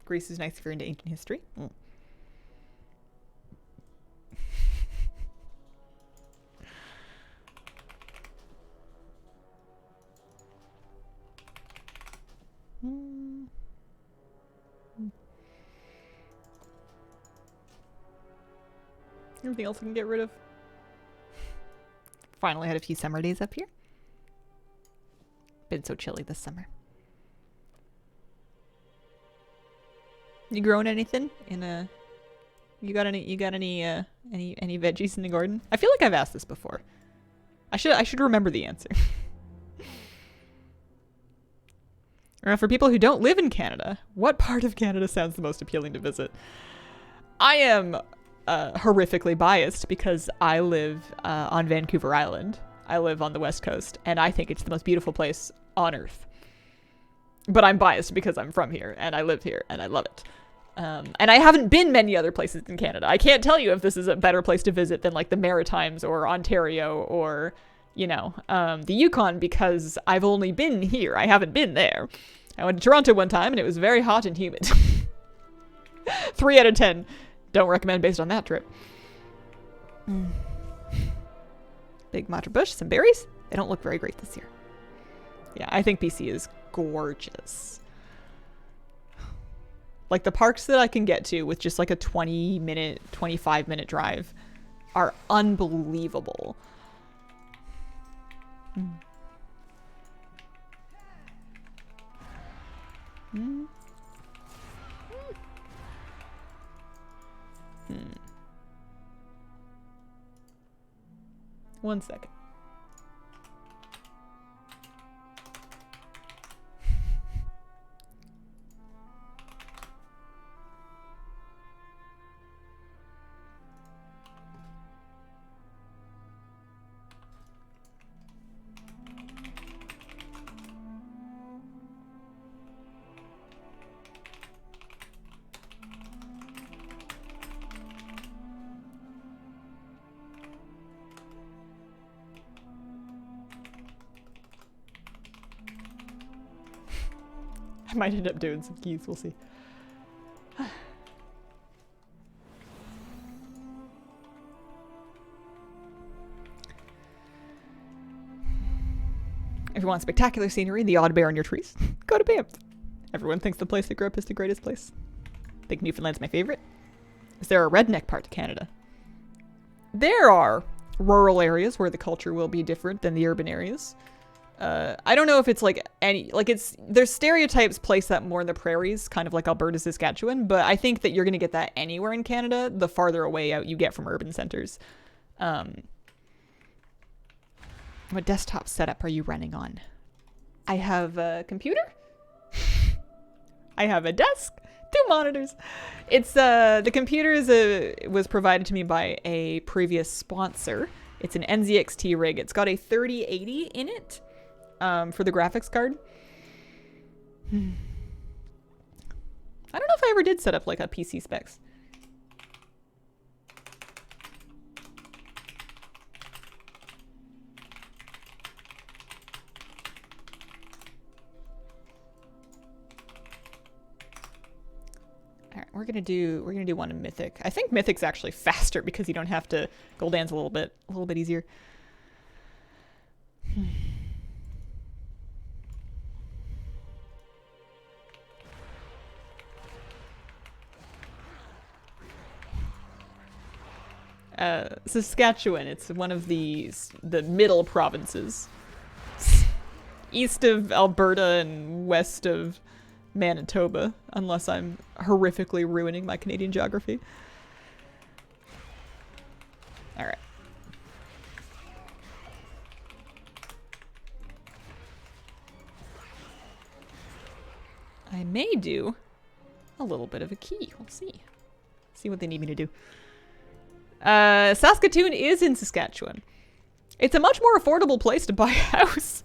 Greece is nice if you're into ancient history. Mm. Anything else I can get rid of? Finally had a few summer days up here. Been so chilly this summer. You growing anything in a? You got any veggies in the garden? I feel like I've asked this before. I should remember the answer. For people who don't live in Canada, what part of Canada sounds the most appealing to visit? I am horrifically biased because I live on Vancouver Island. I live on the West Coast, and I think it's the most beautiful place on Earth. But I'm biased because I'm from here, and I live here, and I love it. And I haven't been many other places in Canada. I can't tell you if this is a better place to visit than like the Maritimes or Ontario or, you know, the Yukon, because I've only been here. I haven't been there. I went to Toronto one time, and it was very hot and humid. 3 out of 10. Don't recommend based on that trip. Big matcha bush, some berries. They don't look very great this year. Yeah, I think BC is gorgeous. Like the parks that I can get to with just like a 20-minute, 25-minute drive are unbelievable. One second. I might end up doing some keys, we'll see. If you want spectacular scenery and the odd bear in your trees, go to Banff. Everyone thinks the place I grew up is the greatest place. I think Newfoundland's my favorite. Is there a redneck part to Canada? There are rural areas where the culture will be different than the urban areas. I don't know if it's like there's stereotypes placed that more in the prairies, kind of like Alberta, Saskatchewan, but I think that you're going to get that anywhere in Canada, the farther away out you get from urban centers. What desktop setup are you running on? I have a computer. I have a desk, Two monitors. It's the computer was provided to me by a previous sponsor. It's an NZXT rig. It's got a 3080 in it for the graphics card. I don't know if I ever did set up like a PC specs. Alright, we're gonna do one in Mythic. I think Mythic's actually faster because you don't have to Gul'dan's a little bit easier. Saskatchewan, it's one of the middle provinces. East of Alberta and west of Manitoba, unless I'm horrifically ruining my Canadian geography. Alright. I may do a little bit of a key. We'll see. See what they need me to do. Saskatoon is in Saskatchewan. It's a much more affordable place to buy a house,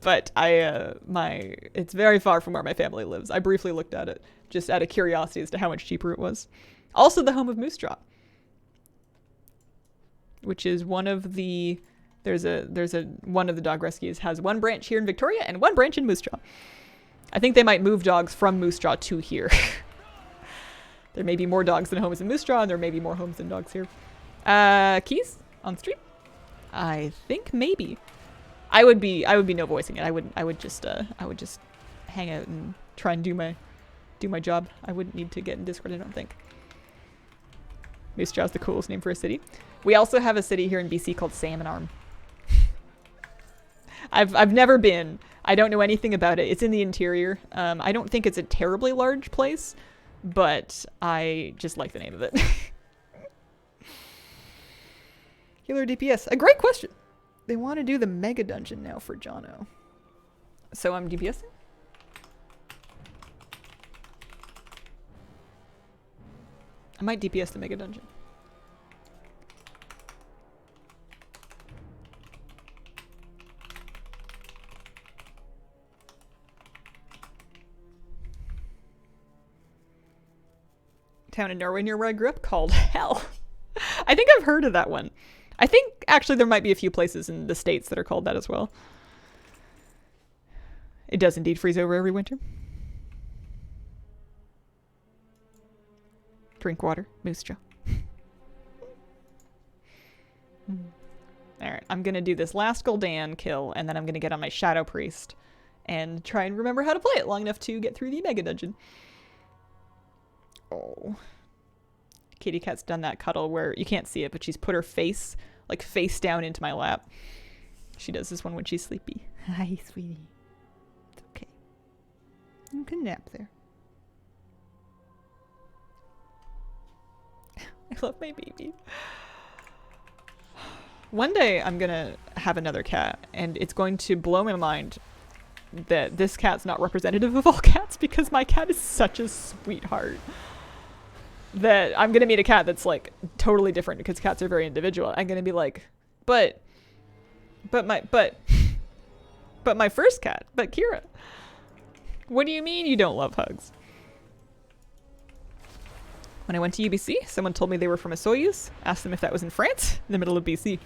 but it's very far from where my family lives. I briefly looked at it, just out of curiosity as to how much cheaper it was. Also the home of Moose Jaw, which is one of the, one of the dog rescues has one branch here in Victoria and one branch in Moose Jaw. I think they might move dogs from Moose Jaw to here. There may be more dogs than homes in Moose Jaw, and there may be more homes than dogs here. Keys on stream? I think maybe. I would be no voicing it. I would just hang out and try and do my job. I wouldn't need to get in Discord, I don't think. Moose Jaw's the coolest name for a city. We also have a city here in BC called Salmon Arm. I've never been. I don't know anything about it. It's in the interior. I don't think it's a terribly large place, but I just like the name of it. Healer DPS. A great question. They want to do the mega dungeon now for Jono. So I'm DPSing? I might DPS the mega dungeon. Town in Norway near where I grew up called Hell. I think I've heard of that one. I think actually there might be a few places in the States that are called that as well. It does indeed freeze over every winter. Drink water, Moose Jaw. Alright, I'm gonna do this last Gul'dan kill, and then I'm gonna get on my Shadow Priest and try and remember how to play it long enough to get through the Mega Dungeon. Oh. Kitty Cat's done that cuddle where you can't see it, but she's put her face, like face down into my lap. She does this one when she's sleepy. Hi, sweetie. It's okay. You can nap there. I love my baby. One day I'm gonna have another cat, and it's going to blow my mind that this cat's not representative of all cats because my cat is such a sweetheart. That I'm gonna meet a cat that's like totally different because cats are very individual. I'm gonna be like, but my first cat, but Kira. What do you mean you don't love hugs? When I went to UBC, someone told me they were from a Soyuz. Asked them if that was in France, in the middle of BC.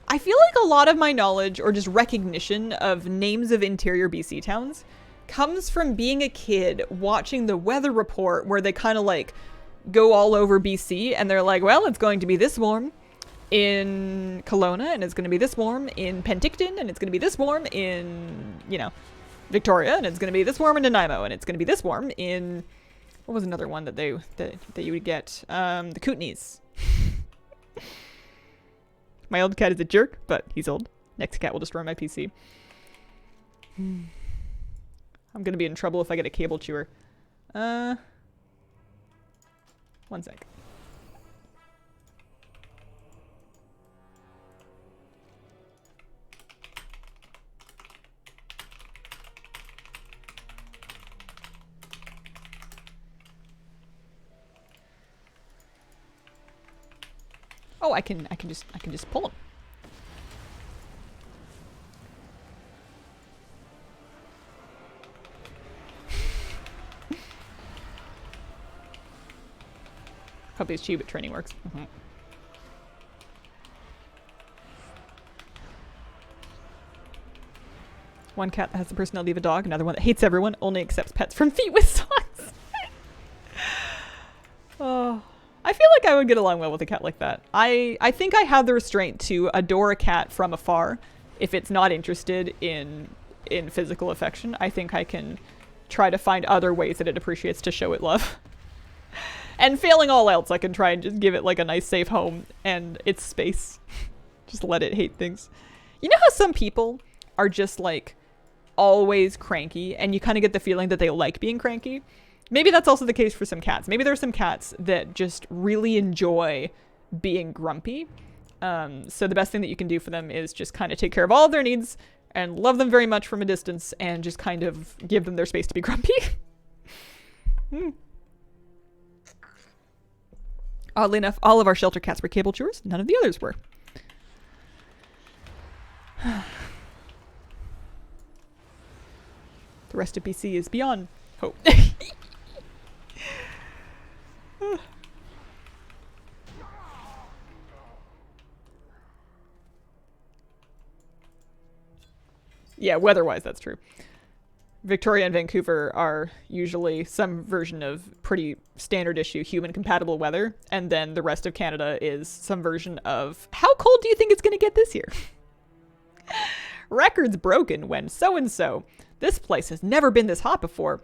I feel like a lot of my knowledge or just recognition of names of interior BC towns comes from being a kid watching the weather report where they kind of like go all over BC and they're like, well, it's going to be this warm in Kelowna and it's going to be this warm in Penticton and it's going to be this warm in, you know, Victoria and it's going to be this warm in Nanaimo and it's going to be this warm in, what was another one that you would get? The Kootenays. My old cat is a jerk, but he's old. Next cat will destroy my PC. I'm gonna be in trouble if I get a cable chewer. One sec. Oh, I can just pull them. Puppy's cheap, but training works. Mm-hmm. One cat that has the personality of a dog, another one that hates everyone, only accepts pets from feet with socks. Oh, I feel like I would get along well with a cat like that. I think I have the restraint to adore a cat from afar if it's not interested in physical affection. I think I can try to find other ways that it appreciates to show it love. And failing all else, I can try and just give it like a nice safe home and its space. Just let it hate things. You know how some people are just like always cranky and you kind of get the feeling that they like being cranky? Maybe that's also the case for some cats. Maybe there are some cats that just really enjoy being grumpy. So the best thing that you can do for them is just kind of take care of all of their needs and love them very much from a distance and just kind of give them their space to be grumpy. Oddly enough, all of our shelter cats were cable chewers. None of the others were. The rest of BC is beyond hope. Yeah, weather-wise, that's true. Victoria and Vancouver are usually some version of pretty standard issue human compatible weather, and then the rest of Canada is some version of how cold do you think it's going to get this year? Records broken when so-and-so. This place has never been this hot before,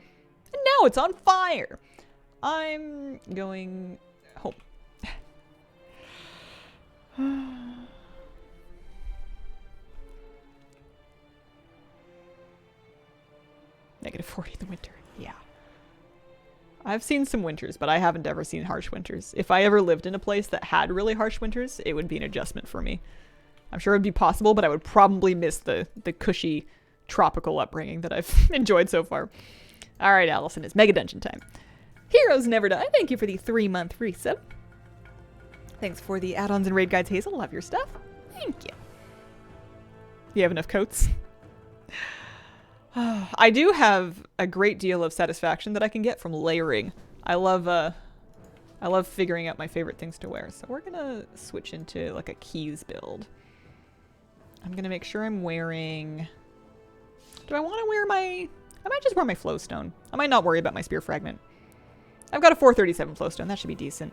and now it's on fire. I'm going home. -40 in the winter. Yeah. I've seen some winters, but I haven't ever seen harsh winters. If I ever lived in a place that had really harsh winters, it would be an adjustment for me. I'm sure it would be possible, but I would probably miss the cushy tropical upbringing that I've enjoyed so far. All right, Allison, it's Mega Dungeon time. Heroes Never Die. Thank you for the 3-month resub. Thanks for the add-ons and raid guides, Hazel. Love your stuff. Thank you. You have enough coats? I do have a great deal of satisfaction that I can get from layering. I love figuring out my favorite things to wear. So we're gonna switch into like a keys build. I'm gonna make sure I'm wearing... Do I want to wear my... I might just wear my flowstone. I might not worry about my spear fragment. I've got a 437 flowstone. That should be decent.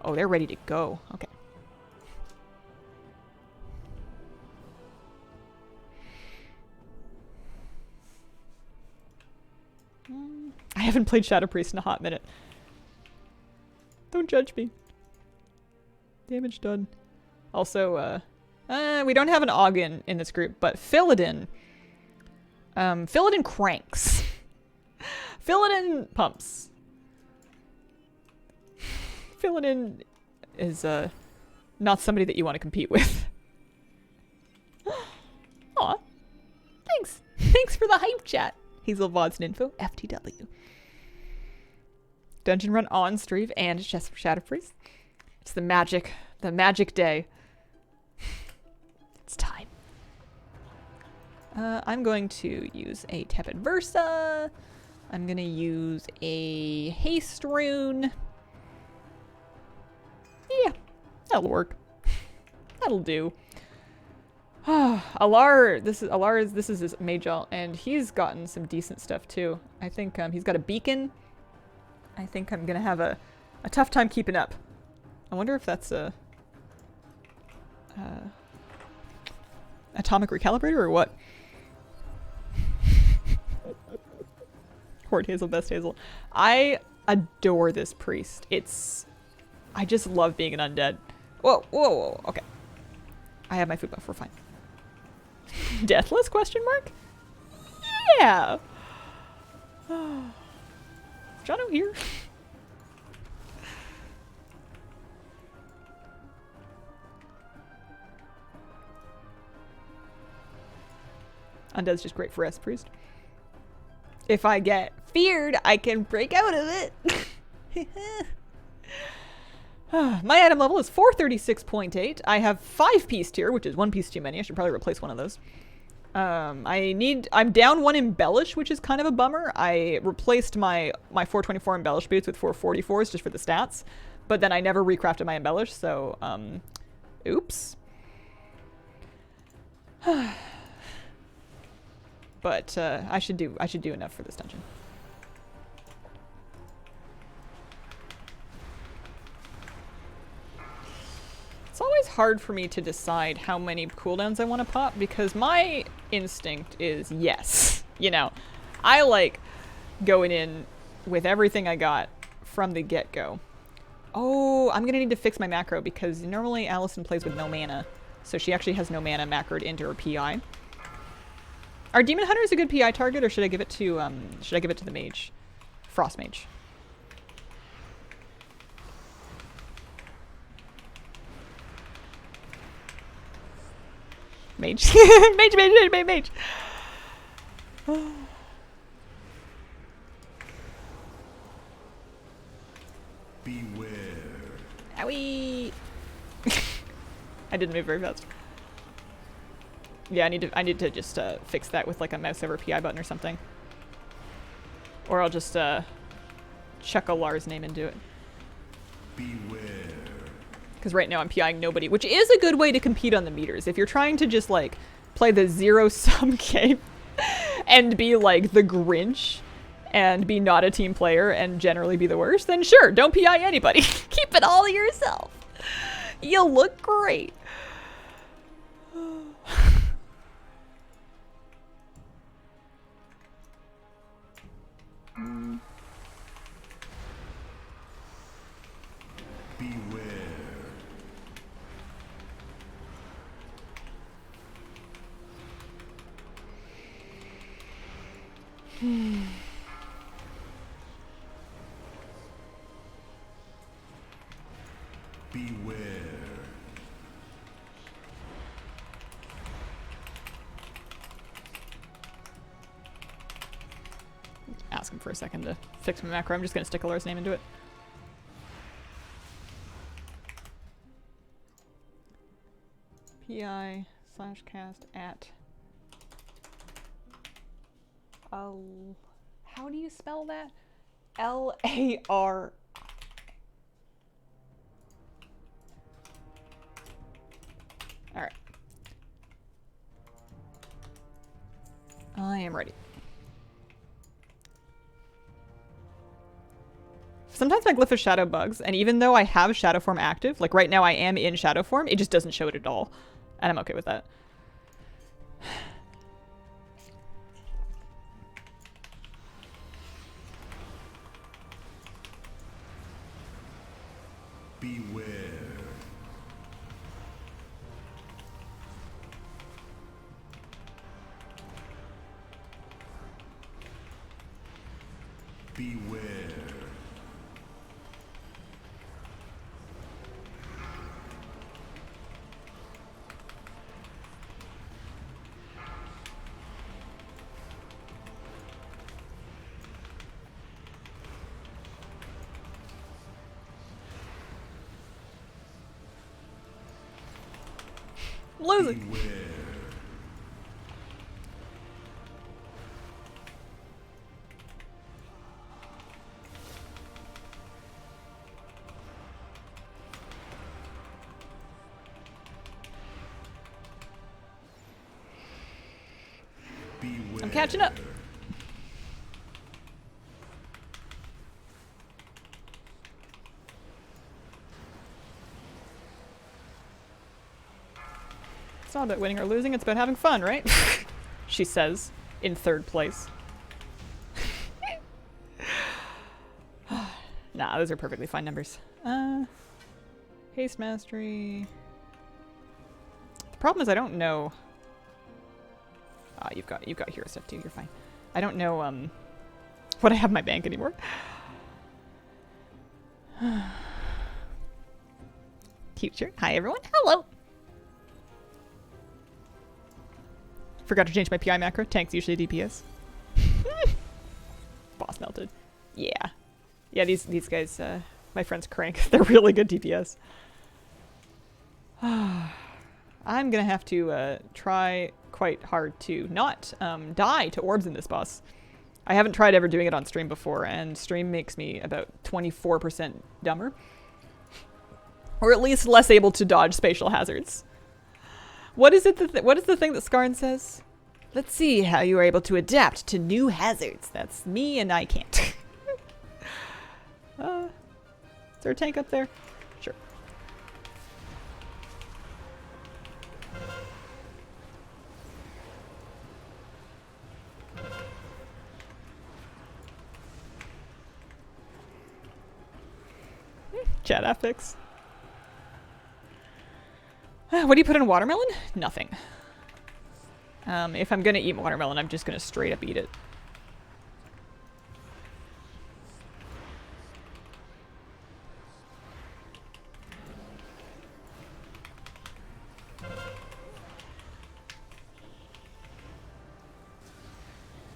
Oh, they're ready to go. Okay. I haven't played Shadow Priest in a hot minute. Don't judge me. Damage done. Also, we don't have an Ogden in this group, but Philodin. Philodin cranks. Philodin pumps. Philodin is, not somebody that you want to compete with. Aw. Thanks. Thanks for the hype chat. Hazel Vods and info. FTW. Dungeon run on Streve and Chest for Shadow Priest. It's the magic day. It's time. I'm going to use a Tepid Versa. I'm going to use a Haste Rune. Yeah, that'll work. That'll do. Alar, this is his mage alt, and he's gotten some decent stuff too. I think he's got a beacon. I think I'm gonna have a tough time keeping up. I wonder if that's a atomic recalibrator or what? Horde Hazel, best Hazel. I adore this priest. I just love being an undead. Whoa, whoa, whoa, okay. I have my food buff, we're fine. Deathless, question mark? Yeah! Is Jono here? Undead's just great for S priest. If I get feared, I can break out of it. My item level is 436.8. I have 5 piece tier, which is 1 piece too many. I should probably replace one of those. I'm down 1 embellish, which is kind of a bummer. I replaced my 424 embellish boots with 444s just for the stats, but then I never recrafted my embellish, so oops. But I should do enough for this dungeon. It's always hard for me to decide how many cooldowns I want to pop because my instinct is yes. You know, I like going in with everything I got from the get-go. Oh, I'm going to need to fix my macro because normally Allison plays with no mana. So she actually has no mana macroed into her PI. Are Demon Hunters a good PI target or should I give it to the mage? Frost Mage. Mage. Mage. Beware. Owie. I didn't move very fast. Yeah, I need to just fix that with like a mouse over PI button or something. Or I'll just chuck a Lars name into it. Beware. Because right now I'm PIing nobody, which is a good way to compete on the meters. If you're trying to just like play the zero-sum game and be like the Grinch and be not a team player and generally be the worst, then sure, don't PI anybody. Keep it all to yourself. You'll look great. Beware. Beware. Ask him for a second to fix my macro. I'm just going to stick a Lars name into it. PI/cast at how do you spell that? L-A-R. All right. I am ready. Sometimes my glyph of shadow bugs, and even though I have shadow form active, like right now I am in shadow form, it just doesn't show it at all. And I'm okay with that. Beware. Beware. Losing. Beware. Beware. I'm catching up. It's not about winning or losing, it's about having fun, right? She says, in 3rd place. Nah, those are perfectly fine numbers. Haste mastery. The problem is I don't know. You've got hero stuff too. You're fine. I don't know what I have in my bank anymore. Future. Hi everyone. Hello. Forgot to change my PI macro. Tank's usually DPS. Boss melted. Yeah. Yeah, these guys my friends Crank. They're really good DPS. I'm gonna have to try quite hard to not die to orbs in this boss. I haven't tried ever doing it on stream before, and stream makes me about 24% dumber. Or at least less able to dodge spatial hazards. What is it? What is the thing that Skarn says? Let's see how you are able to adapt to new hazards. That's me, and I can't. Is there a tank up there? Sure. Chat affix. What do you put in watermelon? Nothing. If I'm gonna eat watermelon, I'm just gonna straight up eat it.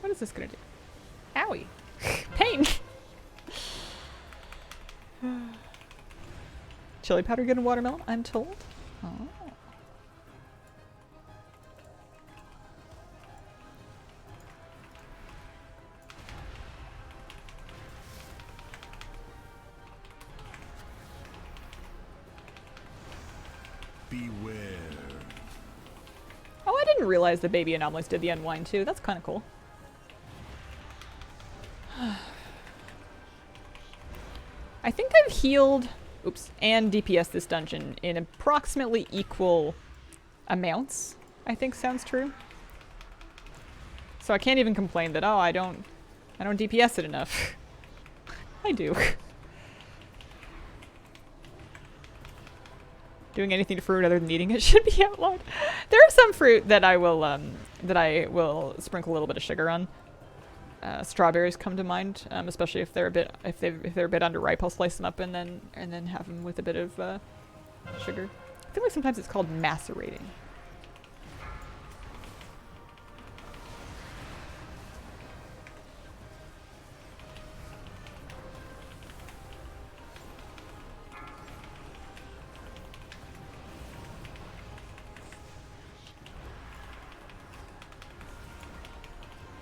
What is this gonna do? Owie. Pain! Chili powder good in watermelon, I'm told. Oh. Beware. Oh, I didn't realize the baby anomalies did the unwind too. That's kind of cool. I think I've healed, oops, and DPS this dungeon in approximately equal amounts. I think sounds true. So I can't even complain that, oh, I don't DPS it enough. I do. Doing anything to fruit other than eating it should be outlawed. There are some fruit that I will sprinkle a little bit of sugar on. Strawberries come to mind, especially if they're a bit underripe. I'll slice them up and then have them with a bit of sugar. I feel like sometimes it's called macerating.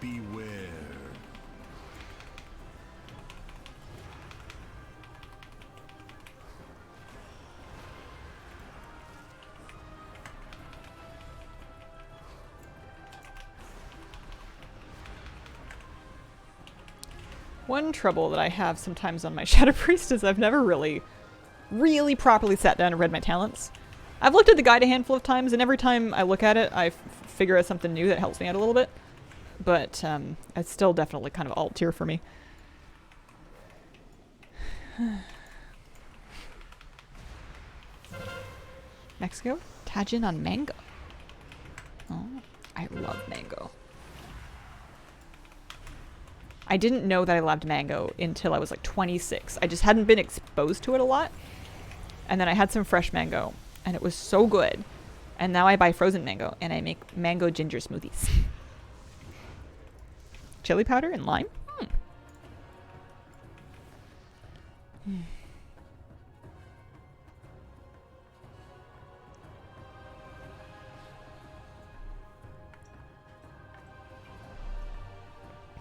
Beware. One trouble that I have sometimes on my Shadow Priest is I've never really properly sat down and read my talents. I've looked at the guide a handful of times, and every time I look at it, I figure out something new that helps me out a little bit. But it's still definitely kind of alt tier for me. Mexico? Tajin on mango. Oh, I love mango. I didn't know that I loved mango until I was like 26. I just hadn't been exposed to it a lot. And then I had some fresh mango, and it was so good. And now I buy frozen mango, and I make mango ginger smoothies. Chili powder and lime?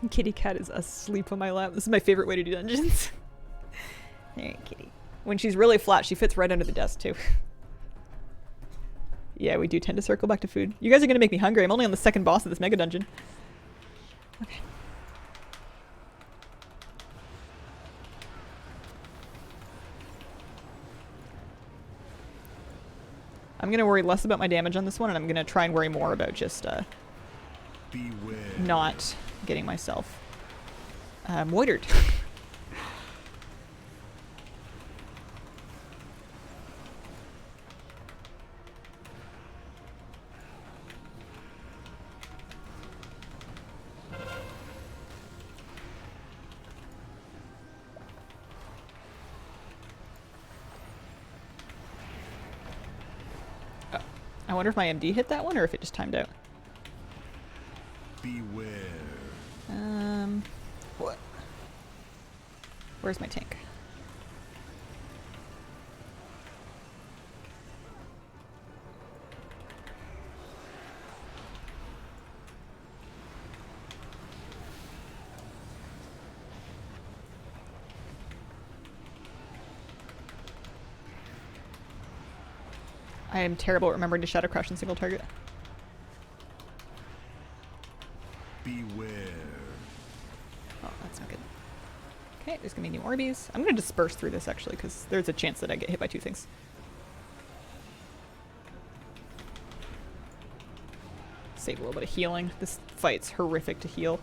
Kitty cat is asleep on my lap. This is my favorite way to do dungeons. Alright, kitty. When she's really flat, she fits right under the desk, too. Yeah, we do tend to circle back to food. You guys are gonna make me hungry. I'm only on the second boss of this mega dungeon. Okay. I'm gonna worry less about my damage on this one, and I'm gonna try and worry more about just Beware. not getting myself moitered. I wonder if my MD hit that one or if it just timed out. Beware. What? Where's my tank? I am terrible at remembering to Shadow Crush in single target. Beware. Oh, that's not good. Okay, there's gonna be new Orbeez. I'm gonna disperse through this actually, because there's a chance that I get hit by 2 things. Save a little bit of healing. This fight's horrific to heal.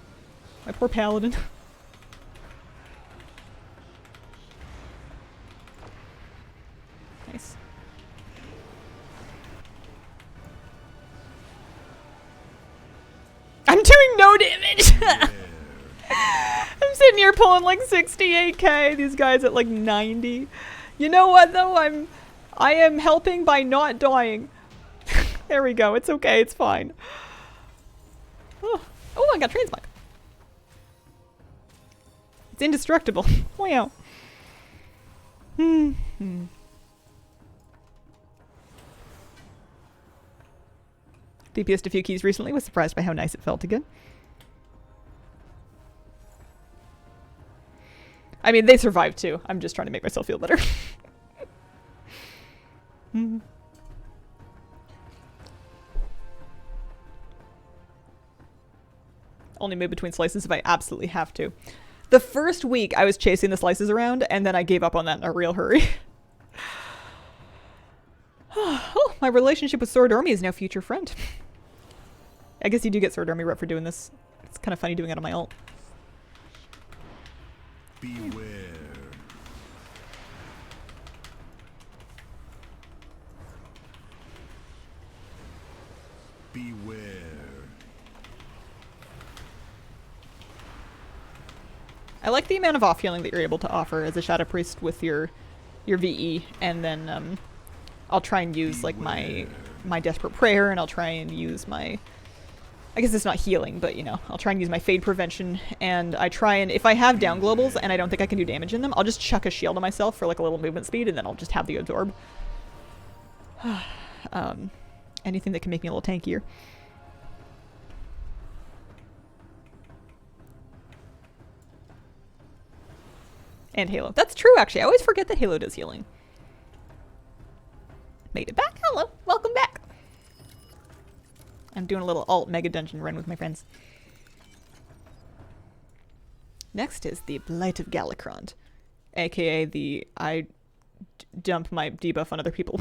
My poor paladin. Nice. I'm doing no damage! I'm sitting here pulling like 68k, these guys at like 90. You know what though? I am helping by not dying. There we go, it's okay, it's fine. Oh, I got transmog. It's indestructible. Wow. DPS'd a few keys recently, was surprised by how nice it felt again. I mean, they survived too. I'm just trying to make myself feel better. Only move between slices if I absolutely have to. The first week I was chasing the slices around, and then I gave up on that in a real hurry. Oh, my relationship with Sword Army is now future friend. I guess you do get Sword Army rep for doing this. It's kind of funny doing it on my ult. Beware. Beware. I like the amount of off healing that you're able to offer as a Shadow Priest with your VE, and then I'll try and use like my Desperate Prayer, and I'll try and use my, I guess it's not healing, but you know, I'll try and use my Fade Prevention, and I try and, if I have down globals and I don't think I can do damage in them, I'll just chuck a shield on myself for like a little movement speed, and then I'll just have the absorb. Anything that can make me a little tankier. And Halo. That's true, actually. I always forget that Halo does healing. Made it back. Hello. Welcome back. I'm doing a little alt mega dungeon run with my friends. Next is the Blight of Galacrond, aka the I dump my debuff on other people.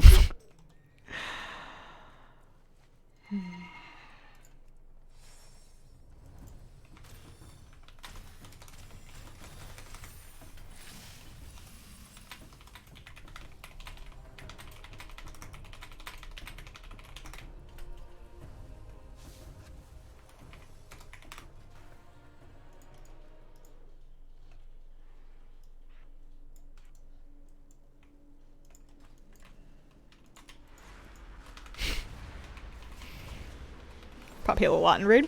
Pop Halo a lot in raid.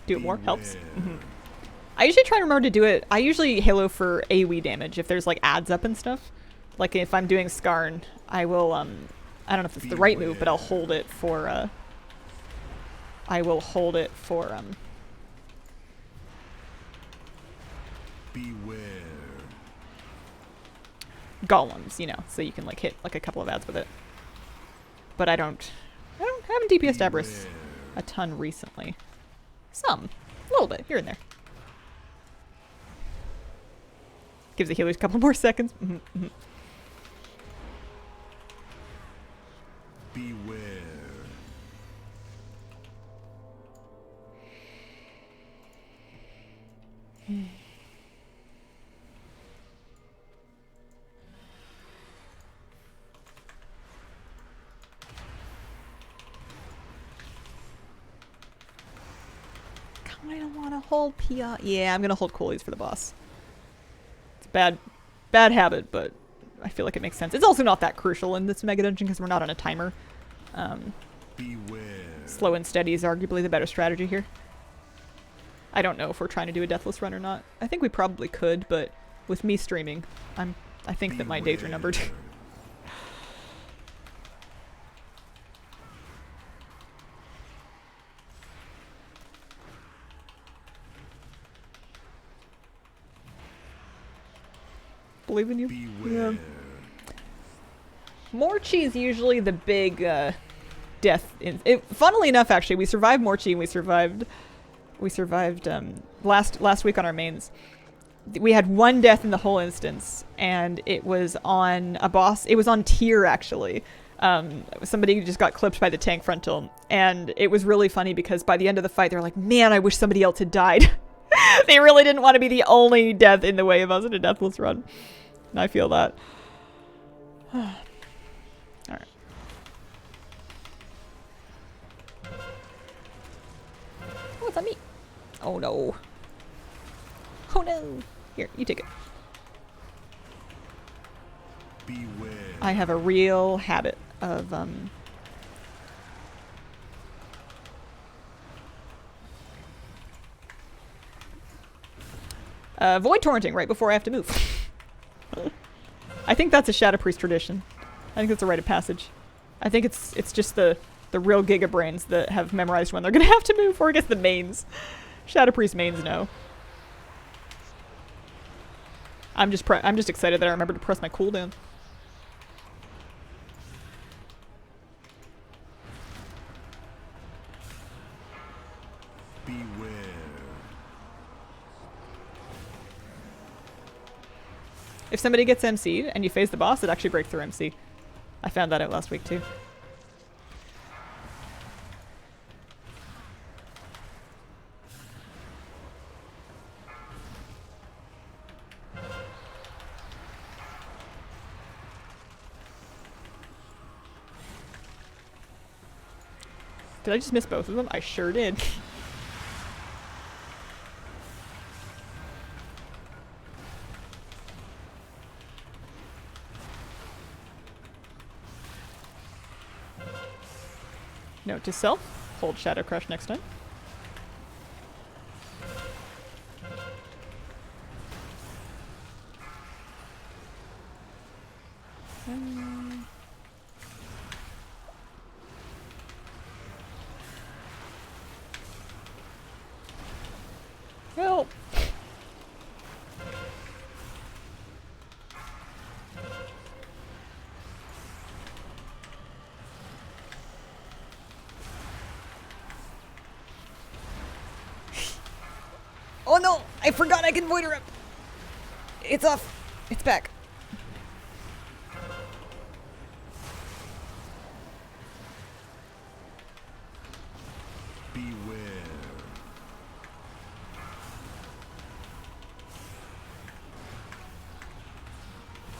Do it more. Helps. I usually try to remember to do it. I usually Halo for AoE damage if there's like ads up and stuff. Like if I'm doing Skarn, I will, I don't know if it's the right move, but I'll hold it for, Beware. golems, you know, so you can like hit like a couple of ads with it. But I haven't DPS'd Abris a ton recently. Some. A little bit, here and there. Gives the healers a couple more seconds. Beware. I don't want to hold PR. Yeah, I'm gonna hold coolies for the boss. It's a bad habit, but I feel like it makes sense. It's also not that crucial in this mega dungeon because we're not on a timer. Beware. Slow and steady is arguably the better strategy here. I don't know if we're trying to do a deathless run or not. I think we probably could, but with me streaming, I think that my days are numbered. Believe in you. Beware. Yeah. Morchi is usually the big death. Funnily enough, actually, we survived Morchi and we survived last week on our mains. We had one death in the whole instance, and it was on a boss. It was on tier, actually. Somebody just got clipped by the tank frontal, and it was really funny because by the end of the fight, they're like, man, I wish somebody else had died. They really didn't want to be the only death in the way of us in a deathless run. And I feel that. Alright. Oh, it's on me. Oh no. Oh no. Here, you take it. Beware. I have a real habit of void torrenting right before I have to move. I think that's a Shadow Priest tradition. I think that's a rite of passage. I think it's just the real Giga brains that have memorized when they're gonna have to move, or I guess the mains. Shadow Priest mains know. I'm just excited that I remembered to press my cooldown. Beware. If somebody gets MC'd and you phase the boss, it actually breaks through MC. I found that out last week too. Did I just miss both of them? I sure did. Note to self, hold Shadow Crush next time. Help! Oh no! I forgot I can void her up! It's off! It's back. Beware.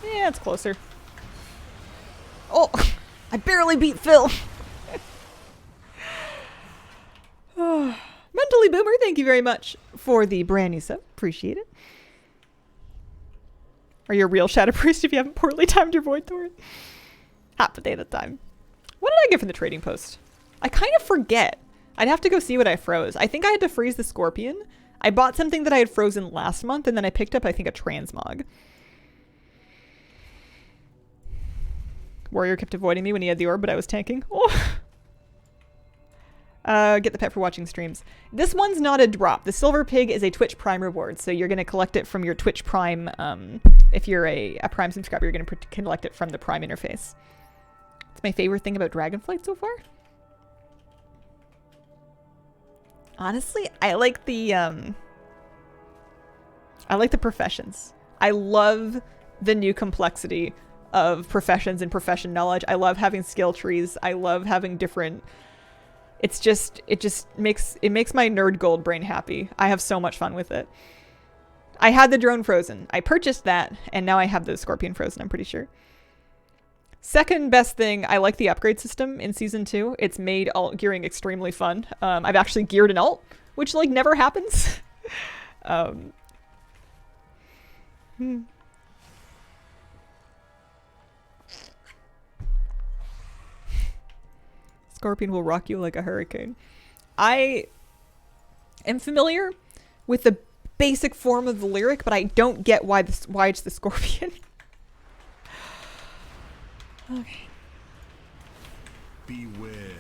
Yeah, it's closer. Oh! I barely beat Phil! Mentally Boomer, thank you very much for the brand new sub. Appreciate it. Are you a real Shadow Priest if you haven't poorly timed your Void Torrent? Hot potato time. What did I get from the trading post? I kind of forget. I'd have to go see what I froze. I think I had to freeze the Scorpion. I bought something that I had frozen last month, and then I picked up, I think, a transmog. Warrior kept avoiding me when he had the orb, but I was tanking. Oh. Get the pet for watching streams. This one's not a drop. The Silver Pig is a Twitch Prime reward, so you're going to collect it from your Twitch Prime. If you're a Prime subscriber, you're going to collect it from the Prime interface. It's my favorite thing about Dragonflight so far. Honestly, I like the professions. I love the new complexity of professions and profession knowledge. I love having skill trees. I love having different... it just makes my nerd gold brain happy. I have so much fun with it. I had the drone frozen. I purchased that, and now I have the Scorpion frozen, I'm pretty sure. Second best thing, I like the upgrade system in Season 2. It's made alt gearing extremely fun. I've actually geared an alt, which, like, never happens. Scorpion will rock you like a hurricane. I am familiar with the basic form of the lyric, but I don't get why it's the Scorpion. Okay. Beware.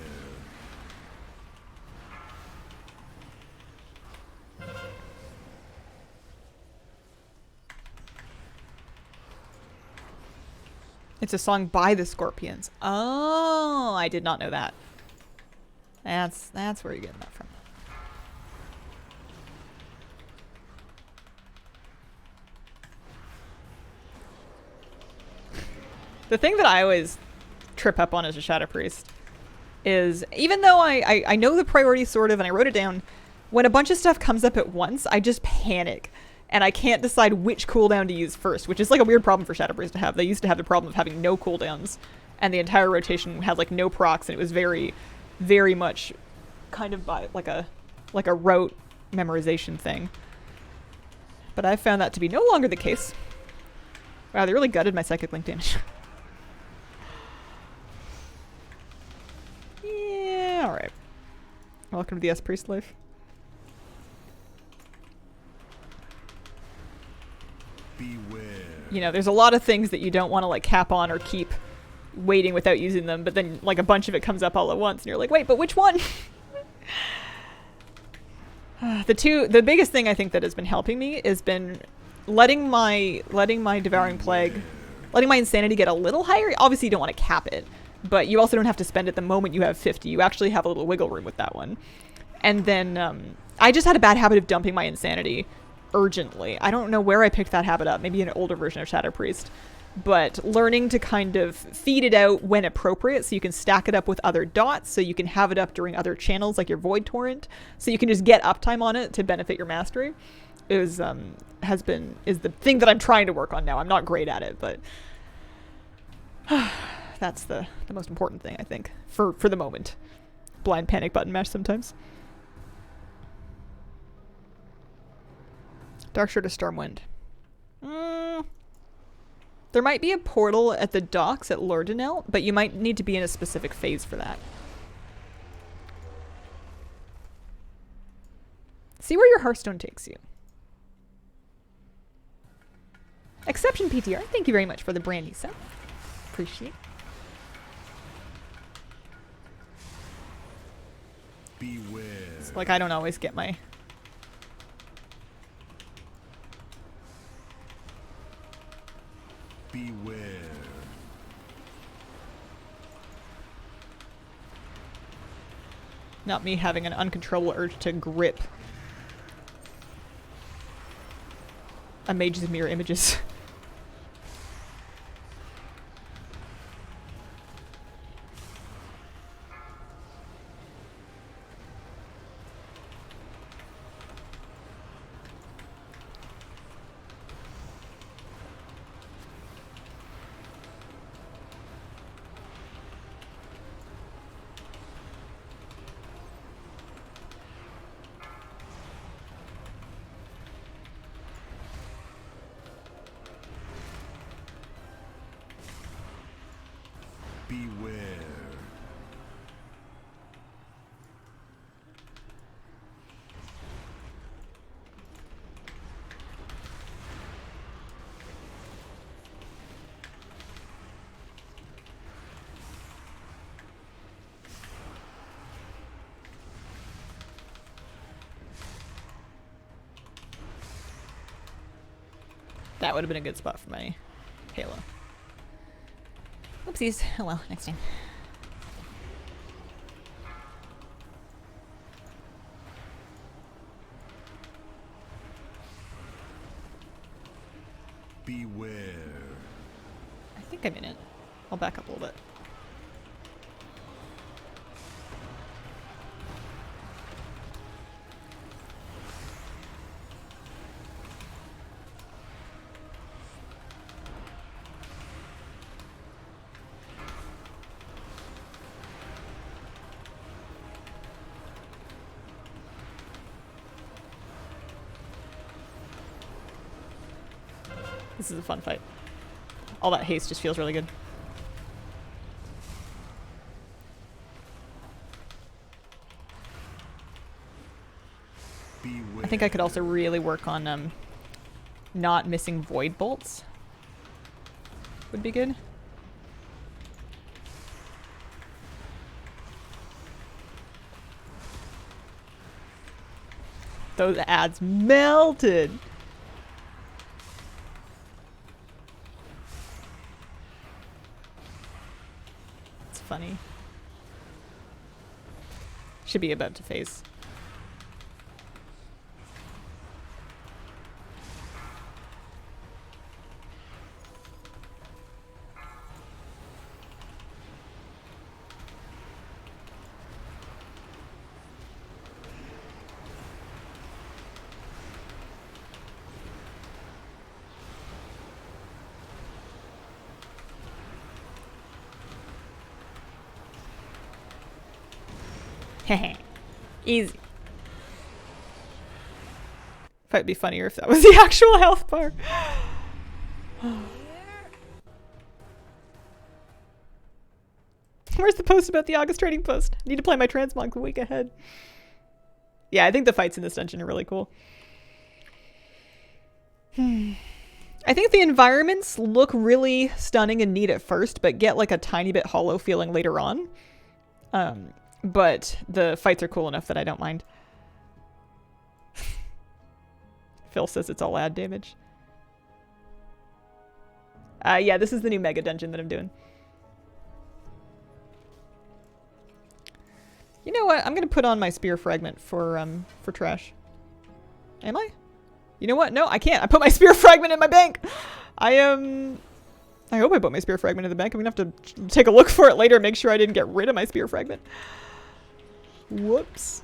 It's a song by the Scorpions. Oh, I did not know that. That's where you're getting that from. The thing that I always trip up on as a Shadow Priest is, even though I know the priority sort of, and I wrote it down, when a bunch of stuff comes up at once, I just panic. And I can't decide which cooldown to use first, which is like a weird problem for Shadow Priest to have. They used to have the problem of having no cooldowns, and the entire rotation had like no procs, and it was very, very much kind of by like a rote memorization thing. But I've found that to be no longer the case. Wow, they really gutted my psychic link damage. Yeah, alright. Welcome to the S-Priest life. Beware. You know, there's a lot of things that you don't want to like cap on or keep waiting without using them, but then like a bunch of it comes up all at once and you're like, wait, but which one? The biggest thing I think that has been helping me has been letting my Devouring Plague, letting my Insanity get a little higher. Obviously you don't want to cap it, but you also don't have to spend it the moment you have 50. You actually have a little wiggle room with that one. And then I just had a bad habit of dumping my Insanity urgently. I don't know where I picked that habit up, maybe an older version of Shadow Priest, but learning to kind of feed it out when appropriate so you can stack it up with other dots, so you can have it up during other channels like your Void Torrent, so you can just get uptime on it to benefit your mastery is the thing that I'm trying to work on now. I'm not great at it, but that's the most important thing, I think, for the moment. Blind panic button mash sometimes. Dark Shard of Stormwind. There might be a portal at the docks at Gul'danaroni, but you might need to be in a specific phase for that. See where your Hearthstone takes you. Exception PTR, thank you very much for the brandy sub. Appreciate it. Beware. It's like I don't always get my... Beware. Not me having an uncontrollable urge to grip a mage's mirror images. Beware. That would have been a good spot for my Halo. Oopsies. Oh well, next time. Beware. I think I'm in it. I'll back up a little bit. This is a fun fight. All that haste just feels really good. Beware. I think I could also really work on not missing void bolts. Would be good. Those ads melted. funny. Should be about to phase. Heh. Easy. Might be funnier if that was the actual health bar. Where's the post about the August trading post? I need to play my transmog the week ahead. Yeah, I think the fights in this dungeon are really cool. I think the environments look really stunning and neat at first, but get like a tiny bit hollow feeling later on. But the fights are cool enough that I don't mind. Phil says it's all ad damage. Yeah, this is the new mega dungeon that I'm doing. You know what? I'm gonna put on my spear fragment for trash. Am I? You know what? No, I can't. I put my spear fragment in my bank. I hope I put my spear fragment in the bank. I'm gonna have to take a look for it later and make sure I didn't get rid of my spear fragment. Whoops.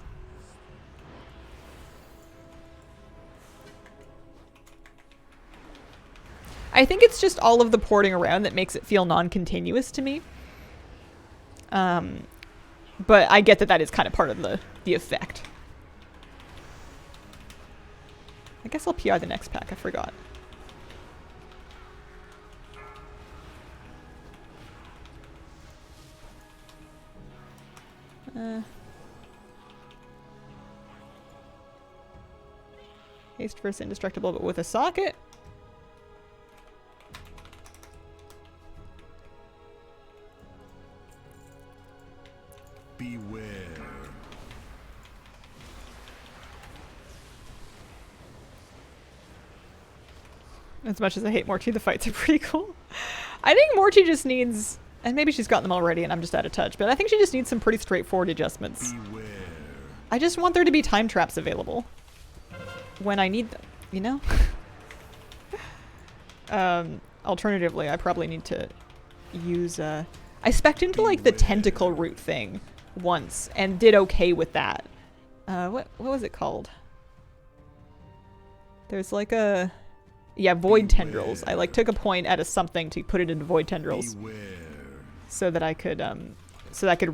I think it's just all of the porting around that makes it feel non-continuous to me. But I get that that is kind of part of the effect. I guess I'll PR the next pack. I forgot. Haste versus indestructible, but with a socket. Beware. As much as I hate Morty, the fights are pretty cool. I think Morty just needs, and maybe she's gotten them already and I'm just out of touch, but I think she just needs some pretty straightforward adjustments. Beware. I just want there to be time traps available when I need them, you know? Alternatively, I probably need to use, I spec'd into like the tentacle root thing once and did okay with that. What was it called? There's like a, yeah, void tendrils. I like took a point at a something to put it into void tendrils. Beware. So that I could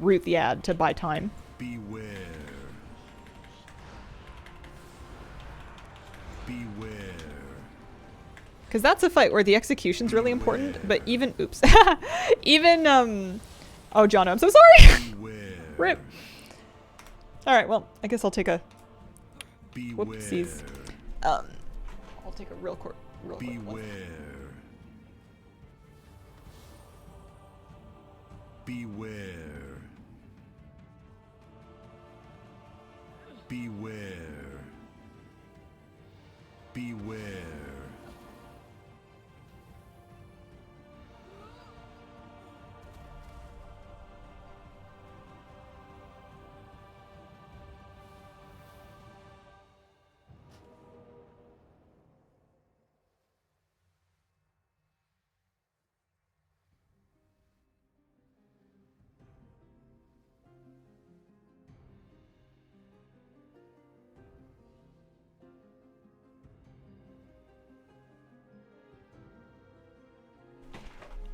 root the ad to buy time. Beware. Beware. Because that's a fight where the execution's really important, but even, oops, even, oh, John, I'm so sorry. Beware. Rip. All right, well, I guess I'll take a, Beware. whoopsies. I'll take a real quick one. Beware. Beware. Beware. Beware.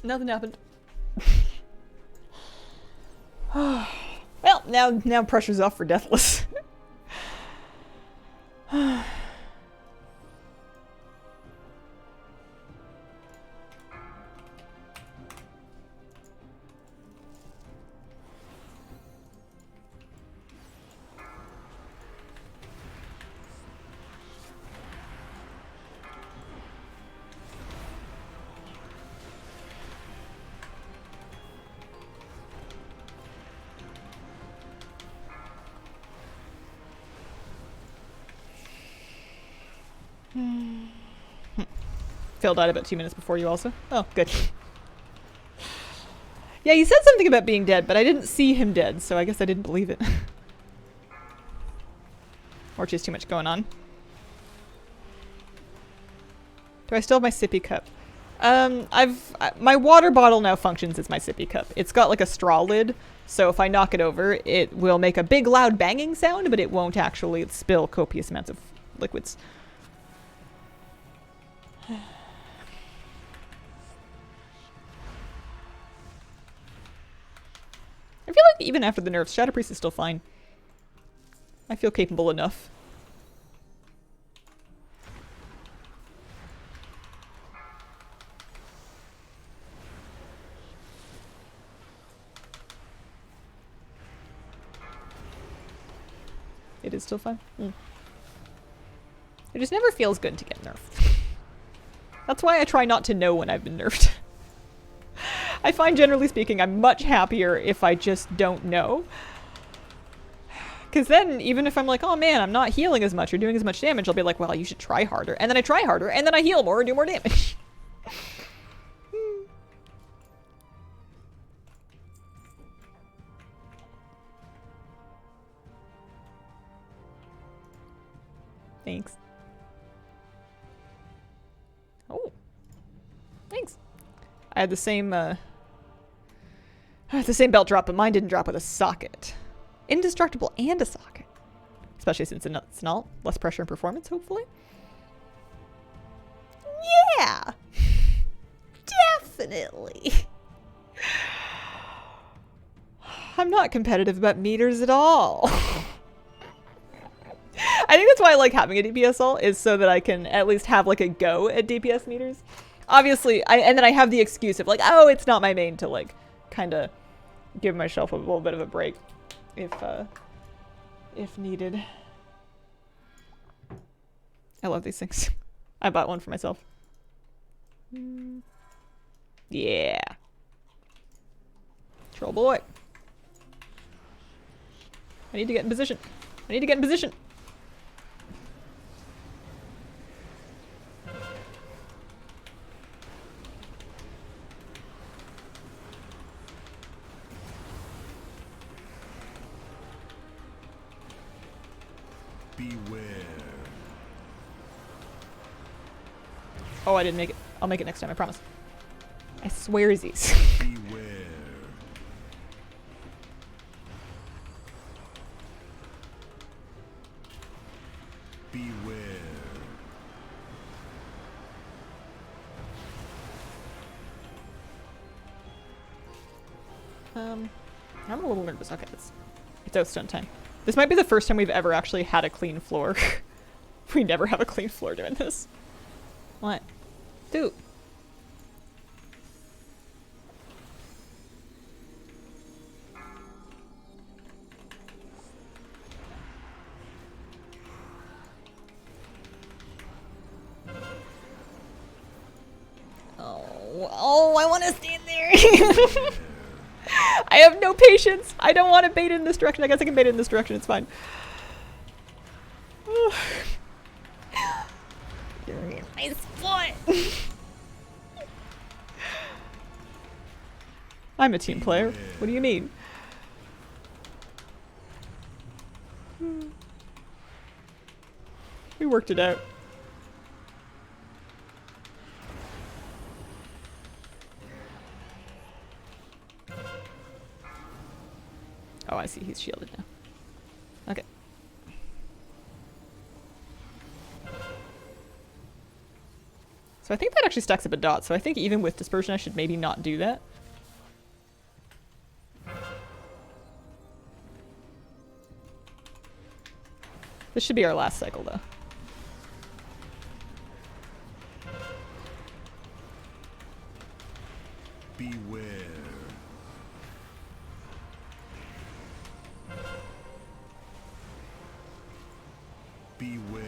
Nothing happened. Well, now pressure's off for Deathless. Phil died about 2 minutes before you also. Oh, good. Yeah, he said something about being dead, but I didn't see him dead, so I guess I didn't believe it. Or just too much going on. Do I still have my sippy cup? My water bottle now functions as my sippy cup. It's got like a straw lid, so if I knock it over, it will make a big loud banging sound, but it won't actually spill copious amounts of liquids. I feel like even after the nerfs, Shadow Priest is still fine. I feel capable enough. It is still fun. Mm. It just never feels good to get nerfed. That's why I try not to know when I've been nerfed. I find, generally speaking, I'm much happier if I just don't know. Because then, even if I'm like, oh man, I'm not healing as much or doing as much damage, I'll be like, well, you should try harder. And then I try harder, and then I heal more or do more damage. Thanks. Oh. Thanks. I had the same belt drop, but mine didn't drop with a socket. Indestructible and a socket. Especially since it's not less pressure and performance, hopefully. Yeah! Definitely. I'm not competitive about meters at all. I think that's why I like having a DPS ult, is so that I can at least have like a go at DPS meters. Obviously, and then I have the excuse of like, oh, it's not my main, to like kind of give myself a little bit of a break if needed. I love these things. I bought one for myself. Yeah. Troll boy. I need to get in position. I need to get in position. Beware. Oh, I didn't make it. I'll make it next time, I promise. I swearsies. Beware. Beware. I'm a little nervous. Okay, it's outstone time. This might be the first time we've ever actually had a clean floor. We never have a clean floor doing this. What? Dude. Oh, I want to stand there. I have no patience. I don't want to bait it in this direction. I guess I can bait it in this direction. It's fine. You're in my spot. I'm a team player. What do you mean? We worked it out. Oh, I see. He's shielded now. Okay. So I think that actually stacks up a dot. So I think even with dispersion, I should maybe not do that. This should be our last cycle, though. Beware. Beware.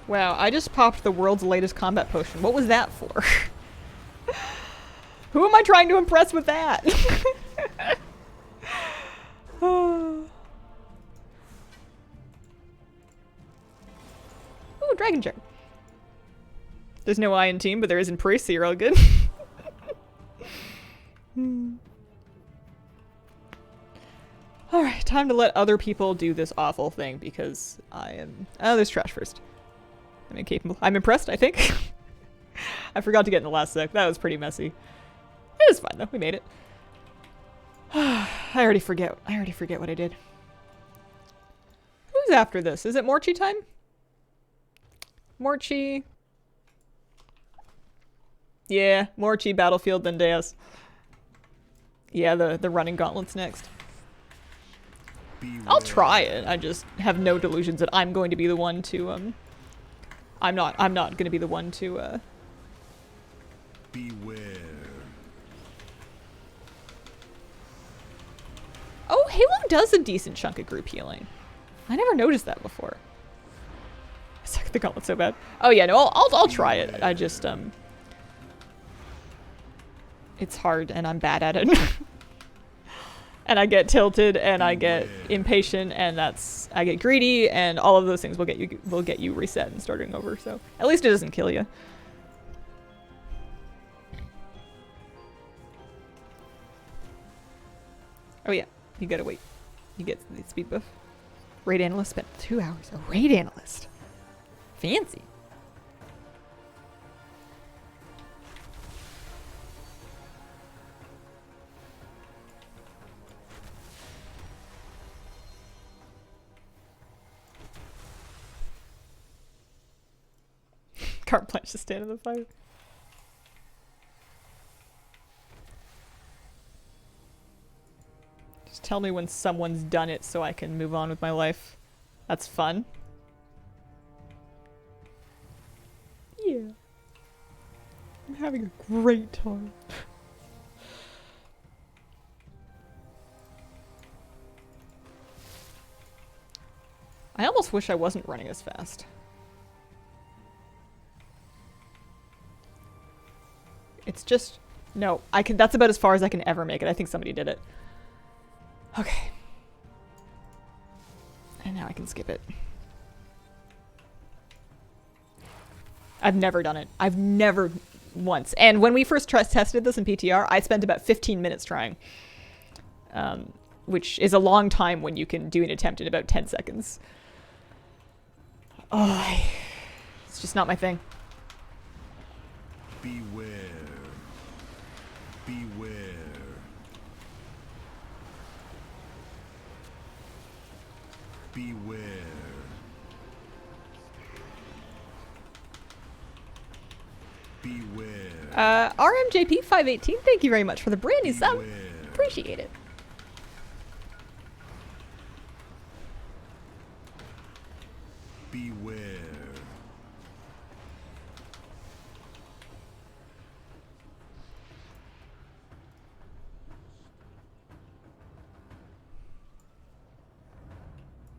Wow, I just popped the world's latest combat potion. What was that for? Who am I trying to impress with that? Ooh, Dragon Charm. There's no I in team, but there is in priest, so you're all good. Alright, time to let other people do this awful thing because I am... Oh, there's trash first. I'm incapable. I'm impressed, I think. I forgot to get in the last sec. That was pretty messy. It was fine though. We made it. I already forget what I did. Who's after this? Is it Morchi time? Morchi. Yeah, Morchi, Battlefield, then Deus. Yeah, the running gauntlet's next. I'll try it. I just have no delusions that I'm going to be the one to I'm not going to be the one to Beware. Oh, Halo does a decent chunk of group healing. I never noticed that before. I suck at the gauntlet so bad. Oh yeah, no, I'll try it. I just it's hard and I'm bad at it. And I get tilted and I get impatient and I get greedy and all of those things will get you reset and starting over. So at least it doesn't kill you. Oh yeah, you gotta wait. You get the speed buff. Raid analyst spent 2 hours. A raid analyst. Fancy. Carte blanche to stand in the fire. Just tell me when someone's done it so I can move on with my life. That's fun. Yeah. I'm having a great time. I almost wish I wasn't running as fast. It's just... No, that's about as far as I can ever make it. I think somebody did it. Okay. And now I can skip it. I've never done it. I've never once. And when we first tested this in PTR, I spent about 15 minutes trying. Which is a long time when you can do an attempt in about 10 seconds. Oh, it's just not my thing. Beware. Beware. Beware. Beware. RMJP518, thank you very much for the brand new sub. Beware. Appreciate it. Beware.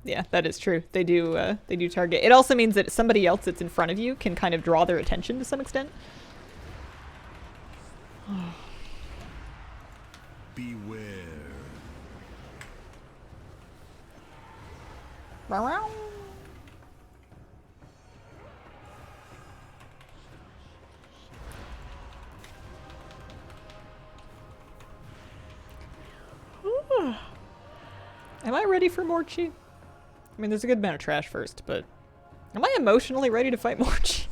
Yeah, that is true. They do target. It also means that somebody else that's in front of you can kind of draw their attention to some extent. Beware. Am I ready for Morchi? I mean, there's a good amount of trash first, but am I emotionally ready to fight Morchi?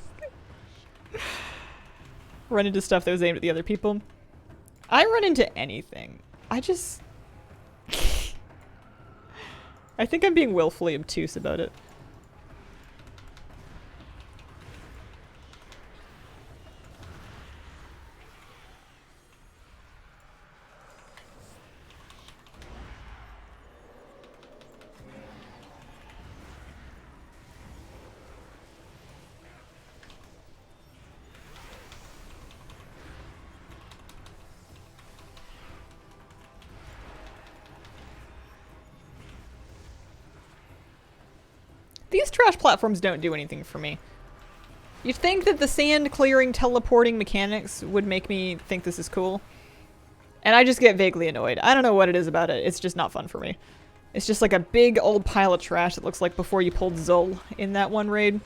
Run into stuff that was aimed at the other people. I run into anything. I just... I think I'm being willfully obtuse about it. These trash platforms don't do anything for me. You'd think that the sand clearing teleporting mechanics would make me think this is cool. And I just get vaguely annoyed. I don't know what it is about it. It's just not fun for me. It's just like a big old pile of trash that looks like before you pulled Zul in that one raid.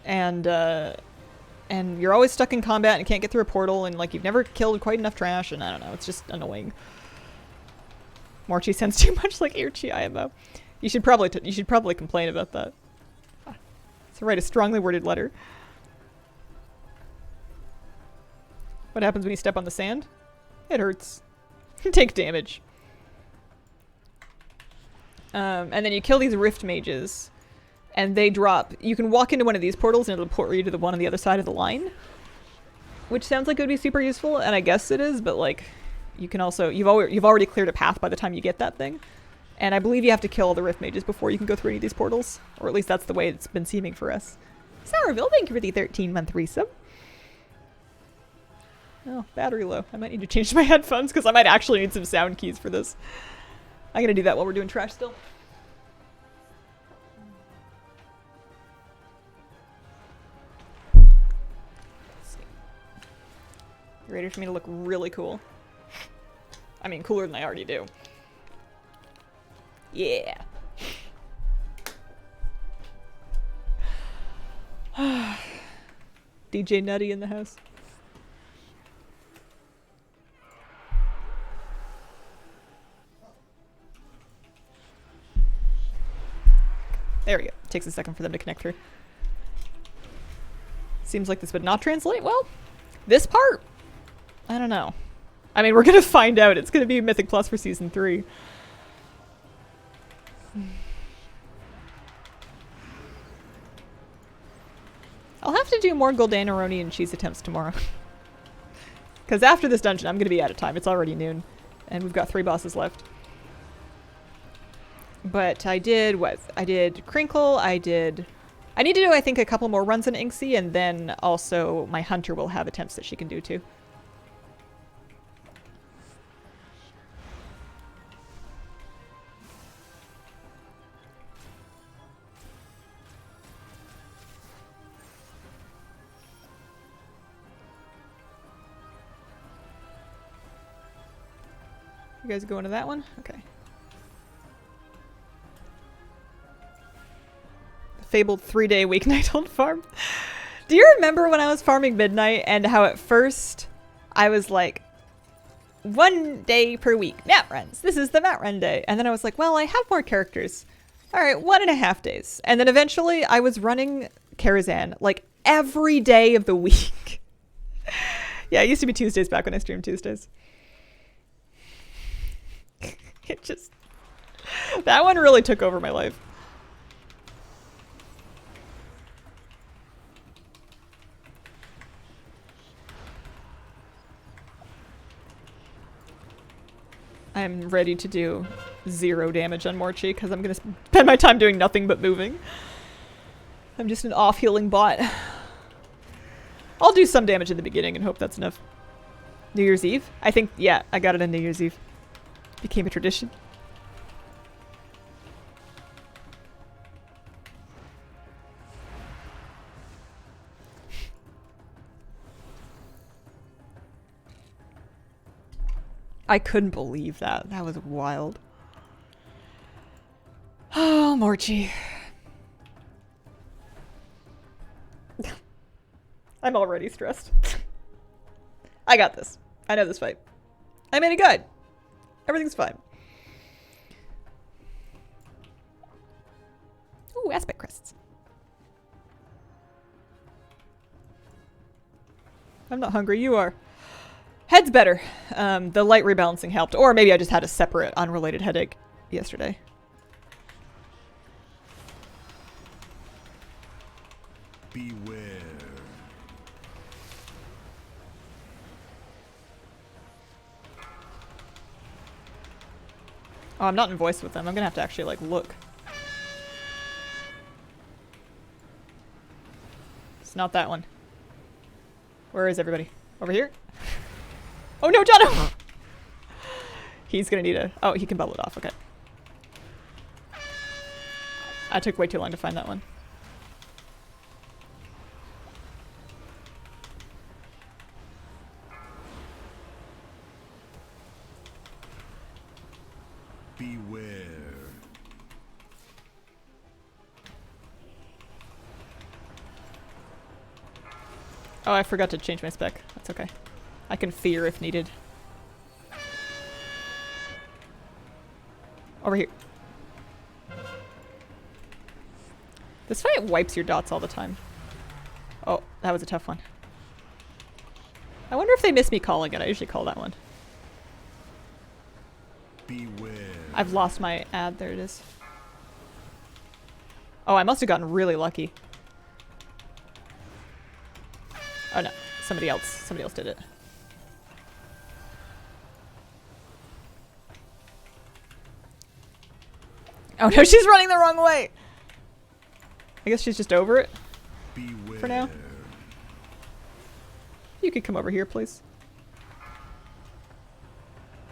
And you're always stuck in combat and can't get through a portal and like you've never killed quite enough trash and I don't know, it's just annoying. Morchi sounds too much like Irchi IMO. You should probably complain about that. So write a strongly worded letter. What happens when you step on the sand? It hurts. Take damage. And then you kill these rift mages, and they drop. You can walk into one of these portals, and it'll port you to the one on the other side of the line, which sounds like it would be super useful, and I guess it is. But like, you can also you've already cleared a path by the time you get that thing, and I believe you have to kill the rift mages before you can go through any of these portals, or at least that's the way it's been seeming for us. Sourville, thank you for the 13-month resub. Oh, battery low. I might need to change my headphones because I might actually need some sound keys for this. I'm gonna do that while we're doing trash still. Let's see. You ready for me to look really cool? I mean, cooler than I already do. Yeah. DJ Nutty in the house. There we go. Takes a second for them to connect through. Seems like this would not translate well. This part? I don't know. I mean, we're gonna find out. It's gonna be Mythic Plus for Season 3. I'll have to do more Gul'danaroni and cheese attempts tomorrow. Because after this dungeon, I'm gonna be out of time. It's already noon. And we've got 3 bosses left. But I did what? I did Crinkle, I need to do, I think, a couple more runs in Inksy, and then also my Hunter will have attempts that she can do too. You guys going to that one? Okay. Fabled 3-day weeknight on farm. Do you remember when I was farming Midnight and how at first I was like, 1 day per week, mat runs. This is the mat run day. And then I was like, well, I have more characters. All right, 1.5 days. And then eventually I was running Karazhan like every day of the week. Yeah, it used to be Tuesdays back when I streamed Tuesdays. It just... That one really took over my life. I'm ready to do 0 damage on Morchi because I'm going to spend my time doing nothing but moving. I'm just an off-healing bot. I'll do some damage in the beginning and hope that's enough. New Year's Eve? I think, yeah, I got it on New Year's Eve. Became a tradition. I couldn't believe that. That was wild. Oh, Morchi. I'm already stressed. I got this. I know this fight. I made a guide. Everything's fine. Ooh, aspect crests. I'm not hungry. You are. Head's better. The light rebalancing helped. Or maybe I just had a separate, unrelated headache yesterday. Beware. Oh, I'm not in voice with them. I'm gonna have to actually, like, look. It's not that one. Where is everybody? Over here? Oh no, Jono! He's gonna need a... Oh, he can bubble it off. Okay. I took way too long to find that one. Beware. Oh, I forgot to change my spec. That's okay. I can fear if needed. Over here. This fight wipes your dots all the time. Oh, that was a tough one. I wonder if they miss me calling it. I usually call that one. Beware. I've lost my ad. There it is. Oh, I must have gotten really lucky. Oh no, somebody else did it. Oh no, she's running the wrong way. I guess she's just over it Beware. for now. You could come over here, please.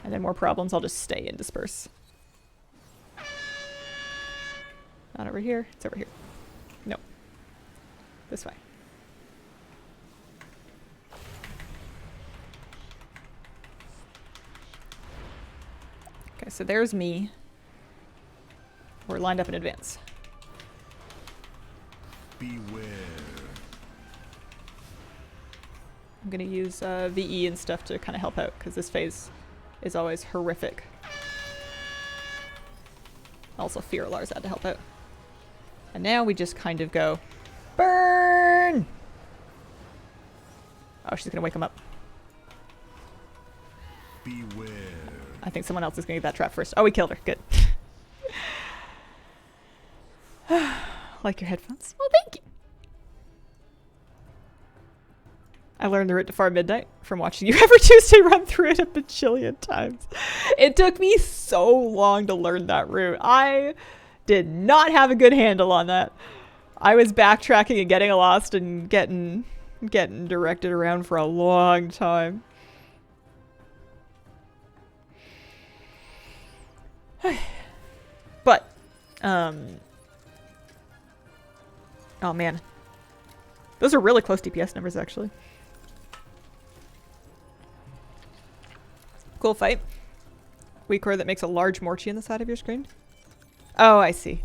And then more problems, I'll just stay and disperse. Not over here, it's over here. Nope. This way. Okay, so there's me. We're lined up in advance. Beware. I'm gonna use VE and stuff to kind of help out, because this phase is always horrific. Also, Fear Alar's had to help out. And now we just kind of go, burn! Oh, she's gonna wake him up. Beware. I think someone else is gonna get that trap first. Oh, we killed her. Good. Like your headphones? Well, thank you. I learned the route to Far Midnight from watching you every Tuesday run through it a bajillion times. It took me so long to learn that route. I did not have a good handle on that. I was backtracking and getting lost and getting directed around for a long time. But, oh man. Those are really close DPS numbers, actually. Cool fight. Weak core that makes a large Morchi on the side of your screen. Oh, I see.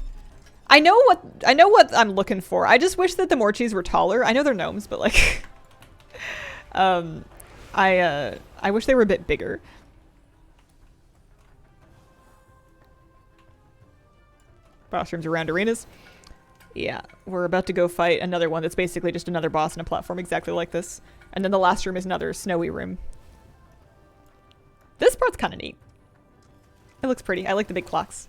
I know what I'm looking for. I just wish that the Morchis were taller. I know they're gnomes, but like I wish they were a bit bigger. Boss rooms around arenas. Yeah, we're about to go fight another one that's basically just another boss in a platform exactly like this. And then the last room is another snowy room. This part's kind of neat. It looks pretty. I like the big clocks.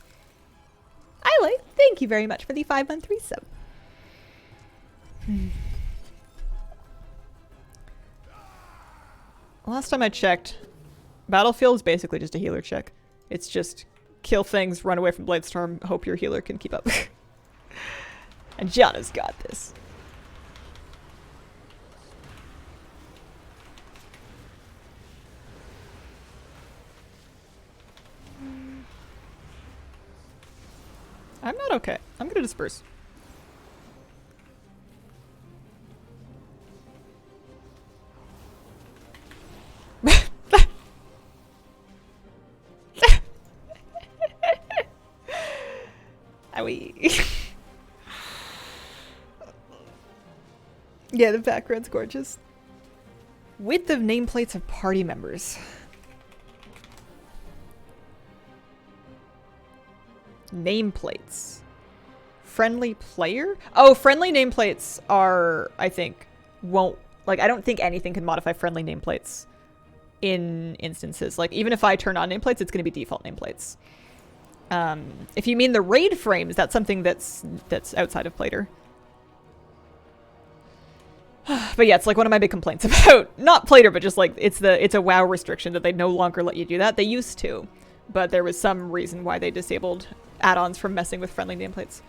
Thank you very much for the 513 sub. Last time I checked, Battlefield is basically just a healer check. It's just kill things, run away from Bladestorm, hope your healer can keep up. And Jana's got this. I'm not okay. I'm gonna disperse. Owie. Yeah, the background's gorgeous. Width of nameplates of party members. Nameplates. Friendly player? Oh, friendly nameplates are, I think, won't, like, I don't think anything can modify friendly nameplates in instances. Like, even if I turn on nameplates, it's going to be default nameplates. If you mean the raid frames, that's something that's outside of Plater. But yeah, it's like one of my big complaints about, not Plater, but just like, it's a WoW restriction that they no longer let you do that. They used to, but there was some reason why they disabled add-ons from messing with friendly nameplates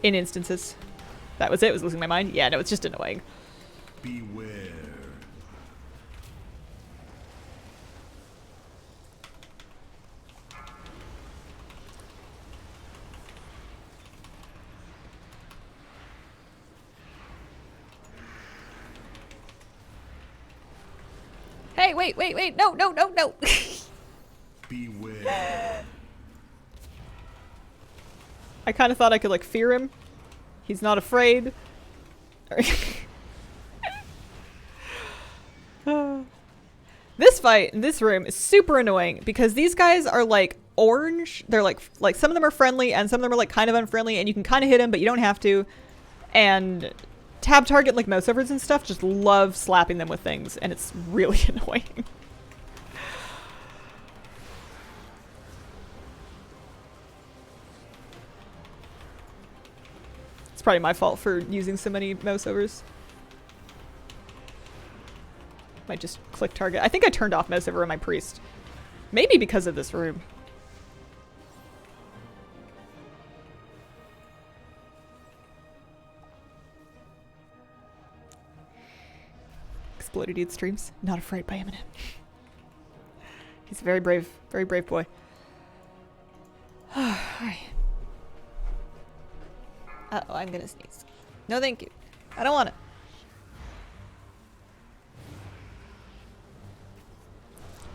in instances. That was it. Was losing my mind. Yeah, no, it's just annoying. Beware. Hey, wait. No. Beware. I kind of thought I could, like, fear him. He's not afraid. This fight in this room is super annoying because these guys are, like, orange. They're like some of them are friendly and some of them are like kind of unfriendly, and you can kind of hit them, but you don't have to. And tab target like mouse overs and stuff just love slapping them with things, and it's really annoying. It's probably my fault for using so many mouse overs. Might just click target. I think I turned off mouse over on my priest. Maybe because of this room. Exploded Dude streams. Not afraid by Eminem. He's a very brave boy. Alright. Uh-oh, I'm gonna sneeze. No thank you. I don't want it.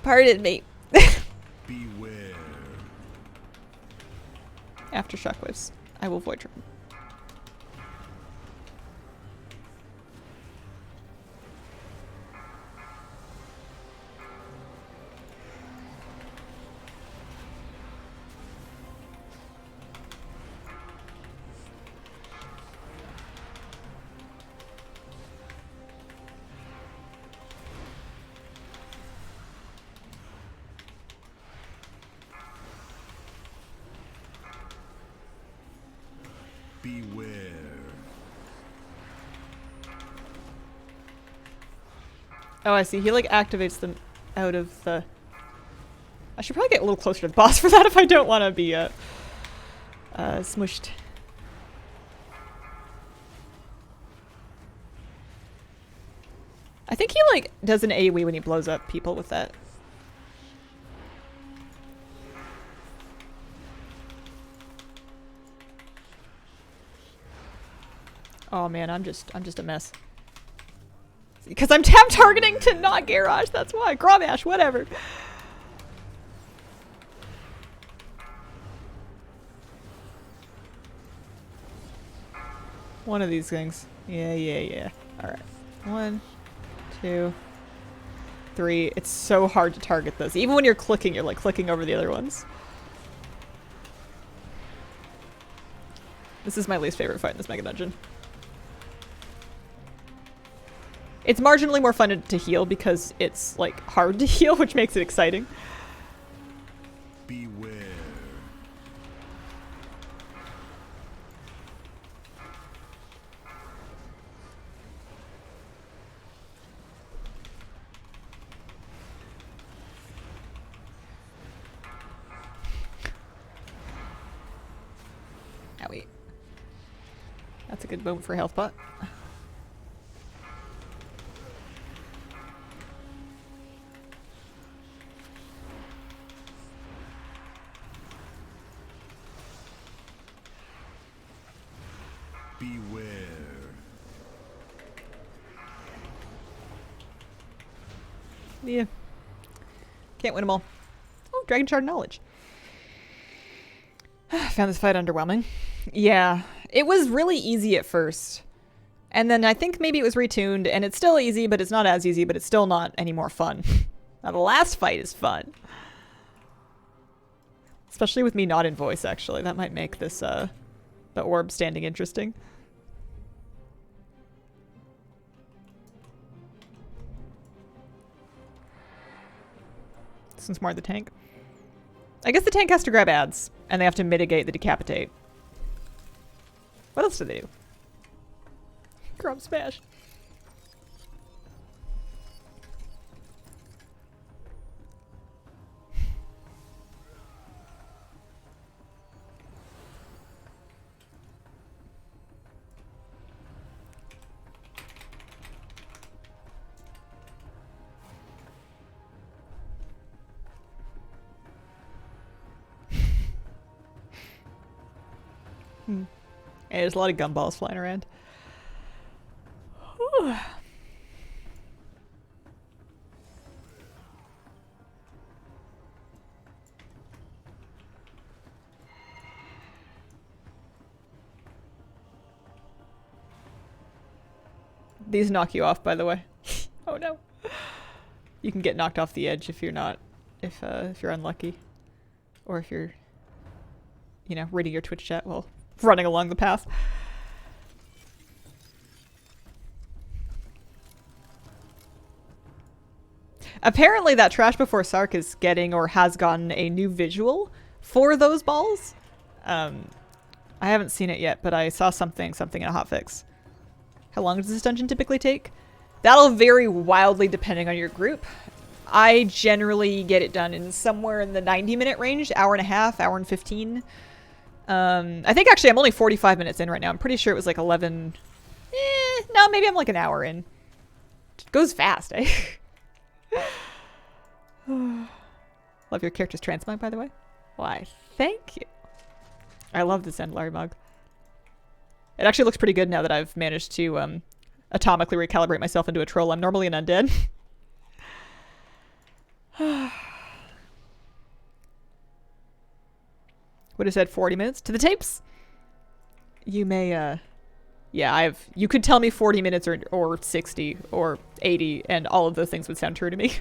Pardon me. Beware. After shockwaves, I will void trap. Beware. Oh, I see. He like activates them out of the... I should probably get a little closer to the boss for that if I don't want to be smushed. I think he like does an AoE when he blows up people with that. Oh man, I'm just a mess. Because I'm tab targeting to not garage, that's why. Grommash, whatever. One of these things. Yeah. Alright. 1, 2, 3. It's so hard to target those. Even when you're like clicking over the other ones. This is my least favorite fight in this mega dungeon. It's marginally more fun to heal because it's like hard to heal, which makes it exciting. Beware. Owie. That's a good moment for a health pot. Beware. Yeah. Can't win them all. Oh, Dragon Shard Knowledge. Found this fight underwhelming. Yeah. It was really easy at first. And then I think maybe it was retuned, and it's still easy, but it's not as easy, but it's still not any more fun. Now the last fight is fun. Especially with me not in voice, actually. That might make this, the orb standing interesting. This one's more the tank. I guess the tank has to grab ads, and they have to mitigate the decapitate. What else do they do? Grub smash. Yeah, there's a lot of gumballs flying around. Whew. These knock you off, by the way. Oh no. You can get knocked off the edge if you're not, if you're unlucky. Or if you're, you know, reading your Twitch chat while running along the path. Apparently that Trash Before Sark is getting or has gotten a new visual for those balls. I haven't seen it yet, but I saw something in a hotfix. How long does this dungeon typically take? That'll vary wildly depending on your group. I generally get it done in somewhere in the 90-minute range, hour and a half, hour and 15. I think actually I'm only 45 minutes in right now. I'm pretty sure it was like 11. No, maybe I'm like an hour in. It goes fast, eh? Love your character's transmog, by the way. Why, thank you. I love this Endlari mug. It actually looks pretty good now that I've managed to atomically recalibrate myself into a troll. I'm normally an undead. What is that, 40 minutes? To the tapes? You may, yeah, you could tell me 40 minutes or 60 or 80 and all of those things would sound true to me.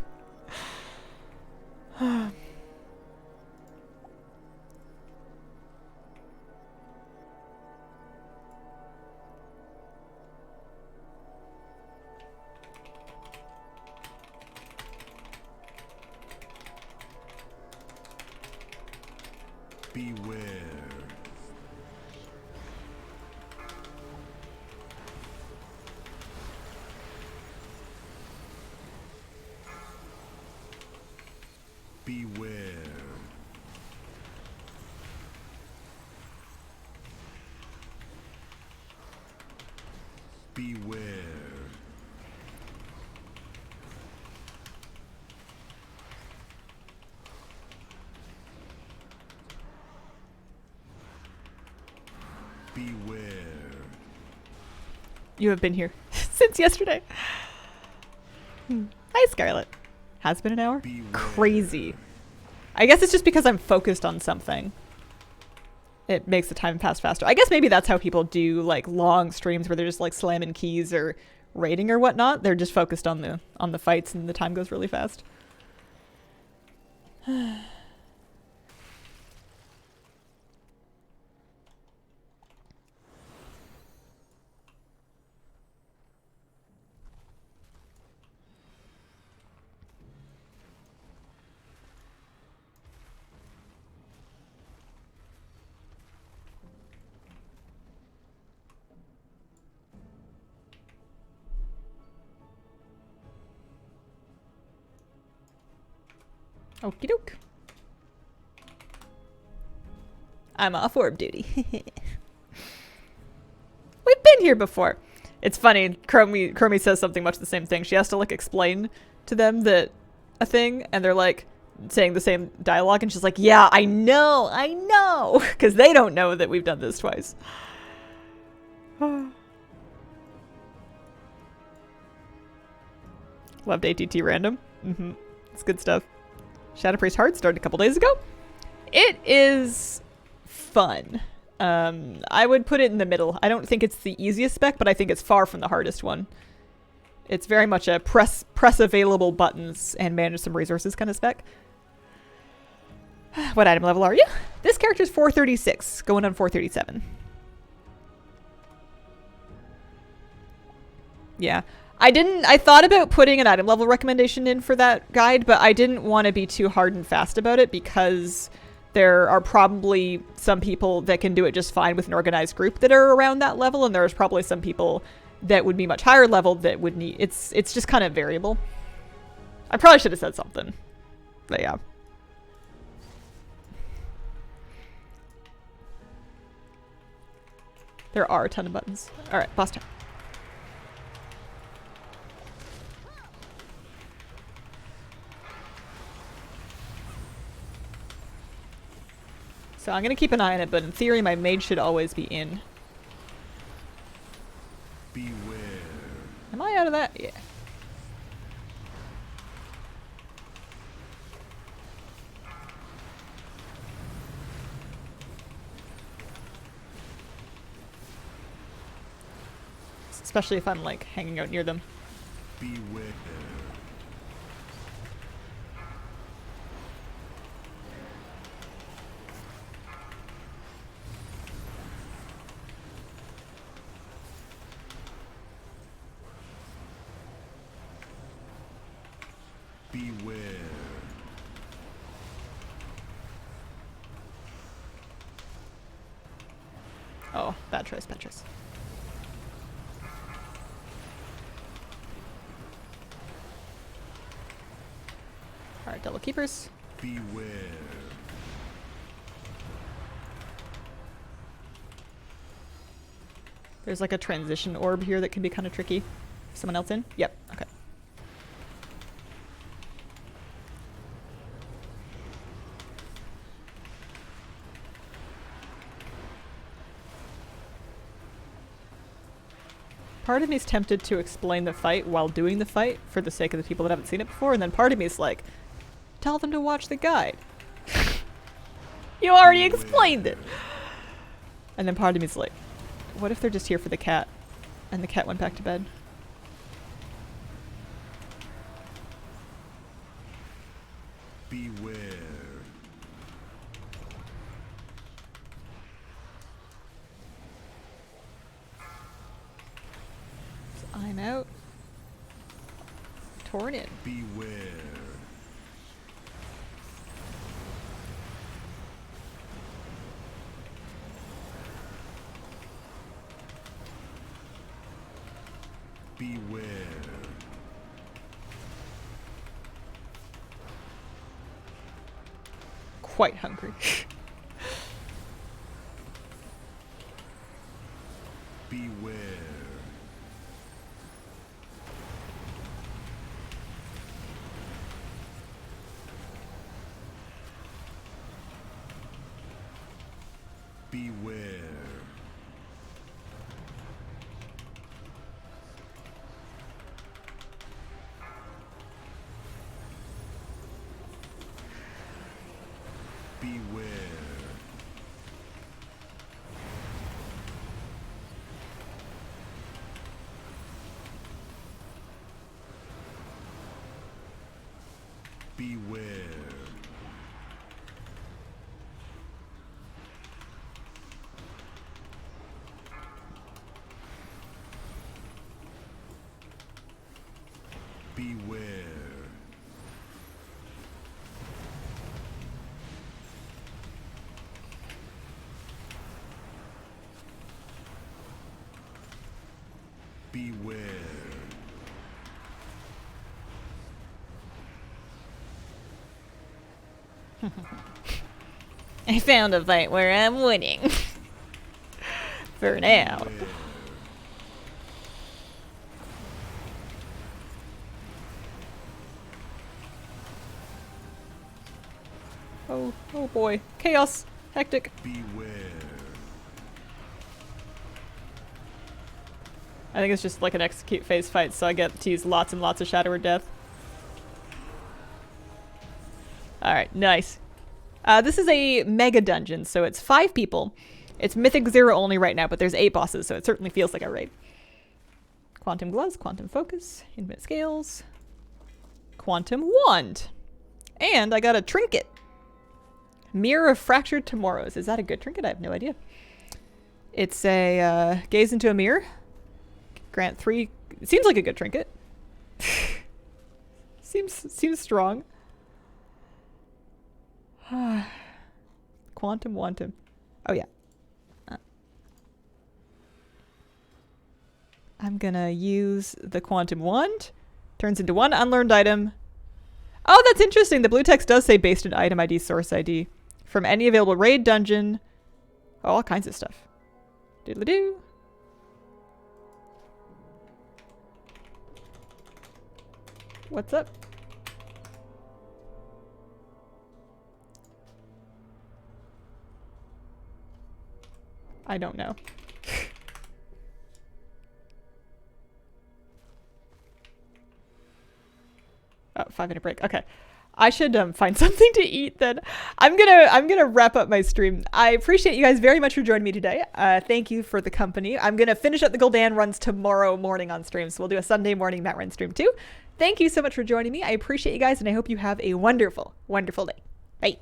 Beware. Beware. Beware. Beware. You have been here since yesterday. Hi, Scarlet. Has been an hour? Beware. Crazy. I guess it's just because I'm focused on something. It makes the time pass faster. I guess maybe that's how people do like long streams where they're just like slamming keys or raiding or whatnot. They're just focused on the fights and the time goes really fast. Okie doke. I'm off orb duty. We've been here before. It's funny. Chromie says something much the same thing. She has to like explain to them that a thing, and they're like saying the same dialogue, and she's like, "Yeah, I know," because they don't know that we've done this twice. Loved ATT random. It's good stuff. Shadow Priest Hard started a couple days ago. It is fun. I would put it in the middle. I don't think it's the easiest spec, but I think it's far from the hardest one. It's very much a press available buttons and manage some resources kind of spec. What item level are you? This character's 436, going on 437. Yeah. I thought about putting an item level recommendation in for that guide, but I didn't want to be too hard and fast about it because there are probably some people that can do it just fine with an organized group that are around that level, and there's probably some people that would be much higher level that would need... It's just kind of variable. I probably should have said something. But yeah. There are a ton of buttons. Alright, boss time. So I'm going to keep an eye on it, but in theory my mage should always be in. Beware. Am I out of that? Yeah. Especially if I'm like hanging out near them. Beware. Oh, bad choice, bad choice. Alright, double keepers. Beware. There's like a transition orb here that can be kind of tricky. Someone else in? Yep, okay. Part of me is tempted to explain the fight while doing the fight for the sake of the people that haven't seen it before, and then part of me is like, tell them to watch the guide. You already explained it! And then part of me is like, what if they're just here for the cat? And the cat went back to bed. Beware. So I'm out. Torn in. Beware. Beware. Quite hungry. Beware. Beware. Beware. Beware. Beware. Beware. I found a fight where I'm winning. For now. Beware. Oh boy. Chaos. Hectic. Beware. I think it's just like an execute phase fight, so I get to use lots and lots of Shadow or Death. Alright, nice. This is a mega dungeon, so it's 5 people. It's Mythic 0 only right now, but there's 8 bosses, so it certainly feels like a raid. Quantum Gloves, Quantum Focus, Infinite Scales, Quantum Wand. And I got a trinket. Mirror of Fractured Tomorrows. Is that a good trinket? I have no idea. It's a gaze into a mirror. Grant 3. It seems like a good trinket. seems strong. Quantum Wantum. Oh yeah. I'm gonna use the Quantum Wand. Turns into 1 unlearned item. Oh, that's interesting. The blue text does say based on item ID, source ID. From any available raid dungeon. Oh, all kinds of stuff. Doodle-doo. What's up? I don't know. Oh, 5-minute break. Okay. I should find something to eat then. I'm gonna wrap up my stream. I appreciate you guys very much for joining me today. Thank you for the company. I'm gonna finish up the Gul'dan runs tomorrow morning on stream, so we'll do a Sunday morning Mat Run stream too. Thank you so much for joining me. I appreciate you guys, and I hope you have a wonderful, wonderful day. Bye.